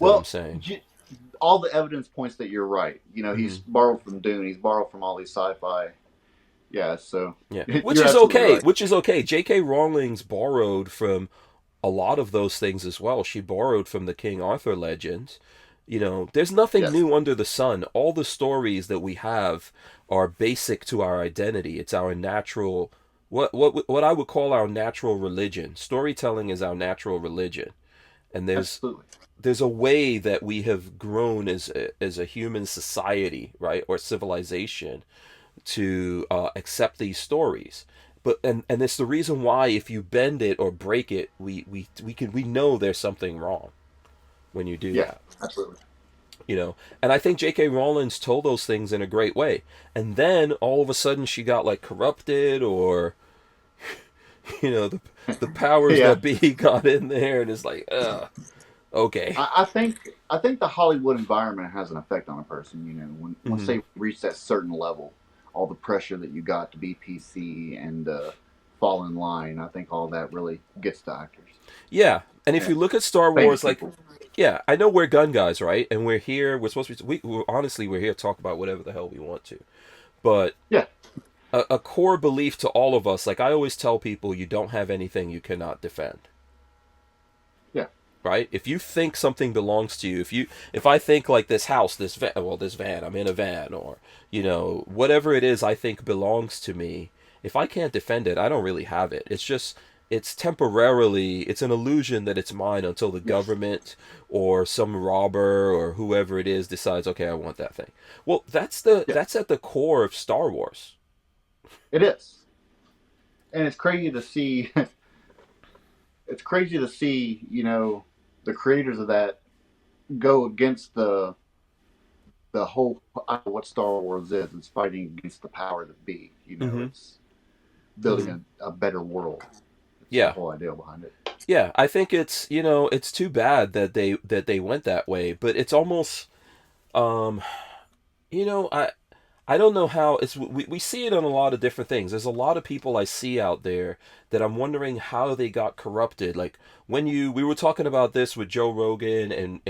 [SPEAKER 1] I'm saying.
[SPEAKER 2] All the evidence points that you're right. He's borrowed from Dune. He's borrowed from all these sci-fi. Yeah, so...
[SPEAKER 1] Yeah, which is okay. Right. Which is okay. J.K. Rowling's borrowed from a lot of those things as well. She borrowed from the King Arthur legends. There's nothing new under the sun. All the stories that we have are basic to our identity. It's our natural... What I would call our natural religion. Storytelling is our natural religion. And there's a way that we have grown as a human society, right, or civilization, to accept these stories. But and it's the reason why if you bend it or break it, we know there's something wrong when you do that.
[SPEAKER 2] Absolutely.
[SPEAKER 1] And I think J.K. Rowling's told those things in a great way. And then all of a sudden she got corrupted, or the powers that be got in there, and it's okay.
[SPEAKER 2] I think the Hollywood environment has an effect on a person. Once they reach that certain level, all the pressure that you got to be PC and fall in line, I think all that really gets to actors.
[SPEAKER 1] Yeah, and if you look at Star Wars, yeah, I know we're gun guys, right? And we're here. We're supposed to be. We're here to talk about whatever the hell we want to. But
[SPEAKER 2] yeah,
[SPEAKER 1] a core belief to all of us. I always tell people, you don't have anything you cannot defend.
[SPEAKER 2] Yeah.
[SPEAKER 1] Right. If you think something belongs to you, if I think this house, this van, I'm in a van, or whatever it is I think belongs to me. if I can't defend it, I don't really have it. It's just it's temporarily it's an illusion that it's mine until the
[SPEAKER 2] Yes.
[SPEAKER 1] government or some robber or whoever it is decides, okay, I want that thing. Well, that's at the core of Star Wars.
[SPEAKER 2] It is, and it's crazy to see. It's crazy to see, the creators of that go against the whole what Star Wars is. It's fighting against the power that be.
[SPEAKER 1] Hmm.
[SPEAKER 2] It's building a better world. It's the
[SPEAKER 1] Yeah.
[SPEAKER 2] whole idea behind it.
[SPEAKER 1] Yeah, I think it's it's too bad that they went that way, but it's almost um you know I don't know how it's we see it on a lot of different things. There's a lot of people I see out there that I'm wondering how they got corrupted. Like when we were talking about this with Joe Rogan and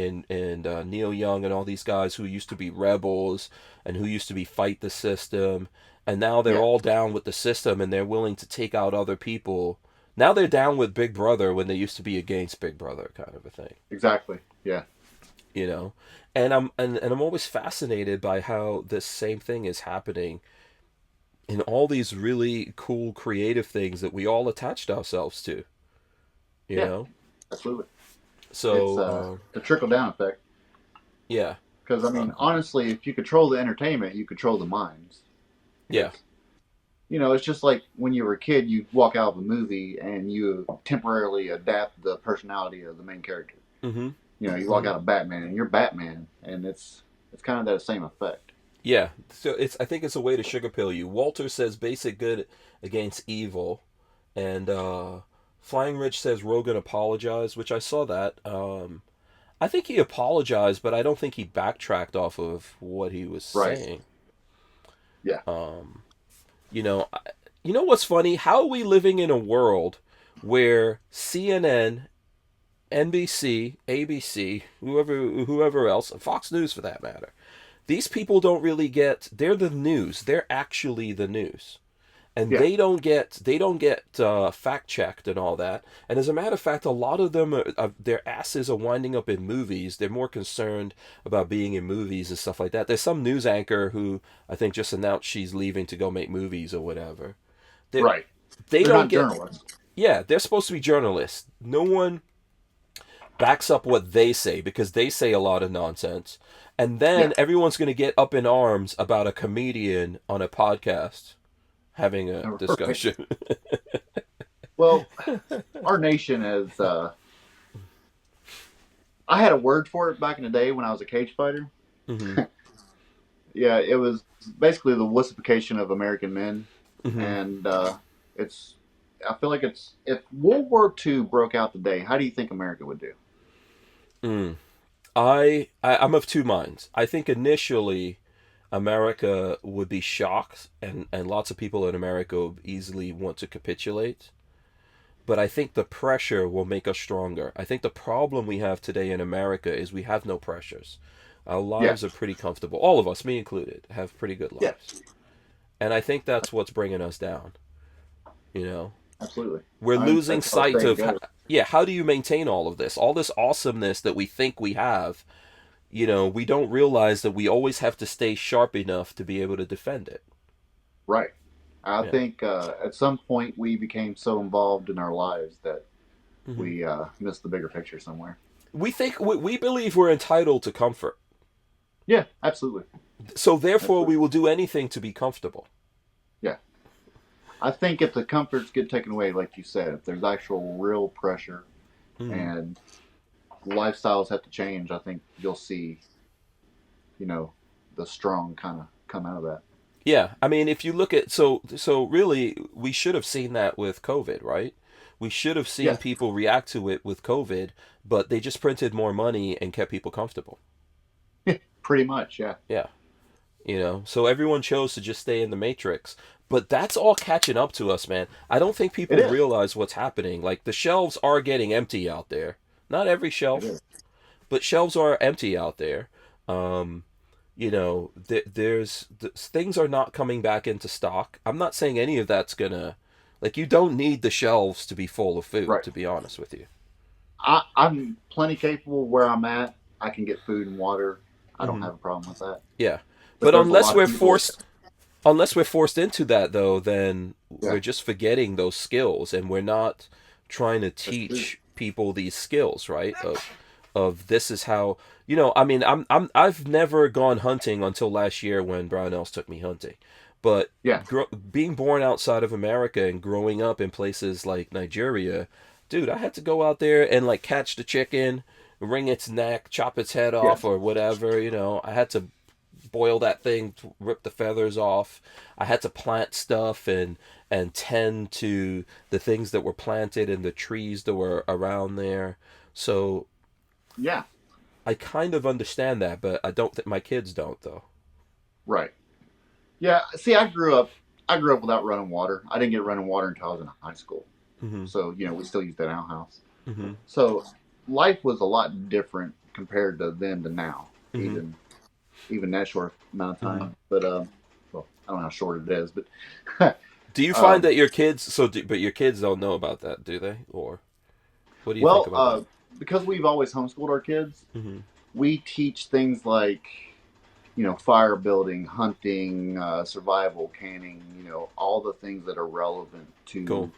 [SPEAKER 1] Neil Young and all these guys who used to be rebels and who used to be fight the system, and now they're
[SPEAKER 2] Yeah,
[SPEAKER 1] all down with the system and they're willing to take out other people. Now they're down with Big Brother when they used to be against Big Brother, kind of a thing.
[SPEAKER 2] exactly. Yeah,
[SPEAKER 1] You know, and I'm always fascinated by how this same thing is happening in all these really cool creative things that we all attached ourselves to, you
[SPEAKER 2] yeah,
[SPEAKER 1] know.
[SPEAKER 2] absolutely. It's
[SPEAKER 1] So
[SPEAKER 2] the trickle down effect.
[SPEAKER 1] yeah.
[SPEAKER 2] Because I
[SPEAKER 1] uh,
[SPEAKER 2] mean, honestly, if you control the entertainment, you control the minds.
[SPEAKER 1] yeah.
[SPEAKER 2] Because it's just like when you were a kid, you walk out of a movie and you temporarily adapt the personality of the main character.
[SPEAKER 1] Mm-hmm.
[SPEAKER 2] You walk
[SPEAKER 1] Mm-hmm.
[SPEAKER 2] out of Batman and you're Batman, and it's kind of that same effect.
[SPEAKER 1] Yeah, so it's I think it's a way to sugar pill you. Walter says basic good against evil, and Flying Rich says Rogan apologized, which I saw that. I think he apologized, but I don't think he backtracked off of what he was
[SPEAKER 2] Right.
[SPEAKER 1] saying.
[SPEAKER 2] Yeah.
[SPEAKER 1] Um, you know, you know what's funny? How are we living in a world where CNN, NBC, ABC, whoever else, Fox News for that matter, these people don't really get. They're the news. They're actually the news, and
[SPEAKER 2] Yeah.
[SPEAKER 1] they don't get fact checked and all that. And as a matter of fact, a lot of them their asses are winding up in movies. They're more concerned about being in movies and stuff like that. There's some news anchor who I think just announced she's leaving to go make movies or whatever. They
[SPEAKER 2] Right.
[SPEAKER 1] they
[SPEAKER 2] They're
[SPEAKER 1] don't
[SPEAKER 2] not
[SPEAKER 1] get.
[SPEAKER 2] journalists.
[SPEAKER 1] Yeah, they're supposed to be journalists. No one backs up what they say because they say a lot of nonsense. And
[SPEAKER 2] Yeah.
[SPEAKER 1] then everyone's going to get up in arms about a comedian on a podcast having a
[SPEAKER 2] Right.
[SPEAKER 1] discussion.
[SPEAKER 2] Well, our nation is. I had a word for it back in the day when I was a cage fighter.
[SPEAKER 1] Hmm.
[SPEAKER 2] Yeah, it was basically the wussification of American men,
[SPEAKER 1] Hmm.
[SPEAKER 2] and it's. I feel like it's if World War II broke out today, how do you think America would do?
[SPEAKER 1] Mm. I'm of two minds. I think initially America would be shocked and lots of people in America would easily want to capitulate. But I think the pressure will make us stronger. I think the problem we have today in America is we have no pressures. Our
[SPEAKER 2] Yeah,
[SPEAKER 1] lives are pretty comfortable. All of us, me included, have pretty good
[SPEAKER 2] yeah,
[SPEAKER 1] lives. And I think that's what's bringing us down. You know,
[SPEAKER 2] absolutely.
[SPEAKER 1] we're losing
[SPEAKER 2] That's how
[SPEAKER 1] sight
[SPEAKER 2] saying
[SPEAKER 1] of,
[SPEAKER 2] goes.
[SPEAKER 1] yeah, how do you maintain all this awesomeness that we think we have? We don't realize that we always have to stay sharp enough to be able to defend it.
[SPEAKER 2] Right. I
[SPEAKER 1] Yeah.
[SPEAKER 2] think at some point we became so involved in our lives that
[SPEAKER 1] Hmm.
[SPEAKER 2] we missed the bigger picture somewhere.
[SPEAKER 1] We believe we're entitled to comfort.
[SPEAKER 2] Yeah, absolutely.
[SPEAKER 1] So therefore we
[SPEAKER 2] Absolutely.
[SPEAKER 1] will do anything to be comfortable.
[SPEAKER 2] Yeah. I think if the comforts get taken away, like you said, if there's actual real pressure
[SPEAKER 1] Hmm.
[SPEAKER 2] and lifestyles have to change, I think you'll see, you know, the strong kind of come out of that.
[SPEAKER 1] Yeah, I mean, if you look at so really, we should have seen that with COVID, right? We should have seen
[SPEAKER 2] Yeah,
[SPEAKER 1] people react to it with COVID, but they just printed more money and kept people comfortable.
[SPEAKER 2] pretty much. Yeah,
[SPEAKER 1] Yeah, so everyone chose to just stay in the matrix. But that's all catching up to us, man. I don't think
[SPEAKER 2] it
[SPEAKER 1] people
[SPEAKER 2] is.
[SPEAKER 1] realize what's happening. Like the shelves are getting empty out there. Not every
[SPEAKER 2] It
[SPEAKER 1] shelf,
[SPEAKER 2] is.
[SPEAKER 1] but shelves are empty out there. Um, things are not coming back into stock. I'm not saying any of that's gonna, like, you don't need the shelves to be full of food,
[SPEAKER 2] Right.
[SPEAKER 1] to be honest with you.
[SPEAKER 2] I'm plenty capable where I'm at. I can get food and water. I don't
[SPEAKER 1] Hmm.
[SPEAKER 2] have a problem with that.
[SPEAKER 1] Yeah,
[SPEAKER 2] But
[SPEAKER 1] but
[SPEAKER 2] there's a
[SPEAKER 1] unless
[SPEAKER 2] lot of
[SPEAKER 1] we're
[SPEAKER 2] people.
[SPEAKER 1] forced, unless we're forced into that, though, then
[SPEAKER 2] Yeah,
[SPEAKER 1] we're just forgetting those skills, and we're not trying to
[SPEAKER 2] that's true.
[SPEAKER 1] teach people these skills, right? Of this is how, I mean, I've never gone hunting until last year when Barnauls took me hunting, but
[SPEAKER 2] Yeah,
[SPEAKER 1] being born outside of America and growing up in places like Nigeria, dude, I had to go out there and like catch the chicken, wring its neck, chop its head
[SPEAKER 2] yeah,
[SPEAKER 1] off, or whatever. I had to boil that thing, rip the feathers off. I had to plant stuff and tend to the things that were planted and the trees that were around there. So
[SPEAKER 2] yeah.
[SPEAKER 1] I kind of understand that, but I don't think my kids don't though.
[SPEAKER 2] Right. Yeah. See, I grew up without running water. I didn't get running water until I was in high school.
[SPEAKER 1] Mhm.
[SPEAKER 2] So we still used an outhouse.
[SPEAKER 1] Mhm.
[SPEAKER 2] So life was a lot different compared to then to now.
[SPEAKER 1] Mhm.
[SPEAKER 2] Even that short amount of time. But well, I don't know how short it is, but
[SPEAKER 1] Do you find
[SPEAKER 2] um,
[SPEAKER 1] that your kids but your kids don't know about that, do they? Or what do you think
[SPEAKER 2] well,
[SPEAKER 1] about that?
[SPEAKER 2] because we've always homeschooled our kids,
[SPEAKER 1] Mhm.
[SPEAKER 2] we teach things like fire building, hunting, survival, canning. All the things that are relevant
[SPEAKER 1] Cool.
[SPEAKER 2] to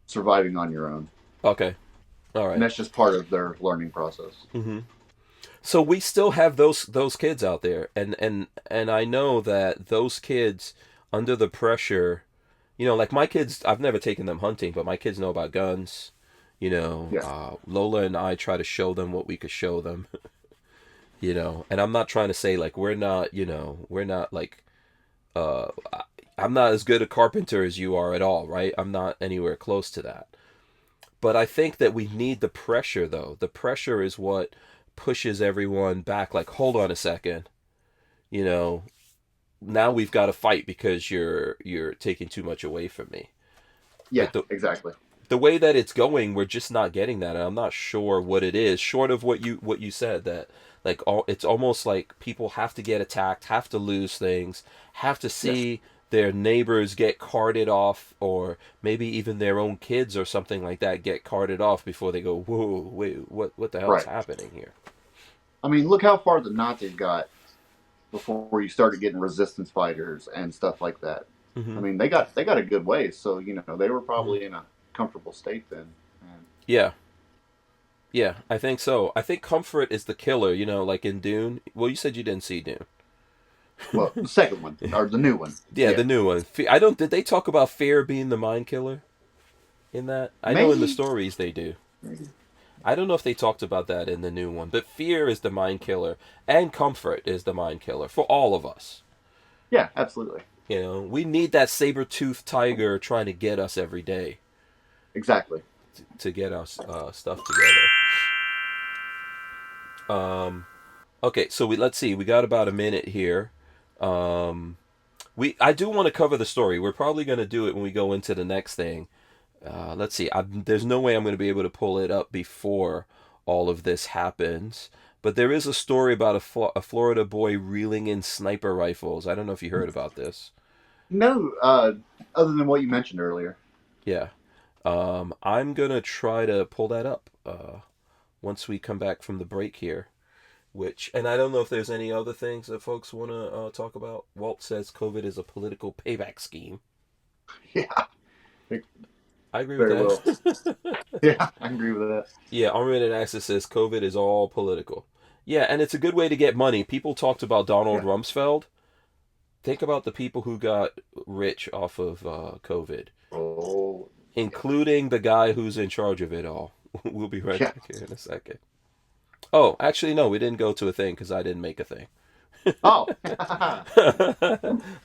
[SPEAKER 2] surviving on your own,
[SPEAKER 1] Okay. All
[SPEAKER 2] and
[SPEAKER 1] right.
[SPEAKER 2] that's just part of their learning process.
[SPEAKER 1] Mhm. So we still have those kids out there, and I know that those kids under the pressure, like my kids, I've never taken them hunting, but my kids know about guns.
[SPEAKER 2] Yeah,
[SPEAKER 1] Lola and I try to show them what we could show them. And I'm not trying to say like we're not like I'm not as good a carpenter as you are at all, right? I'm not anywhere close to that. But I think that we need the pressure, though. The pressure is what pushes everyone back. Like, hold on a second, you know, now we've got to fight because you're taking too much away from me.
[SPEAKER 2] yeah,
[SPEAKER 1] But
[SPEAKER 2] exactly.
[SPEAKER 1] the way that it's going, we're just not getting that, and I'm not sure what it is. Short of what you said, that like it's almost like people have to get attacked, have to lose things, have to
[SPEAKER 2] Yes,
[SPEAKER 1] see their neighbors get carted off, or maybe even their own kids or something like that get carted off before they go, whoa, wait, what the hell is
[SPEAKER 2] right.
[SPEAKER 1] happening here?
[SPEAKER 2] I mean, look how far the Nazis got before you started getting resistance fighters and stuff like that. I
[SPEAKER 1] Hmm.
[SPEAKER 2] mean, they got a good way, so they were probably in a comfortable state then. And,
[SPEAKER 1] Yeah, yeah, I think so. I think comfort is the killer. Like in Dune. Well, you said you didn't see Dune.
[SPEAKER 2] well, the second one or the new one,
[SPEAKER 1] Yeah,
[SPEAKER 2] yeah,
[SPEAKER 1] the new one. I don't. Did they talk about fear being the mind killer in that? I know in the
[SPEAKER 2] maybe,
[SPEAKER 1] stories they do.
[SPEAKER 2] maybe,
[SPEAKER 1] I don't know if they talked about that in the new one, but fear is the mind killer, and comfort is the mind killer for all of us.
[SPEAKER 2] yeah, absolutely,
[SPEAKER 1] We need that saber-toothed tiger trying to get us every day
[SPEAKER 2] exactly.
[SPEAKER 1] to get our stuff together. Um, okay, so let's see. We got about a minute here. Um, I do want to cover the story. We're probably going to do it when we go into the next thing. Let's see. There's no way I'm going to be able to pull it up before all of this happens. But there is a story about a Florida boy reeling in sniper rifles. I don't know if you heard about this.
[SPEAKER 2] No, other than what you mentioned earlier.
[SPEAKER 1] Yeah. I'm going to try to pull that up once we come back from the break here. And I don't know if there's any other things that folks want to talk about. Walt says COVID is a political payback scheme.
[SPEAKER 2] Yeah,
[SPEAKER 1] I agree with
[SPEAKER 2] very well.
[SPEAKER 1] that.
[SPEAKER 2] Yeah, I agree with that.
[SPEAKER 1] Yeah, Unrated Access says COVID is all political. Yeah, and it's a good way to get money. People talked about Donald
[SPEAKER 2] Yeah.
[SPEAKER 1] Rumsfeld. Think about the people who got rich off of COVID,
[SPEAKER 2] Oh, yeah,
[SPEAKER 1] including the guy who's in charge of it all. We'll be right
[SPEAKER 2] yeah.
[SPEAKER 1] back here in a second. Oh, actually, no, we didn't go to a thing because I didn't make a thing.
[SPEAKER 2] Oh,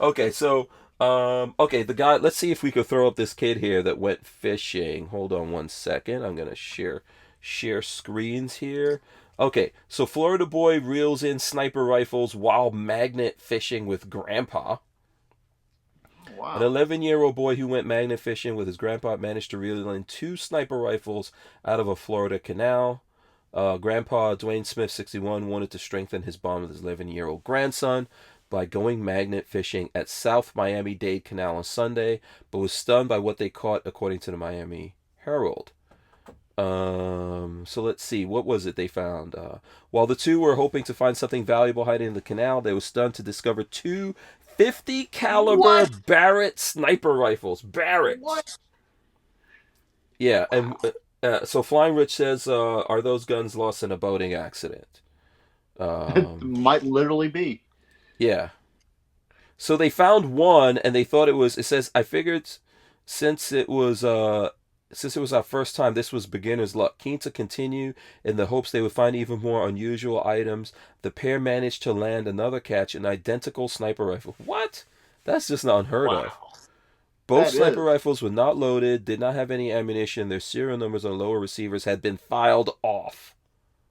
[SPEAKER 1] Okay, so okay, the guy. Let's see if we could throw up this kid here that went fishing. Hold on one second. I'm gonna share screens here. Okay, so Florida boy reels in sniper rifles while magnet fishing with grandpa. An
[SPEAKER 2] wow.
[SPEAKER 1] 11-year-old boy who went magnet fishing with his grandpa managed to reel in two sniper rifles out of a Florida canal. Grandpa Dwayne Smith, 61, wanted to strengthen his bond with his 11-year-old grandson by going magnet fishing at South Miami-Dade Canal on Sunday, but was stunned by what they caught, according to the Miami Herald. So let's see, what was it they found? While the two were hoping to find something valuable hiding in the canal, they were stunned to discover two .50 caliber
[SPEAKER 2] What?
[SPEAKER 1] Barrett sniper rifles. Barrett.
[SPEAKER 2] What?
[SPEAKER 1] Yeah, and
[SPEAKER 2] Wow.
[SPEAKER 1] so Flying Rich says, "Are those guns lost in a boating accident?"
[SPEAKER 2] It
[SPEAKER 1] Um,
[SPEAKER 2] might literally be.
[SPEAKER 1] yeah. So they found one, and they thought it was. It says, "I figured since it was since it was our first time, this was beginner's luck. Keen to continue in the hopes they would find even more unusual items. The pair managed to land another catch, an identical sniper rifle. What? That's just not unheard of.
[SPEAKER 2] Wow.
[SPEAKER 1] Both
[SPEAKER 2] That
[SPEAKER 1] sniper
[SPEAKER 2] is.
[SPEAKER 1] rifles were not loaded, did not have any ammunition. Their serial numbers on lower receivers had been filed off."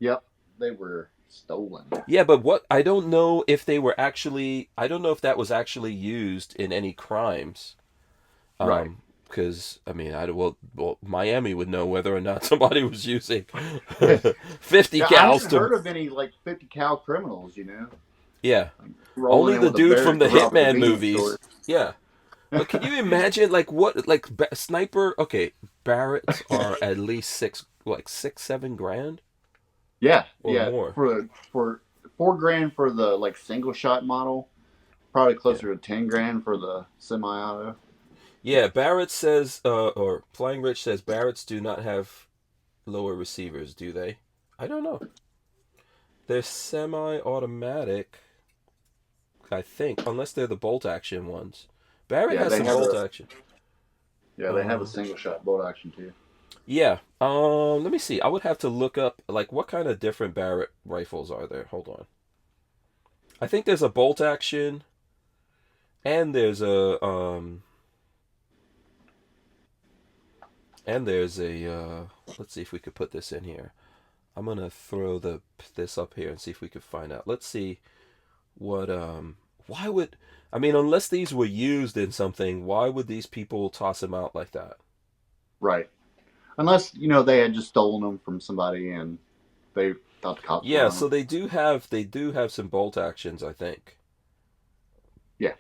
[SPEAKER 2] Yep. They were stolen.
[SPEAKER 1] Yeah, but what I don't know if they were actually. I don't know if that was actually used in any crimes.
[SPEAKER 2] Right.
[SPEAKER 1] Because I mean, well, Miami would know whether or not somebody was using
[SPEAKER 2] Yeah,
[SPEAKER 1] 50
[SPEAKER 2] I
[SPEAKER 1] cals
[SPEAKER 2] haven't
[SPEAKER 1] to.
[SPEAKER 2] heard of any like 50 cal criminals,
[SPEAKER 1] Yeah,
[SPEAKER 2] like, rolling
[SPEAKER 1] only
[SPEAKER 2] in
[SPEAKER 1] the
[SPEAKER 2] with a
[SPEAKER 1] dude
[SPEAKER 2] bear
[SPEAKER 1] from the
[SPEAKER 2] to rob a
[SPEAKER 1] Hitman
[SPEAKER 2] convenience store.
[SPEAKER 1] movies. Yeah, but can you imagine sniper? Okay, Barretts are at least like 6-7 grand
[SPEAKER 2] Yeah,
[SPEAKER 1] or
[SPEAKER 2] yeah.
[SPEAKER 1] more.
[SPEAKER 2] For $4 grand for the like single shot model, probably
[SPEAKER 1] Yeah.
[SPEAKER 2] closer to 10 grand for the semi-auto.
[SPEAKER 1] Yeah, Barrett says, or Flying Rich says, Barretts do not have lower receivers, do they? I don't know. They're semi-automatic, I think, unless they're the bolt action ones. Barrett
[SPEAKER 2] Yeah,
[SPEAKER 1] has
[SPEAKER 2] they
[SPEAKER 1] some
[SPEAKER 2] have
[SPEAKER 1] bolt
[SPEAKER 2] a
[SPEAKER 1] action. Uh,
[SPEAKER 2] single shot bolt action too.
[SPEAKER 1] yeah. Let me see. I would have to look up like what kind of different Barrett rifles are there. Hold on. I think there's a bolt action, and there's a. Let's see if we could put this in here. I'm gonna throw this up here and see if we could find out. Let's see what why would I mean unless these were used in something, why would these people toss them out like that?
[SPEAKER 2] Right. Unless they had just stolen them from somebody and they thought the cops were
[SPEAKER 1] Yeah,
[SPEAKER 2] on
[SPEAKER 1] so
[SPEAKER 2] them.
[SPEAKER 1] they do have some bolt actions, I think.
[SPEAKER 2] Yeah.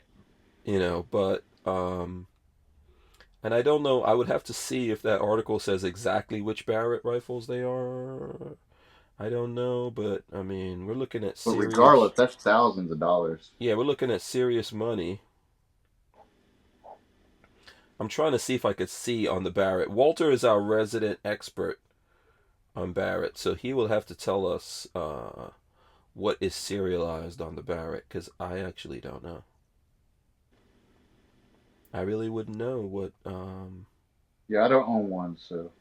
[SPEAKER 1] But and I don't know, I would have to see if that article says exactly which Barrett rifles they are. I don't know, but I mean, we're looking at
[SPEAKER 2] But
[SPEAKER 1] serious.
[SPEAKER 2] regardless, that's thousands of dollars.
[SPEAKER 1] Yeah, we're looking at serious money. I'm trying to see if I could see on the Barrett. Walter is our resident expert on Barrett, so he will have to tell us what is serialized on the Barrett, because I actually don't know. I really wouldn't know what.
[SPEAKER 2] Yeah, I don't own one, so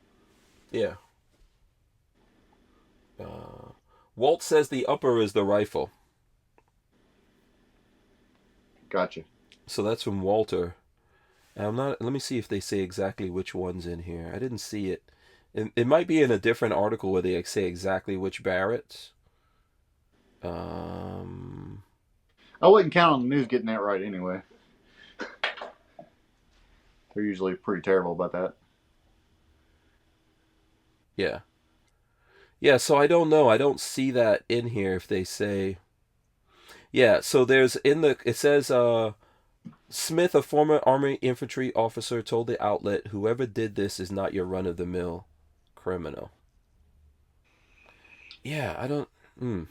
[SPEAKER 1] Yeah. Uh, Walt says the upper is the rifle,
[SPEAKER 2] gotcha.
[SPEAKER 1] so that's from Walter. And I'm not. Let me see if they say exactly which one's in here. I didn't see it. It might be in a different article where they say exactly which Barretts. Um,
[SPEAKER 2] I wouldn't count on the news getting that right anyway. They're usually pretty terrible about that.
[SPEAKER 1] yeah. Yeah, so I don't know. I don't see that in here if they say. Yeah, so it says Smith, a former Army infantry officer, told the outlet, "Whoever did this is not your run of the mill criminal." Yeah, I don't. Hmm.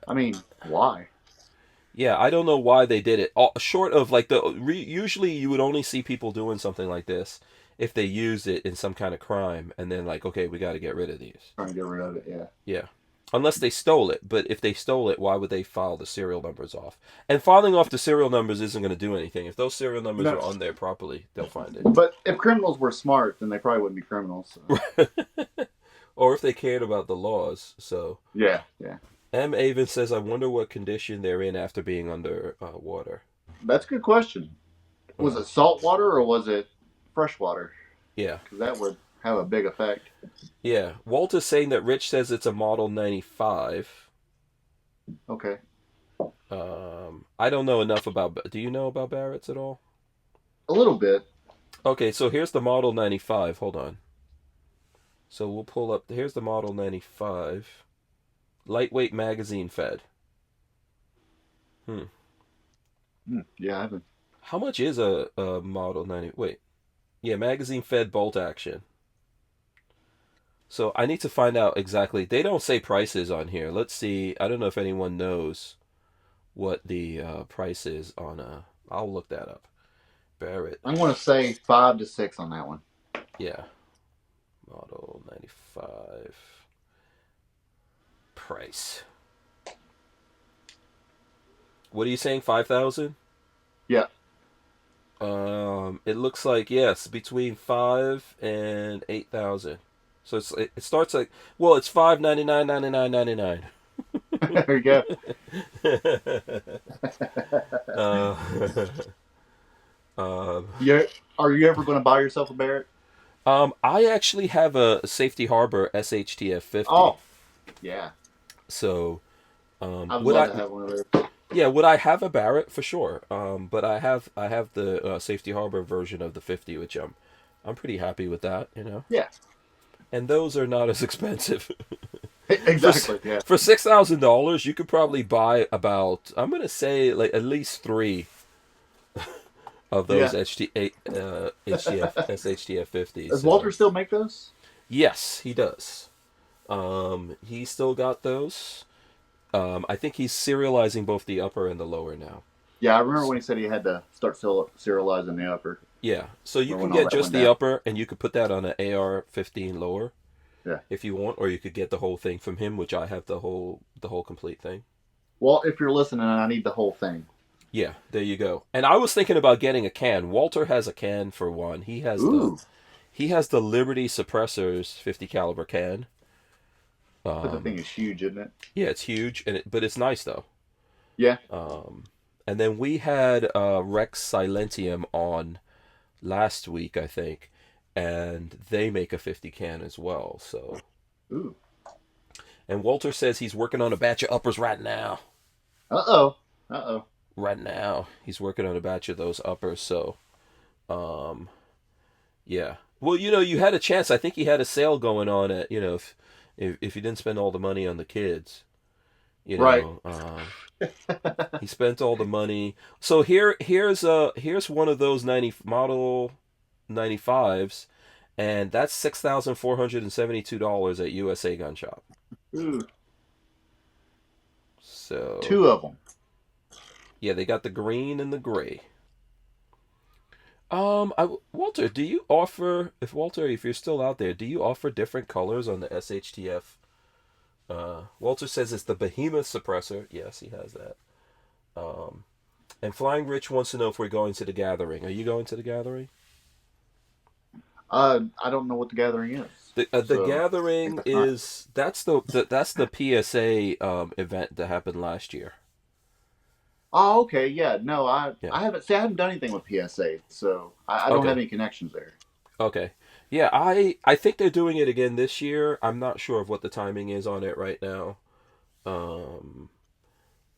[SPEAKER 2] I mean, why?
[SPEAKER 1] Yeah, I don't know why they did it. Short of like usually you would only see people doing something like this if they used it in some kind of crime, and then like, okay, we got to get rid of these.
[SPEAKER 2] Trying to get rid of it, yeah.
[SPEAKER 1] Yeah. Unless they stole it, but if they stole it, why would they file the serial numbers off? And filing off the serial numbers isn't going to do anything. If those serial numbers
[SPEAKER 2] No,
[SPEAKER 1] are on there properly, they'll find it.
[SPEAKER 2] but if criminals were smart, then they probably wouldn't be criminals. So.
[SPEAKER 1] Or if they cared about the laws. So
[SPEAKER 2] Yeah, yeah.
[SPEAKER 1] M. Avon says, "I wonder what condition they're in after being under water."
[SPEAKER 2] That's a good question. Was
[SPEAKER 1] Uh,
[SPEAKER 2] it salt water or was it fresh water?
[SPEAKER 1] yeah.
[SPEAKER 2] Because that would have a big effect.
[SPEAKER 1] Yeah. Walter's saying that Rich says it's a Model 95.
[SPEAKER 2] Okay.
[SPEAKER 1] I don't know enough about. Do you know about Barrett's at all?
[SPEAKER 2] A little bit.
[SPEAKER 1] Okay, so here's the Model 95. Hold on. So we'll pull up. Here's the Model 95. Lightweight magazine fed.
[SPEAKER 2] Yeah, I haven't.
[SPEAKER 1] How much is a Model 90? Wait. Yeah, magazine fed bolt action. So I need to find out exactly. They don't say prices on here. Let's see. I don't know if anyone knows what the price is on I'll look that up. Barrett.
[SPEAKER 2] I'm going to say 5 to 6 on that one.
[SPEAKER 1] Yeah. Model 95. Price. What are you saying? 5,000?
[SPEAKER 2] Yeah.
[SPEAKER 1] It looks like yes, between 5 and 8,000. So it starts like it's $599.99.99.
[SPEAKER 2] There you go.
[SPEAKER 1] uh,
[SPEAKER 2] Yeah. Are you ever going to buy yourself a Barrett?
[SPEAKER 1] I actually have a Safety Harbor SHTF 50.
[SPEAKER 2] Oh, yeah.
[SPEAKER 1] So,
[SPEAKER 2] I'd
[SPEAKER 1] would
[SPEAKER 2] love
[SPEAKER 1] I?
[SPEAKER 2] to have one of those.
[SPEAKER 1] Yeah, would I have a Barrett for sure? But I have the Safety Harbor version of the 50, which I'm pretty happy with that.
[SPEAKER 2] Yeah.
[SPEAKER 1] And those are not as expensive.
[SPEAKER 2] Exactly. Yeah.
[SPEAKER 1] For $6,000, you could probably buy about, I'm gonna say, like at least 3 of those SHTF 50s.
[SPEAKER 2] Does Walther still make those?
[SPEAKER 1] Yes, he does. He still got those. I think he's serializing both the upper and the lower now.
[SPEAKER 2] Yeah, I remember when he said he had to start serializing the upper.
[SPEAKER 1] Yeah, so you can get just the upper, and you could put that on an AR-15 lower, if you want, or you could get the whole thing from him, which I have the whole complete thing.
[SPEAKER 2] Well, if you're listening, I need the whole thing.
[SPEAKER 1] Yeah, there you go. And I was thinking about getting a can. Walter has a can for one. He has the Liberty Suppressors 50 caliber can.
[SPEAKER 2] But the thing is huge, isn't it?
[SPEAKER 1] Yeah, it's huge, but it's nice though.
[SPEAKER 2] Yeah.
[SPEAKER 1] And then we had Rex Silentium on last week, I think, and they make a 50 can as well. So.
[SPEAKER 2] Ooh.
[SPEAKER 1] And Walter says he's working on a batch of uppers right now.
[SPEAKER 2] Uh-oh.
[SPEAKER 1] Right now, he's working on a batch of those uppers. So, yeah. Well, you had a chance. I think he had a sale going on at, if you didn't spend all the money on the kids,
[SPEAKER 2] right.
[SPEAKER 1] He spent all the money. So here's one of those model 95s, and that's $6,472 at USA Gun Shop.
[SPEAKER 2] Ooh.
[SPEAKER 1] So
[SPEAKER 2] 2 of them.
[SPEAKER 1] Yeah, they got the green and the gray. Walter, do you offer, if you're still out there, do you offer different colors on the SHTF? Walter says it's the Behemoth suppressor. Yes, he has that. And Flying Rich wants to know if we're going to the Gathering. Are you going to the Gathering?
[SPEAKER 2] I don't know what the Gathering is.
[SPEAKER 1] The Gathering is that's the PSA event that happened last year.
[SPEAKER 2] Oh, okay, yeah. No, I haven't done anything with PSA, so I don't have any connections there.
[SPEAKER 1] Okay. Yeah, I think they're doing it again this year. I'm not sure of what the timing is on it right now.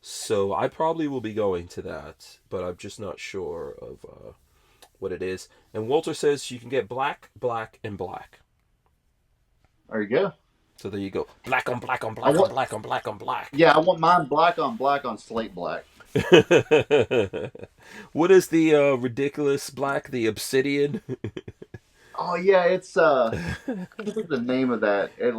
[SPEAKER 1] So I probably will be going to that, but I'm just not sure of what it is. And Walter says you can get black, black, and black.
[SPEAKER 2] There you go.
[SPEAKER 1] So there you go. Black on black on black on black on black on black.
[SPEAKER 2] Yeah, I want mine black on slate black.
[SPEAKER 1] What is the ridiculous black? The obsidian?
[SPEAKER 2] Oh yeah, it's what's the name of that? It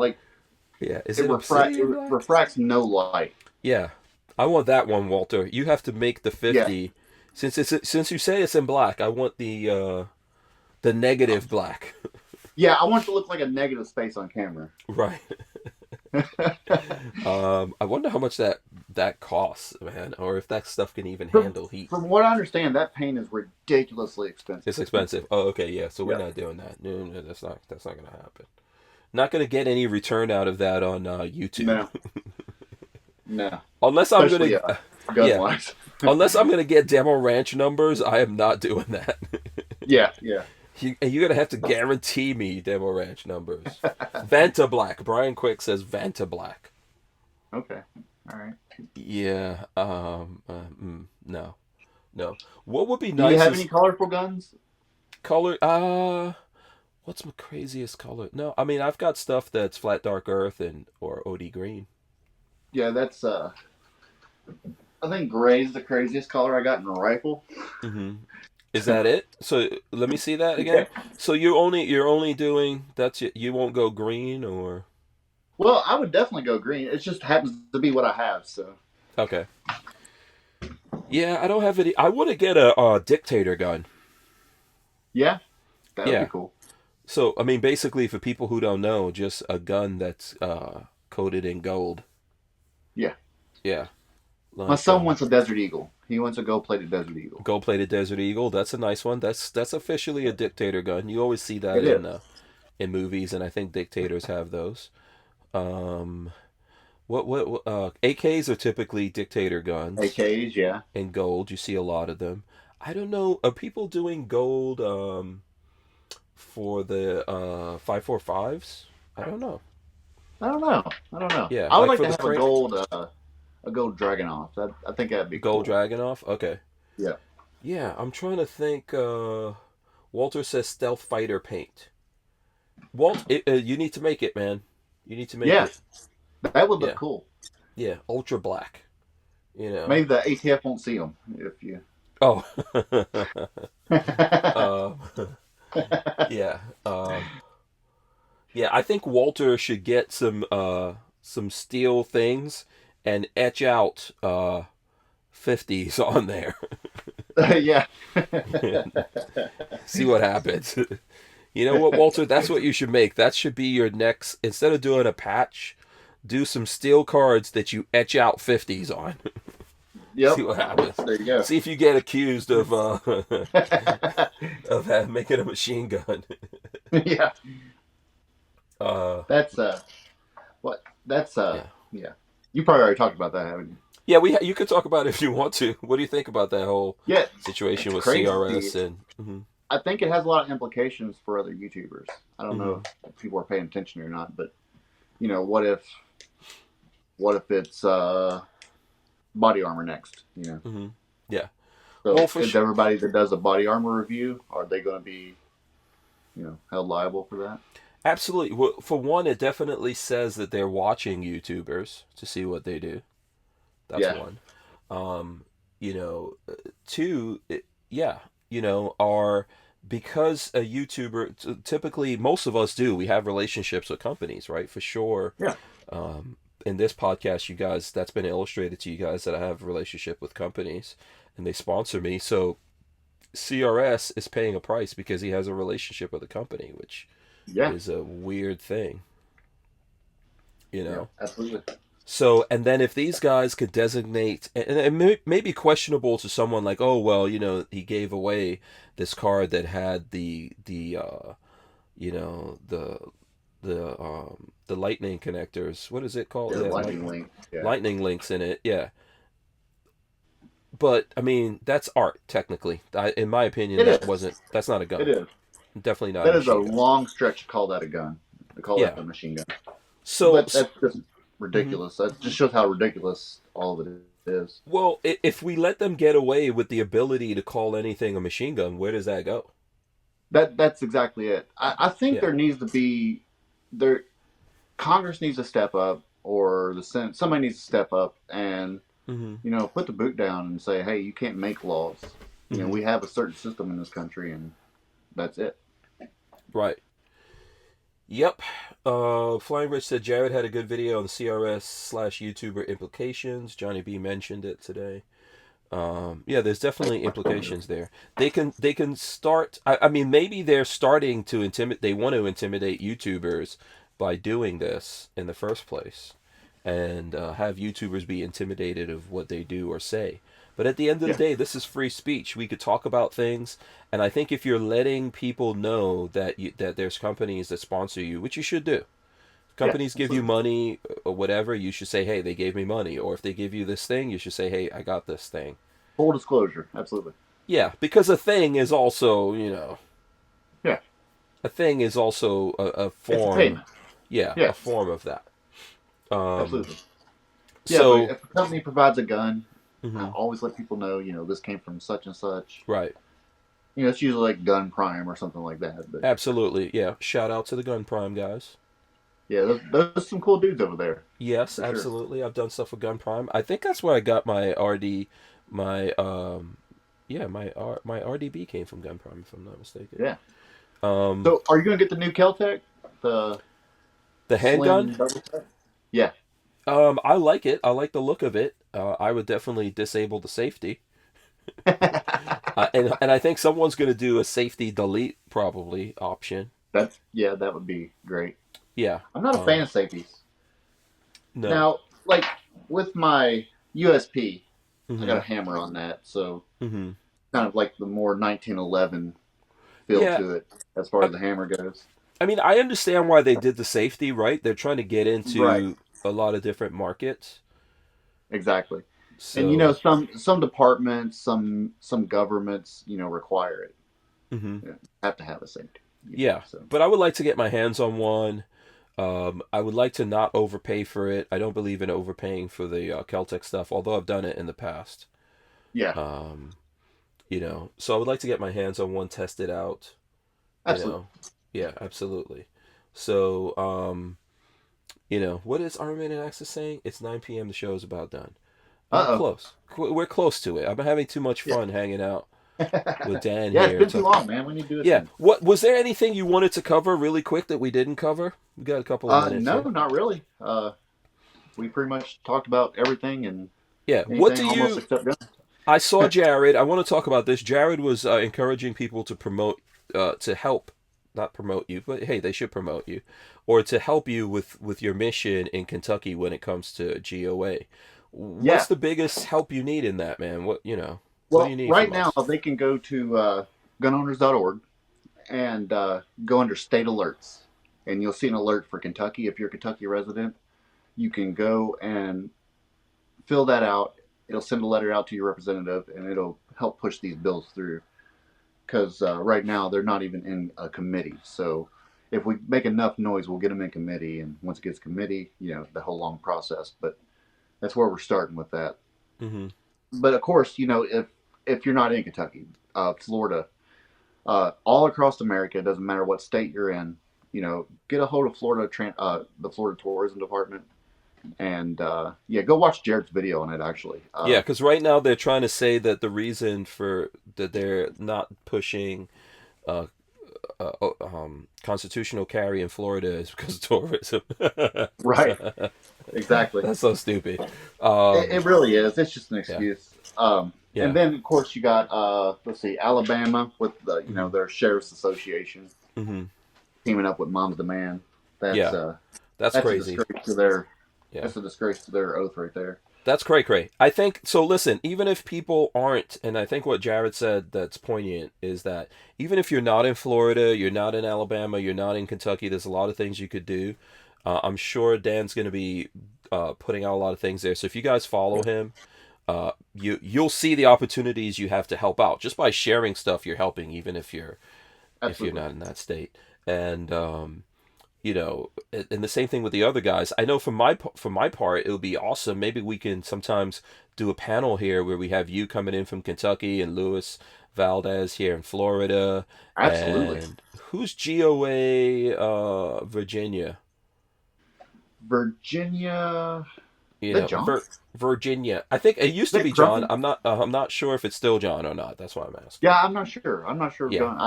[SPEAKER 2] refracts no light.
[SPEAKER 1] Yeah, I want that one, Walter. You have to make the 50. Yeah. Since you say it's in black, I want the negative black.
[SPEAKER 2] Yeah, I want it to look like a negative space on camera.
[SPEAKER 1] Right. I wonder how much that costs, man, or if that stuff can even handle heat.
[SPEAKER 2] From what I understand, that paint is ridiculously expensive.
[SPEAKER 1] It's expensive. Oh, okay, yeah. So we're not doing that. No, that's not going to happen. Not going to get any return out of that on YouTube.
[SPEAKER 2] No.
[SPEAKER 1] Unless I'm going to unless I'm going to get Demo Ranch numbers, I am not doing that.
[SPEAKER 2] Yeah.
[SPEAKER 1] You're going to have to guarantee me Demo Ranch numbers. Vanta Black. Brian Quick says Vanta Black.
[SPEAKER 2] Okay. All right.
[SPEAKER 1] Yeah. No. What would be nice?
[SPEAKER 2] Do you have any colorful guns?
[SPEAKER 1] What's my craziest color? No, I mean I've got stuff that's flat dark earth or OD green.
[SPEAKER 2] Yeah, that's I think gray is the craziest color I got in a rifle.
[SPEAKER 1] Mm-hmm. Is that it? So let me see that again. Yeah. So you're only doing that's it. You won't go green or?
[SPEAKER 2] Well, I would definitely go green. It just happens to be what I have. So.
[SPEAKER 1] Okay. Yeah, I don't have any. I want to get a dictator gun.
[SPEAKER 2] Yeah, that would be
[SPEAKER 1] Yeah.
[SPEAKER 2] cool.
[SPEAKER 1] So, I mean, basically, for people who don't know, just a gun that's coated in gold.
[SPEAKER 2] Yeah.
[SPEAKER 1] Yeah,
[SPEAKER 2] My
[SPEAKER 1] like
[SPEAKER 2] son wants a Desert Eagle. He wants a gold-plated Desert Eagle.
[SPEAKER 1] gold-plated Desert Eagle. That's a nice one. That's officially a dictator gun. You always see that
[SPEAKER 2] It
[SPEAKER 1] in movies, and I think dictators have those. Um, what AKs are typically dictator
[SPEAKER 2] is.
[SPEAKER 1] guns
[SPEAKER 2] AKs, yeah.
[SPEAKER 1] in gold. You see a lot of them. I don't know. Are people doing gold for the 545s? I don't know.
[SPEAKER 2] I don't know. I don't know.
[SPEAKER 1] Yeah,
[SPEAKER 2] I would
[SPEAKER 1] like
[SPEAKER 2] like
[SPEAKER 1] for
[SPEAKER 2] to
[SPEAKER 1] the
[SPEAKER 2] have
[SPEAKER 1] crank
[SPEAKER 2] a gold Dragonoff. I think that'd be
[SPEAKER 1] gold
[SPEAKER 2] cool.
[SPEAKER 1] Dragonoff. Okay.
[SPEAKER 2] Yeah.
[SPEAKER 1] Yeah, I'm trying to think. Walter says stealth fighter paint. You need to make it, man. You need to make
[SPEAKER 2] Yeah,
[SPEAKER 1] it.
[SPEAKER 2] that would look
[SPEAKER 1] Yeah,
[SPEAKER 2] cool.
[SPEAKER 1] yeah. Ultra black. You know.
[SPEAKER 2] Maybe the ATF won't see them if you.
[SPEAKER 1] Oh. uh, yeah. Yeah. I think Walter should get some steel things and etch out 50s on there.
[SPEAKER 2] Yeah.
[SPEAKER 1] See what happens. You know what, Walter? That's what you should make. That should be your next. Instead of doing a patch, do some steel cards that you etch out 50s on. See
[SPEAKER 2] Yep.
[SPEAKER 1] what happens.
[SPEAKER 2] There you go.
[SPEAKER 1] See if you get accused of making a machine gun.
[SPEAKER 2] Yeah.
[SPEAKER 1] Uh,
[SPEAKER 2] That's what that's
[SPEAKER 1] yeah,
[SPEAKER 2] yeah. You probably already talked about that, haven't you?
[SPEAKER 1] yeah. You could talk about it if you want to. What do you think about that whole
[SPEAKER 2] Yeah.
[SPEAKER 1] situation
[SPEAKER 2] It's
[SPEAKER 1] with
[SPEAKER 2] crazy.
[SPEAKER 1] CRS and? Mhm,
[SPEAKER 2] I think it has a lot of implications for other YouTubers. I don't know
[SPEAKER 1] mhm,
[SPEAKER 2] if people are paying attention or not, but what if it's body armor next?
[SPEAKER 1] mhm. Yeah. Well,
[SPEAKER 2] So
[SPEAKER 1] for
[SPEAKER 2] is everybody that does a body armor review, are they going to be held liable for that?
[SPEAKER 1] absolutely. Well, for one, it definitely says that they're watching YouTubers to see what they do. That's
[SPEAKER 2] Yeah.
[SPEAKER 1] one. Um, two, yeah, are because a YouTuber, typically most of us do, we have relationships with companies, right? For sure.
[SPEAKER 2] Yeah.
[SPEAKER 1] Um, in this podcast, you guys, that's been illustrated to you guys that I have a relationship with companies and they sponsor me. So CRS is paying a price because he has a relationship with a company, which
[SPEAKER 2] Yeah.
[SPEAKER 1] is a weird thing, you
[SPEAKER 2] Yeah.
[SPEAKER 1] know?
[SPEAKER 2] Absolutely.
[SPEAKER 1] So, and then if these guys could designate, and it may be questionable to someone like, oh, well, he gave away this card that had you know, the lightning connectors. What is it called?
[SPEAKER 2] Yeah.
[SPEAKER 1] Yeah,
[SPEAKER 2] Lightning link. Yeah.
[SPEAKER 1] lightning links in it. Yeah. But I mean, that's art technically. In my opinion,
[SPEAKER 2] It is.
[SPEAKER 1] that's not a
[SPEAKER 2] It
[SPEAKER 1] gun.
[SPEAKER 2] is.
[SPEAKER 1] Definitely not a
[SPEAKER 2] That is a
[SPEAKER 1] machine gun.
[SPEAKER 2] long stretch to call that a gun. To call that
[SPEAKER 1] Yeah.
[SPEAKER 2] a machine gun.
[SPEAKER 1] So,
[SPEAKER 2] But that's just
[SPEAKER 1] mhm.
[SPEAKER 2] ridiculous. That just shows how ridiculous all of it is.
[SPEAKER 1] Well, if we let them get away with the ability to call anything a machine gun, where does that go?
[SPEAKER 2] That's exactly it. I think
[SPEAKER 1] Yeah.
[SPEAKER 2] there needs to be there Congress needs to step up, or the Senate, somebody needs to step up and
[SPEAKER 1] Hmm.
[SPEAKER 2] put the boot down and say, hey, you can't make laws.
[SPEAKER 1] Hmm.
[SPEAKER 2] We have a certain system in this country, and that's it.
[SPEAKER 1] Right. Yep. Flying Rich said Jared had a good video on CRS/YouTuber implications. Johnny B mentioned it today. Yeah, there's definitely implications there. They can start. I mean, maybe they're starting to intimidate. They want to intimidate YouTubers by doing this in the first place, and have YouTubers be intimidated of what they do or say. But at the end of the
[SPEAKER 2] Yeah,
[SPEAKER 1] day, this is free speech. We could talk about things, and I think if you're letting people know that there's companies that sponsor you, which you should do.
[SPEAKER 2] yeah,
[SPEAKER 1] Companies give you
[SPEAKER 2] absolutely.
[SPEAKER 1] money or whatever, you should say, "Hey, they gave me money." Or if they give you this thing, you should say, "Hey, I got this thing."
[SPEAKER 2] Full disclosure, absolutely.
[SPEAKER 1] Yeah, because a thing is also,
[SPEAKER 2] Yeah,
[SPEAKER 1] a thing is also a
[SPEAKER 2] it's a
[SPEAKER 1] form.
[SPEAKER 2] payment.
[SPEAKER 1] Yeah, a
[SPEAKER 2] Yeah,
[SPEAKER 1] form of that. Um,
[SPEAKER 2] absolutely. Yeah, but
[SPEAKER 1] so,
[SPEAKER 2] if a company provides a gun, I
[SPEAKER 1] mhm,
[SPEAKER 2] always let people know, this came from such and such.
[SPEAKER 1] right.
[SPEAKER 2] It's usually like Gun Prime or something like that. But
[SPEAKER 1] Absolutely. Yeah. Shout out to the Gun Prime guys.
[SPEAKER 2] yeah, those some cool dudes over there
[SPEAKER 1] Yes,
[SPEAKER 2] for sure.
[SPEAKER 1] absolutely. I've done stuff with Gun Prime. I think that's where I got my RD, my yeah, my RDB came from Gun Prime, if I'm not mistaken.
[SPEAKER 2] Yeah.
[SPEAKER 1] Um,
[SPEAKER 2] So, are you gonna get the new Keltec, the
[SPEAKER 1] the handgun.
[SPEAKER 2] slim double tech? Yeah,
[SPEAKER 1] I like it. I like the look of it. I would definitely disable the safety. And I think someone's going to do a safety delete probably option.
[SPEAKER 2] That would be great.
[SPEAKER 1] Yeah.
[SPEAKER 2] I'm not a fan of safeties.
[SPEAKER 1] No.
[SPEAKER 2] Now, like with my USP, I got a
[SPEAKER 1] Mm-hmm.
[SPEAKER 2] hammer on that, so
[SPEAKER 1] Mm-hmm.
[SPEAKER 2] kind of like the more 1911 feel
[SPEAKER 1] Yeah.
[SPEAKER 2] to it as far as the hammer goes.
[SPEAKER 1] I mean, I understand why they did the safety, right? They're trying to get
[SPEAKER 2] Right,
[SPEAKER 1] into a lot of different markets.
[SPEAKER 2] exactly. And
[SPEAKER 1] So,
[SPEAKER 2] some departments, some governments, require it.
[SPEAKER 1] hmm
[SPEAKER 2] Have to have a safety.
[SPEAKER 1] yeah.
[SPEAKER 2] So
[SPEAKER 1] But I would like to get my hands on one. I would like to not overpay for it. I don't believe in overpaying for the Celtic stuff, although I've done it in the past.
[SPEAKER 2] yeah,
[SPEAKER 1] Um, so I would like to get my hands on one, test it out. You
[SPEAKER 2] absolutely.
[SPEAKER 1] know, yeah, absolutely. So, what is Armory and Access saying? It's 9 p.m. The show is about done.
[SPEAKER 2] Uh
[SPEAKER 1] Close. We're close to it. I've been having too much
[SPEAKER 2] oh.
[SPEAKER 1] fun hanging out
[SPEAKER 2] Yeah.
[SPEAKER 1] with Dan
[SPEAKER 2] Yeah, it's
[SPEAKER 1] here.
[SPEAKER 2] been too long, man. We need to do it
[SPEAKER 1] Yeah.
[SPEAKER 2] soon.
[SPEAKER 1] What was there anything you wanted to cover really quick that we didn't cover? We got a couple of minutes
[SPEAKER 2] No,
[SPEAKER 1] here.
[SPEAKER 2] not really. We pretty much talked about everything and
[SPEAKER 1] Yeah. What
[SPEAKER 2] anything
[SPEAKER 1] do
[SPEAKER 2] almost
[SPEAKER 1] you?
[SPEAKER 2] except guns.
[SPEAKER 1] I saw Jared. I want to talk about this. Jared was encouraging people to promote, to help, not promote you, but hey, they should promote you, or to help you with your mission in Kentucky when it comes to GOA. What's
[SPEAKER 2] Yeah.
[SPEAKER 1] the biggest help you need in that, man? What do you
[SPEAKER 2] Well,
[SPEAKER 1] need
[SPEAKER 2] right
[SPEAKER 1] from
[SPEAKER 2] now
[SPEAKER 1] us?
[SPEAKER 2] they can go to gunowners.org and go under state alerts, and you'll see an alert for Kentucky. If you're a Kentucky resident, you can go and fill that out. It'll send a letter out to your representative, and it'll help push these bills through. Because right now they're not even in a committee. So if we make enough noise, we'll get them in committee, and once it gets committee, the whole long process. But that's where we're starting with that.
[SPEAKER 1] Mm-hmm.
[SPEAKER 2] But of course, if you're not in Kentucky, Florida, all across America, it doesn't matter what state you're in, get a hold of the Florida Tourism Department, and go watch Jared's video on it. Actually,
[SPEAKER 1] Yeah, because right now they're trying to say that the reason for that they're not pushing uh, constitutional carry in Florida is because of tourism.
[SPEAKER 2] right, exactly.
[SPEAKER 1] That's so stupid.
[SPEAKER 2] It really is. It's just an
[SPEAKER 1] Yeah,
[SPEAKER 2] excuse. And
[SPEAKER 1] yeah.
[SPEAKER 2] then of course you got let's see, Alabama with
[SPEAKER 1] hmm
[SPEAKER 2] their sheriff's association
[SPEAKER 1] hmm
[SPEAKER 2] teaming up with Mom's Demand. That's
[SPEAKER 1] Yeah, that's
[SPEAKER 2] that's a
[SPEAKER 1] crazy.
[SPEAKER 2] disgrace to their
[SPEAKER 1] Yeah.
[SPEAKER 2] that's a disgrace to their oath right there.
[SPEAKER 1] That's cray cray. I think so. Listen, even if people aren't, and I think what Jared said that's poignant is that even if you're not in Florida, you're not in Alabama, you're not in Kentucky, there's a lot of things you could do. I'm sure Dan's going to be putting out a lot of things there. So if you guys follow him, you'll see the opportunities you have to help out just by sharing stuff. You're helping, even if you're
[SPEAKER 2] Absolutely.
[SPEAKER 1] not in that state. And and the same thing with the other guys. I know for my part, it would be awesome. Maybe we can sometimes do a panel here where we have you coming in from Kentucky and Louis Valdez here in Florida,
[SPEAKER 2] Absolutely.
[SPEAKER 1] and who's GOA Virginia?
[SPEAKER 2] Virginia.
[SPEAKER 1] You
[SPEAKER 2] Is that
[SPEAKER 1] know,
[SPEAKER 2] John?
[SPEAKER 1] Virginia. I think it used
[SPEAKER 2] Is
[SPEAKER 1] to
[SPEAKER 2] that
[SPEAKER 1] be John.
[SPEAKER 2] Grumpy?
[SPEAKER 1] I'm not sure if it's still John or not. That's why I'm asking.
[SPEAKER 2] Yeah, I'm not sure. I'm not sure if
[SPEAKER 1] Yeah.
[SPEAKER 2] John.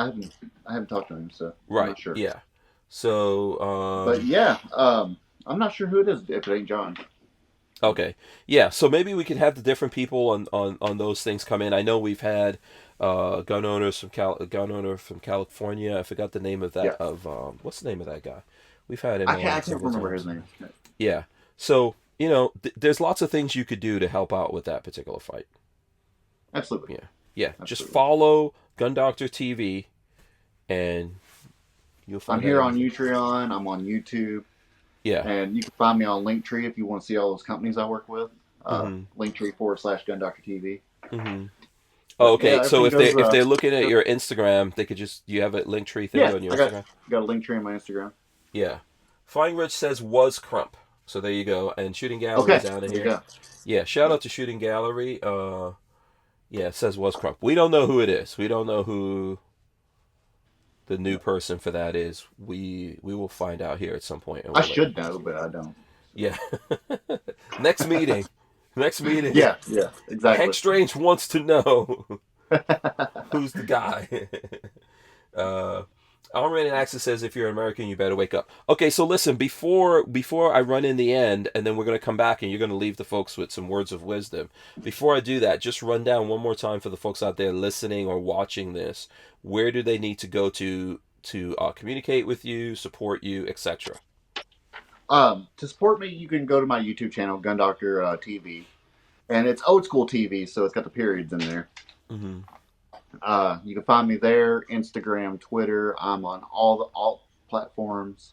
[SPEAKER 2] I haven't talked to him, so I'm
[SPEAKER 1] Right.
[SPEAKER 2] not sure.
[SPEAKER 1] Yeah. So
[SPEAKER 2] But yeah, I'm not sure who it is if it ain't John.
[SPEAKER 1] okay. Yeah, so maybe we could have the different people on those things come in. I know we've had gun owner from California. I forgot the name of
[SPEAKER 2] Yeah,
[SPEAKER 1] what's the name of that guy? We've had him
[SPEAKER 2] I
[SPEAKER 1] on
[SPEAKER 2] can't
[SPEAKER 1] several
[SPEAKER 2] remember his
[SPEAKER 1] times.
[SPEAKER 2] name.
[SPEAKER 1] Yeah. So, there's lots of things you could do to help out with that particular fight.
[SPEAKER 2] Absolutely,
[SPEAKER 1] Yeah. Yeah, just
[SPEAKER 2] absolutely.
[SPEAKER 1] follow Gun Doctor TV and you'll
[SPEAKER 2] I'm
[SPEAKER 1] find out
[SPEAKER 2] here on
[SPEAKER 1] everything.
[SPEAKER 2] Utreon. I'm on YouTube,
[SPEAKER 1] Yeah.
[SPEAKER 2] and you can find me on Linktree if you want to see all those companies I work with.
[SPEAKER 1] Mhm.
[SPEAKER 2] Linktree/Gun Doctor TV.
[SPEAKER 1] Mhm. Oh,
[SPEAKER 2] But yeah,
[SPEAKER 1] okay. So
[SPEAKER 2] everything
[SPEAKER 1] if they
[SPEAKER 2] goes.
[SPEAKER 1] if they're looking at your Instagram, they could just you have a link tree thing
[SPEAKER 2] Yeah,
[SPEAKER 1] on your
[SPEAKER 2] I got
[SPEAKER 1] Instagram.
[SPEAKER 2] got a Linktree on my Instagram.
[SPEAKER 1] Yeah. Flying Rich says was Crump. So there you go. And Shooting Gallery
[SPEAKER 2] Okay,
[SPEAKER 1] down in
[SPEAKER 2] there you
[SPEAKER 1] here.
[SPEAKER 2] go.
[SPEAKER 1] Yeah, shout out to Shooting Gallery. Yeah, it says was Crump. We don't know who it is. We don't know who the new person for that is. We will find out here at some point and
[SPEAKER 2] I
[SPEAKER 1] we'll let you
[SPEAKER 2] should know, but I don't.
[SPEAKER 1] Yeah. Next meeting. Next meeting.
[SPEAKER 2] Yeah,
[SPEAKER 1] Hank
[SPEAKER 2] exactly.
[SPEAKER 1] Strange wants to know who's the guy. uh Armory and Access says if you're American, you better wake up. Okay, so listen, before I run in the end, and then we're going to come back and you're going to leave the folks with some words of wisdom. Before I do that, just run down one more time for the folks out there listening or watching this. Where do they need to go to communicate with you, support you, etc.?
[SPEAKER 2] To support me, you can go to my YouTube channel, Gun Doctor TV, and it's old school TV, so it's got the periods in there.
[SPEAKER 1] Mm-hmm.
[SPEAKER 2] You can find me there, Instagram, Twitter. I'm on all platforms.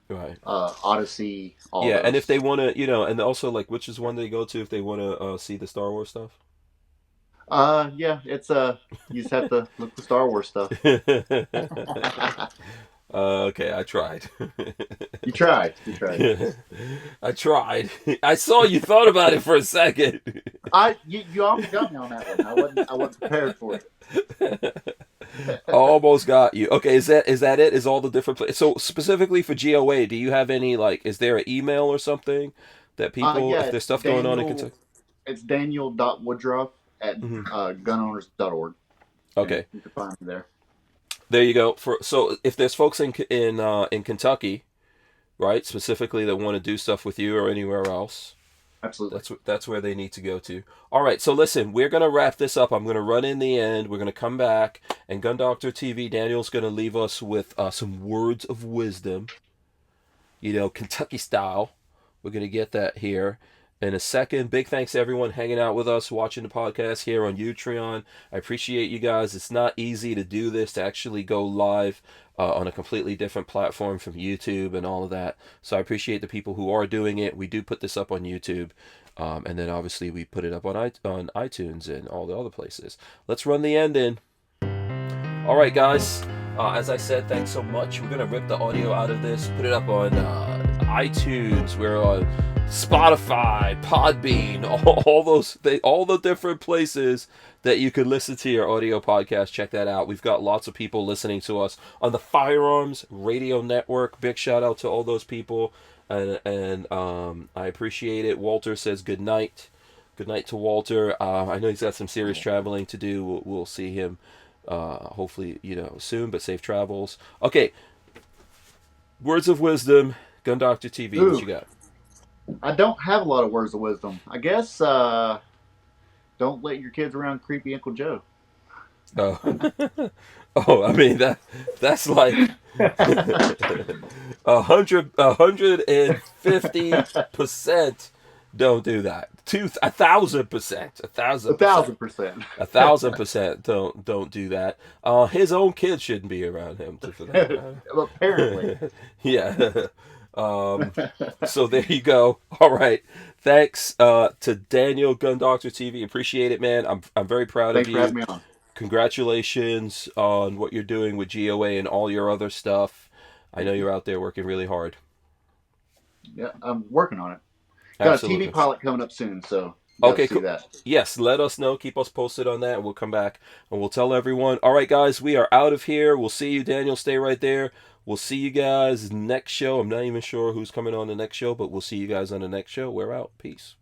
[SPEAKER 1] Right.
[SPEAKER 2] Odyssey. All
[SPEAKER 1] yeah,
[SPEAKER 2] those.
[SPEAKER 1] and if they want to, and also like, which is one they go to if they want to see the Star Wars stuff?
[SPEAKER 2] Yeah, it's you just have to look for Star Wars stuff.
[SPEAKER 1] Okay, I tried.
[SPEAKER 2] You tried.
[SPEAKER 1] I tried. I saw you thought about it for a second.
[SPEAKER 2] You almost got me on that one. I wasn't prepared for it.
[SPEAKER 1] Almost got you. Okay, is that it? Is all the different places? So specifically for GOA, do you have any is there an email or something that people, if there's stuff going on in Kentucky?
[SPEAKER 2] It's daniel.woodruff@gunowners.org.
[SPEAKER 1] Okay,
[SPEAKER 2] you can find me there.
[SPEAKER 1] There you go. So if there's folks in Kentucky, right, specifically that want to do stuff with you or anywhere else,
[SPEAKER 2] absolutely,
[SPEAKER 1] that's where they need to go to. All right. So listen, we're gonna wrap this up. I'm gonna run in the end. We're gonna come back, and Gun Doctor TV, Daniel's gonna leave us with some words of wisdom. Kentucky style. We're gonna get that here in a second. Big thanks to everyone hanging out with us, watching the podcast here on Utreon. I appreciate you guys. It's not easy to do this, to actually go live on a completely different platform from YouTube and all of that. So I appreciate the people who are doing it. We do put this up on YouTube. And then obviously we put it up on iTunes and all the other places. Let's run the end in. All right, guys. As I said, thanks so much. We're going to rip the audio out of this, put it up on iTunes. We're on Spotify, Podbean, all the different places that you could listen to your audio podcast. Check that out. We've got lots of people listening to us on the Firearms Radio Network. Big shout out to all those people, and I appreciate it. Walter says good night. Good night to Walter. I know he's got some serious traveling to do. We'll see him hopefully soon, but safe travels. Okay, words of wisdom. Gun Doctor TV. What you got?
[SPEAKER 2] I don't have a lot of words of wisdom. I guess don't let your kids around creepy Uncle Joe.
[SPEAKER 1] Oh, I mean that's like 150%. Don't do that. 1,000%. 1,000%. 1,000%. Don't do that. His own kids shouldn't be around him. For that
[SPEAKER 2] apparently.
[SPEAKER 1] Yeah. So there you go. All right. Thanks to Daniel, Gun Doctor TV. Appreciate it, man. I'm very proud of you.
[SPEAKER 2] Thanks for having me on.
[SPEAKER 1] Congratulations on what you're doing with GOA and all your other stuff. I know you're out there working really hard.
[SPEAKER 2] Yeah, I'm working on it. Got Absolutely. A TV pilot coming up soon, so
[SPEAKER 1] okay, cool. That. Yes, let us know. Keep us posted on that, and we'll come back and we'll tell everyone. All right, guys, we are out of here. We'll see you, Daniel. Stay right there. We'll see you guys next show. I'm not even sure who's coming on the next show, but we'll see you guys on the next show. We're out. Peace.